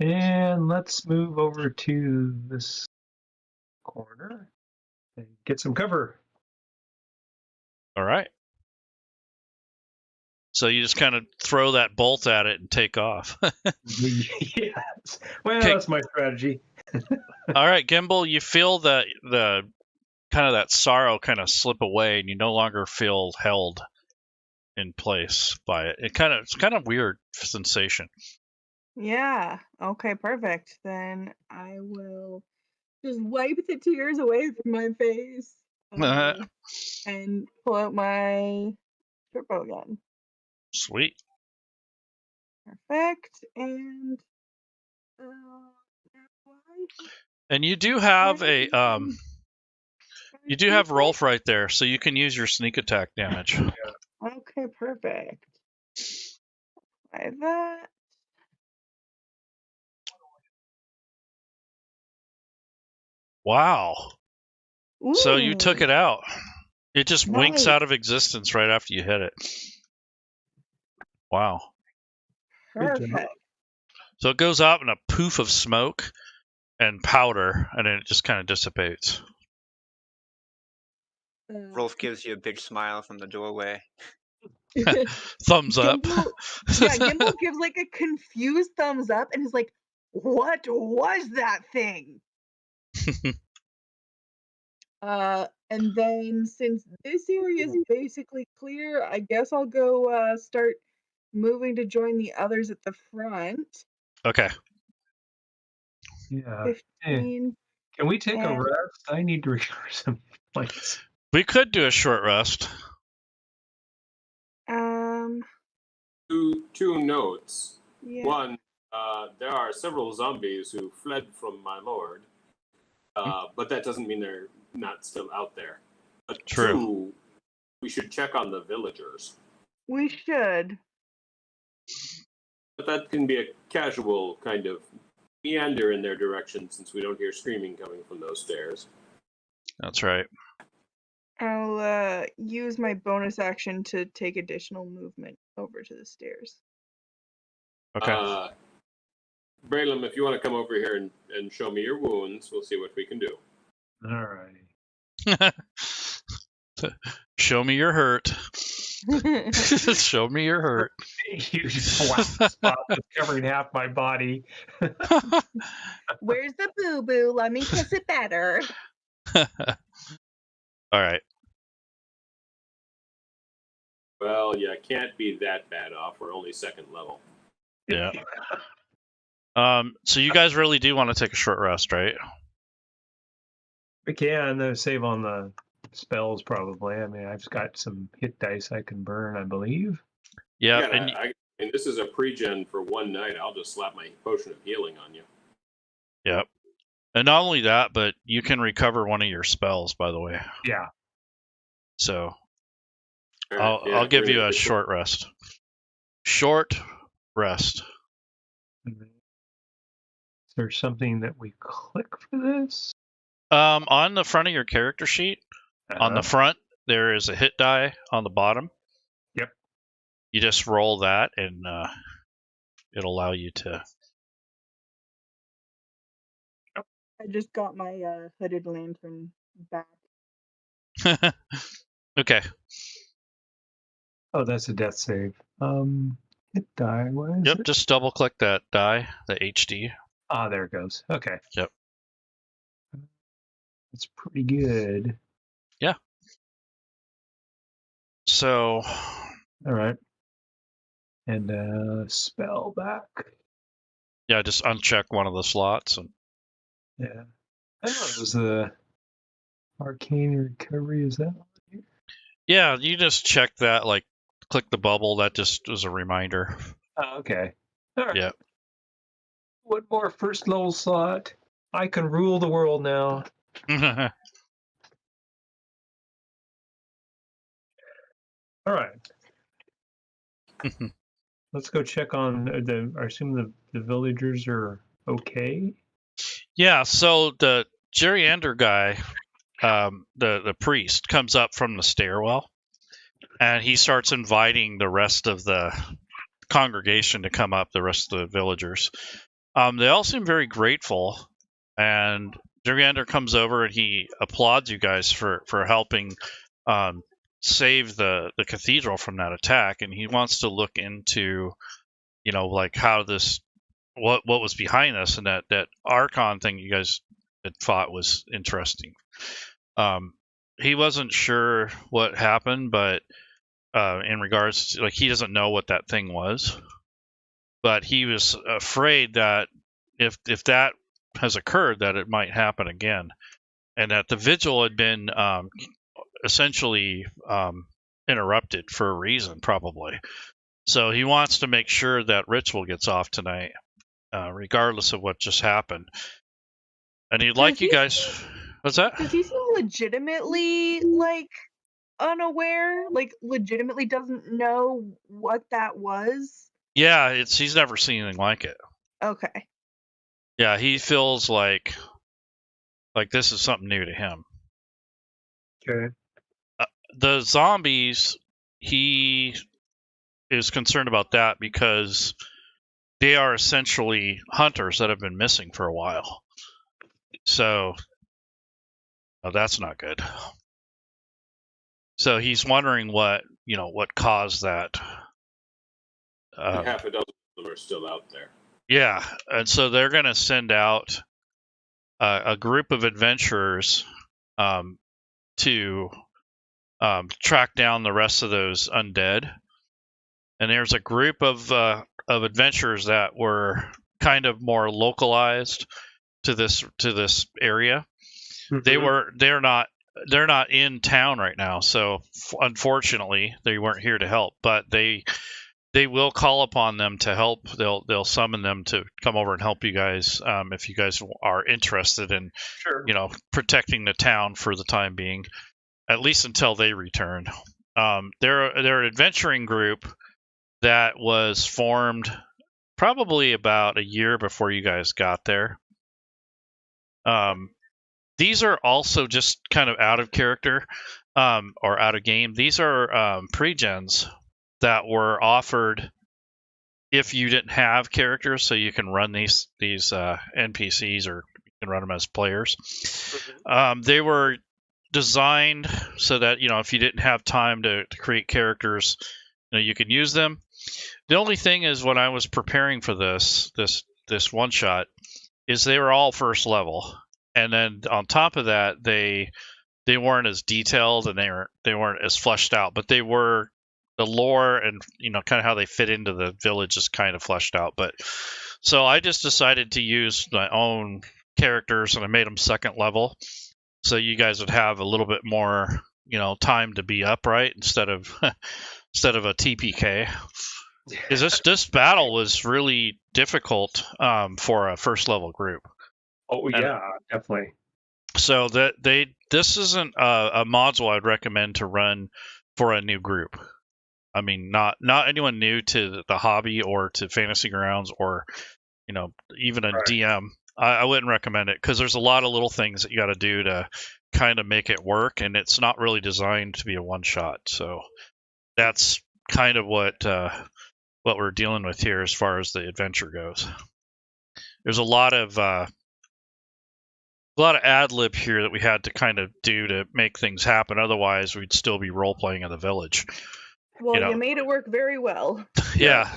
And let's move over to this corner and get some cover. All right. So you just kind of throw that bolt at it and take off. Yes. Well, that's my strategy. All right, Gimbal, you feel the kind of that sorrow kind of slip away, and you no longer feel held in place by it. It's kind of weird sensation. Yeah. Okay, perfect. Then I will just wipe the tears away from my face and pull out my short bow again. Sweet. Perfect. And you do have a You do have Rolf right there, so you can use your sneak attack damage. Okay, perfect. Try that. Wow. So you took Ooh, it out. It just winks nice. out of existence right after you hit it. Wow. Good job. Perfect. So it goes out in a poof of smoke and powder, and then it just kind of dissipates. Rolf gives you a big smile from the doorway. Thumbs up. Gimbal gives like a confused thumbs up and is like, "What was that thing?" And then since this area is basically clear, I guess I'll go start moving to join the others at the front. Okay. Yeah. 15. Can we take a and- rest? I need to recover some points. We could do a short rest. Two notes. Yeah. One, there are several zombies who fled from my lord, but that doesn't mean they're not still out there. But True. two, we should check on the villagers. We should. But that can be a casual kind of meander in their direction since we don't hear screaming coming from those stairs. That's right. I'll use my bonus action to take additional movement over to the stairs. Okay. Braylum, if you want to come over here and show me your wounds, we'll see what we can do. All right. Show me your hurt. Show me your hurt. Huge black spot that's covering half my body. Where's the boo-boo? Let me kiss it better. All right. Well, yeah, can't be that bad off. We're only second level. Yeah. So you guys really do want to take a short rest, right? I can save on the spells probably. I mean, I've got some hit dice I can burn, I believe. Yeah. And this is a pre-gen for one night. I'll just slap my potion of healing on you. Yep. And not only that, but you can recover one of your spells, by the way. Yeah. So All right, I'll give you a short rest. Short rest. Is there something that we click for this? On the front of your character sheet, on the front, there is a hit die on the bottom. Yep. You just roll that, and it'll allow you to. I just got my hooded lantern back. Okay. Oh, that's a death save. Hit die. What is Yep. it? Just double click that die, the HD. Ah, there it goes. Okay. Yep. That's pretty good. Yeah. So. All right. And spell back. Yeah, just uncheck one of the slots. And Yeah. I know it was the arcane recovery. Is that on here? yeah, you just check that, like click the bubble. That just was a reminder. Oh, okay. All right. Yeah. One more first level slot. I can rule the world now. All right. Let's go check on I assume the villagers are okay. Yeah, so the Geriander guy, the priest, comes up from the stairwell, and he starts inviting the rest of the congregation to come up, the rest of the villagers. They all seem very grateful, and Geriander comes over and he applauds you guys for helping save the cathedral from that attack, and he wants to look into, like how this, what was behind this, and that Archon thing you guys had fought was interesting. He wasn't sure what happened, but in regards to, like, he doesn't know what that thing was, but he was afraid that if that has occurred, that it might happen again, and that the vigil had been essentially interrupted for a reason, probably. So he wants to make sure that ritual gets off tonight, regardless of what just happened. And he'd like you guys. What's that? Does he seem legitimately like unaware? Like legitimately doesn't know what that was? Yeah, he's never seen anything like it. Okay. Yeah, he feels like this is something new to him. Okay. The zombies, he is concerned about that because they are essentially hunters that have been missing for a while. So that's not good. So he's wondering what caused that. Half a dozen of them are still out there. Yeah, and so they're going to send out a group of adventurers to track down the rest of those undead. And there's a group of adventurers that were kind of more localized to this area. Mm-hmm. They're not in town right now, so unfortunately they weren't here to help. But they will call upon them to help. They'll summon them to come over and help you guys if you guys are interested in protecting the town for the time being, at least until they return. They're an adventuring group that was formed probably about a year before you guys got there. These are also just kind of out of character or out of game. These are pre-gens that were offered if you didn't have characters, so you can run these NPCs or you can run them as players. Mm-hmm. They were designed so that if you didn't have time to create characters, you can use them. The only thing is, when I was preparing for this one shot, is they were all first level, and then on top of that, they weren't as detailed and they weren't as fleshed out, but they were. The lore and kind of how they fit into the village is kind of fleshed out. But so I just decided to use my own characters, and I made them second level, so you guys would have a little bit more time to be upright instead of a TPK. Because this battle was really difficult for a first level group. Oh yeah, definitely. So this isn't a module I'd recommend to run for a new group. I mean, not anyone new to the hobby or to Fantasy Grounds or even a DM. I wouldn't recommend it because there's a lot of little things that you got to do to kind of make it work, and it's not really designed to be a one shot. So that's kind of what we're dealing with here as far as the adventure goes. There's a lot of ad lib here that we had to kind of do to make things happen. Otherwise, we'd still be role playing in the village. Well, you made it work very well. Yeah.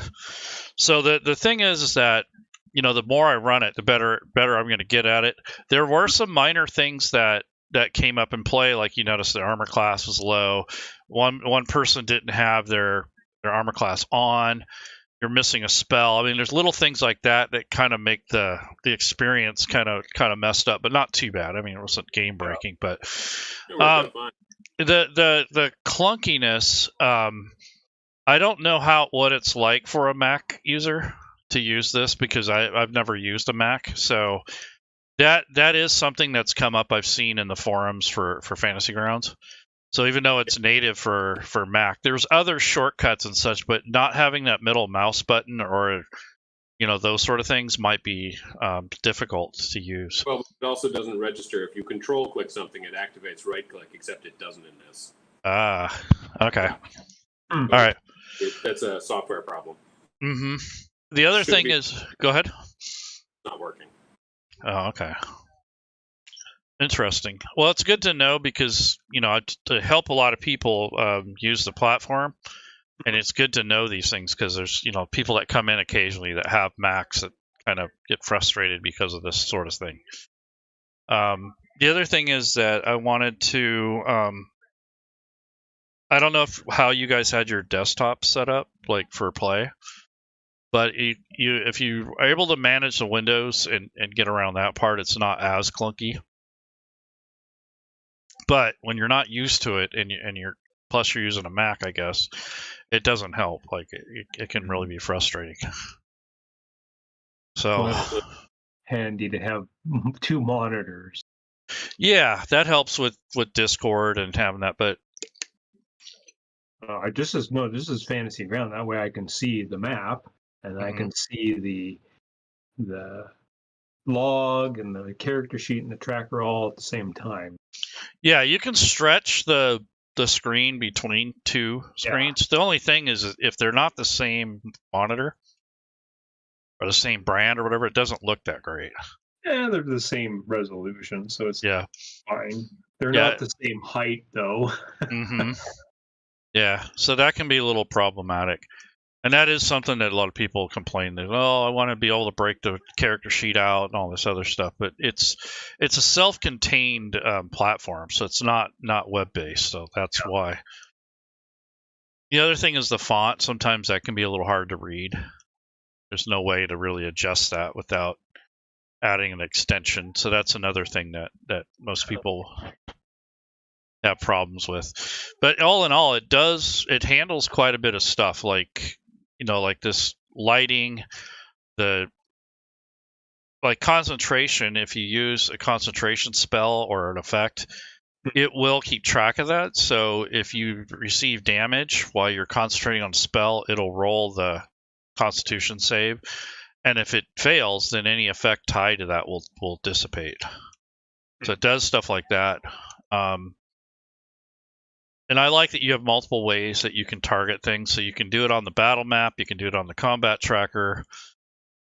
So the thing is that the more I run it, the better I'm going to get at it. There were some minor things that came up in play, like you noticed the armor class was low. One person didn't have their armor class on. You're missing a spell. I mean, there's little things like that kind of make the experience kind of messed up, but not too bad. I mean, it wasn't game breaking, but the clunkiness. I don't know what it's like for a Mac user to use this because I've never used a Mac. So that is something that's come up. I've seen in the forums for Fantasy Grounds. So even though it's native for Mac, there's other shortcuts and such, but not having that middle mouse button or those sort of things might be difficult to use. Well, it also doesn't register if you control click something. It activates right click, except it doesn't in this. Okay. All right. That's a software problem. Mm-hmm. The other thing is, go ahead. Not working. Oh, okay. Interesting. Well, it's good to know because to help a lot of people use the platform, and it's good to know these things because there's people that come in occasionally that have Macs that kind of get frustrated because of this sort of thing. The other thing is that I wanted to. I don't know how you guys had your desktop set up, like for play, but if you are able to manage the windows and get around that part, it's not as clunky. But when you're not used to it and you're using a Mac, I guess it doesn't help. Like it can really be frustrating. So handy to have two monitors. Yeah, that helps with Discord and having that. But this is Fantasy Ground. That way I can see the map and I can see the log and the character sheet and the tracker all at the same time. Yeah, you can stretch the screen between two screens. The only thing is if they're not the same monitor or the same brand or whatever, it doesn't look that great. Yeah, they're the same resolution, so it's fine. They're not the same height, though. Yeah, so that can be a little problematic. And that is something that a lot of people complain that, I want to be able to break the character sheet out and all this other stuff. But it's a self-contained platform, so it's not web-based. So that's why. The other thing is the font. Sometimes that can be a little hard to read. There's no way to really adjust that without adding an extension. So that's another thing that most people have problems with. But all in all, it handles quite a bit of stuff, like this lighting, like concentration. If you use a concentration spell or an effect, it will keep track of that. So if you receive damage while you're concentrating on a spell, it'll roll the Constitution save, and if it fails, then any effect tied to that will dissipate. So it does stuff like that. And I like that you have multiple ways that you can target things. So you can do it on the battle map, you can do it on the combat tracker.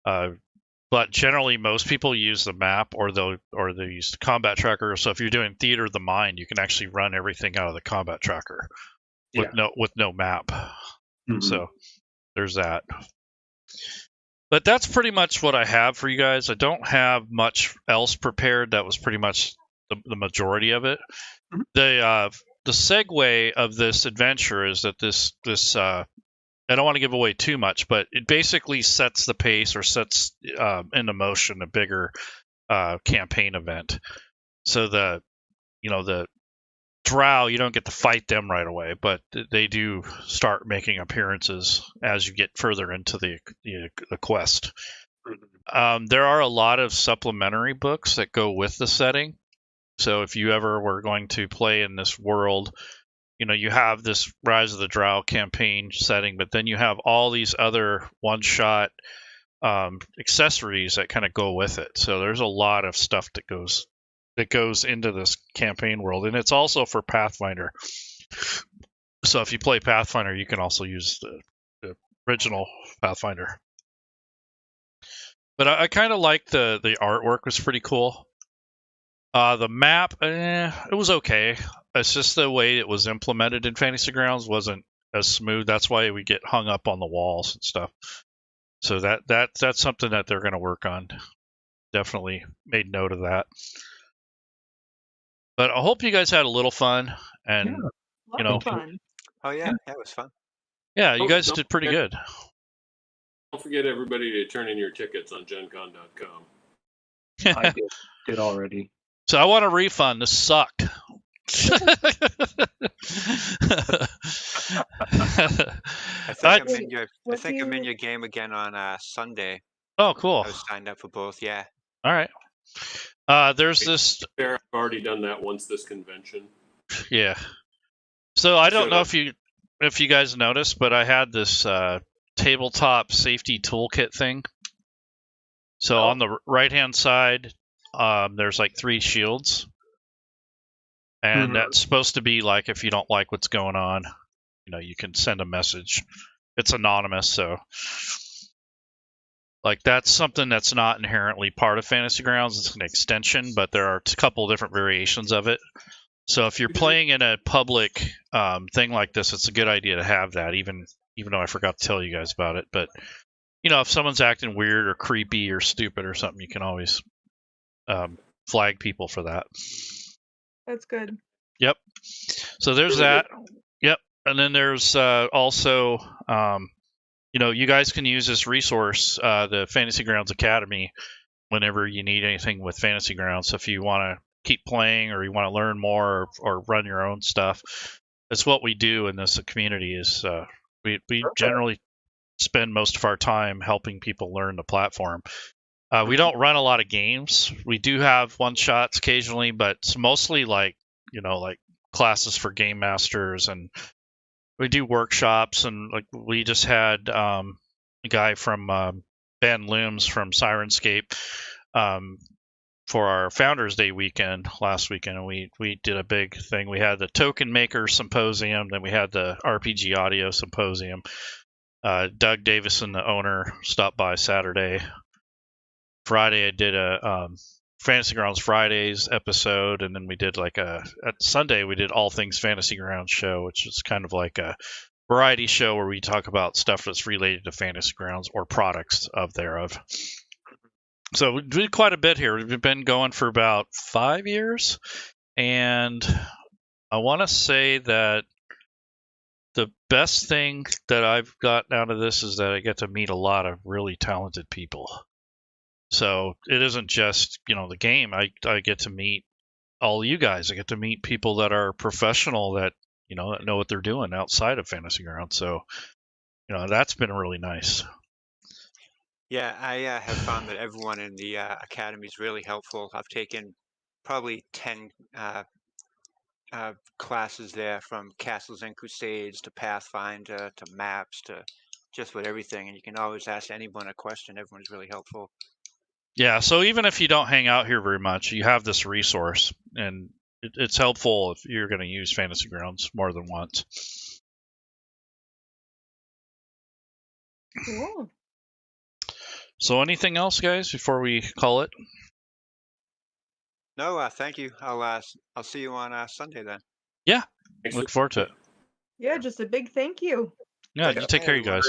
But generally, most people use the map or they use the combat tracker. So if you're doing Theater of the Mind, you can actually run everything out of the combat tracker with no map. So there's that. But that's pretty much what I have for you guys. I don't have much else prepared. That was pretty much the majority of it. The segue of this adventure is that this I don't want to give away too much, but it basically sets the pace or sets into motion a bigger campaign event. So the Drow, you don't get to fight them right away, but they do start making appearances as you get further into the quest. There are a lot of supplementary books that go with the setting. So if you ever were going to play in this world, you have this Rise of the Drow campaign setting, but then you have all these other one-shot accessories that kind of go with it. So there's a lot of stuff that goes into this campaign world, and it's also for Pathfinder. So if you play Pathfinder, you can also use the original Pathfinder. But I kind of like the artwork was pretty cool. The map, it was okay. It's just the way it was implemented in Fantasy Grounds wasn't as smooth. That's why we get hung up on the walls and stuff. So that's something that they're going to work on. Definitely made note of that. But I hope you guys had a little fun and fun. Oh yeah, that was fun. Yeah, you guys did pretty good. Don't forget everybody to turn in your tickets on GenCon.com. I did already. So I want a refund. This sucked. I think I'm in your game again on Sunday. Oh, cool. I was signed up for both. Yeah. All right. There's this. I've already done that once this convention. Yeah. So I don't know if you guys noticed, but I had this tabletop safety toolkit thing. So on the right-hand side, there's like 3 shields. And that's supposed to be like if you don't like what's going on, you can send a message. It's anonymous, so like that's something that's not inherently part of Fantasy Grounds. It's an extension, but there are a couple different variations of it. So if you're playing in a public thing like this, it's a good idea to have that, even though I forgot to tell you guys about it. But if someone's acting weird or creepy or stupid or something, you can always flag people for that. That's good. Yep. So there's really that. Good. Yep. And then there's also, you guys can use this resource, the Fantasy Grounds Academy, whenever you need anything with Fantasy Grounds. So if you want to keep playing or you want to learn more or run your own stuff, that's what we do in this community. Is we generally spend most of our time helping people learn the platform. We don't run a lot of games. We do have one-shots occasionally, but it's mostly like classes for game masters, and we do workshops. And like we just had a guy from Ben Looms from Sirenscape for our Founders Day weekend last weekend, and we did a big thing. We had the Token Maker Symposium, then we had the RPG Audio Symposium. Doug Davison, the owner, stopped by Saturday. Friday, I did a Fantasy Grounds Fridays episode, and then we did at Sunday we did All Things Fantasy Grounds show, which is kind of like a variety show where we talk about stuff that's related to Fantasy Grounds or products thereof. So we did quite a bit here. We've been going for about 5 years, and I want to say that the best thing that I've gotten out of this is that I get to meet a lot of really talented people. So it isn't just, the game. I get to meet all you guys. I get to meet people that are professional that, that know what they're doing outside of Fantasy Grounds. So, that's been really nice. Yeah, I have found that everyone in the academy is really helpful. I've taken probably 10 classes there, from Castles and Crusades to Pathfinder to maps to just with everything. And you can always ask anyone a question. Everyone's really helpful. Yeah, so even if you don't hang out here very much, you have this resource, and it's helpful if you're going to use Fantasy Grounds more than once. Cool. So anything else, guys, before we call it? No, thank you. I'll see you on Sunday then. Yeah, look forward to it. Yeah, just a big thank you. Yeah, you take care, you guys.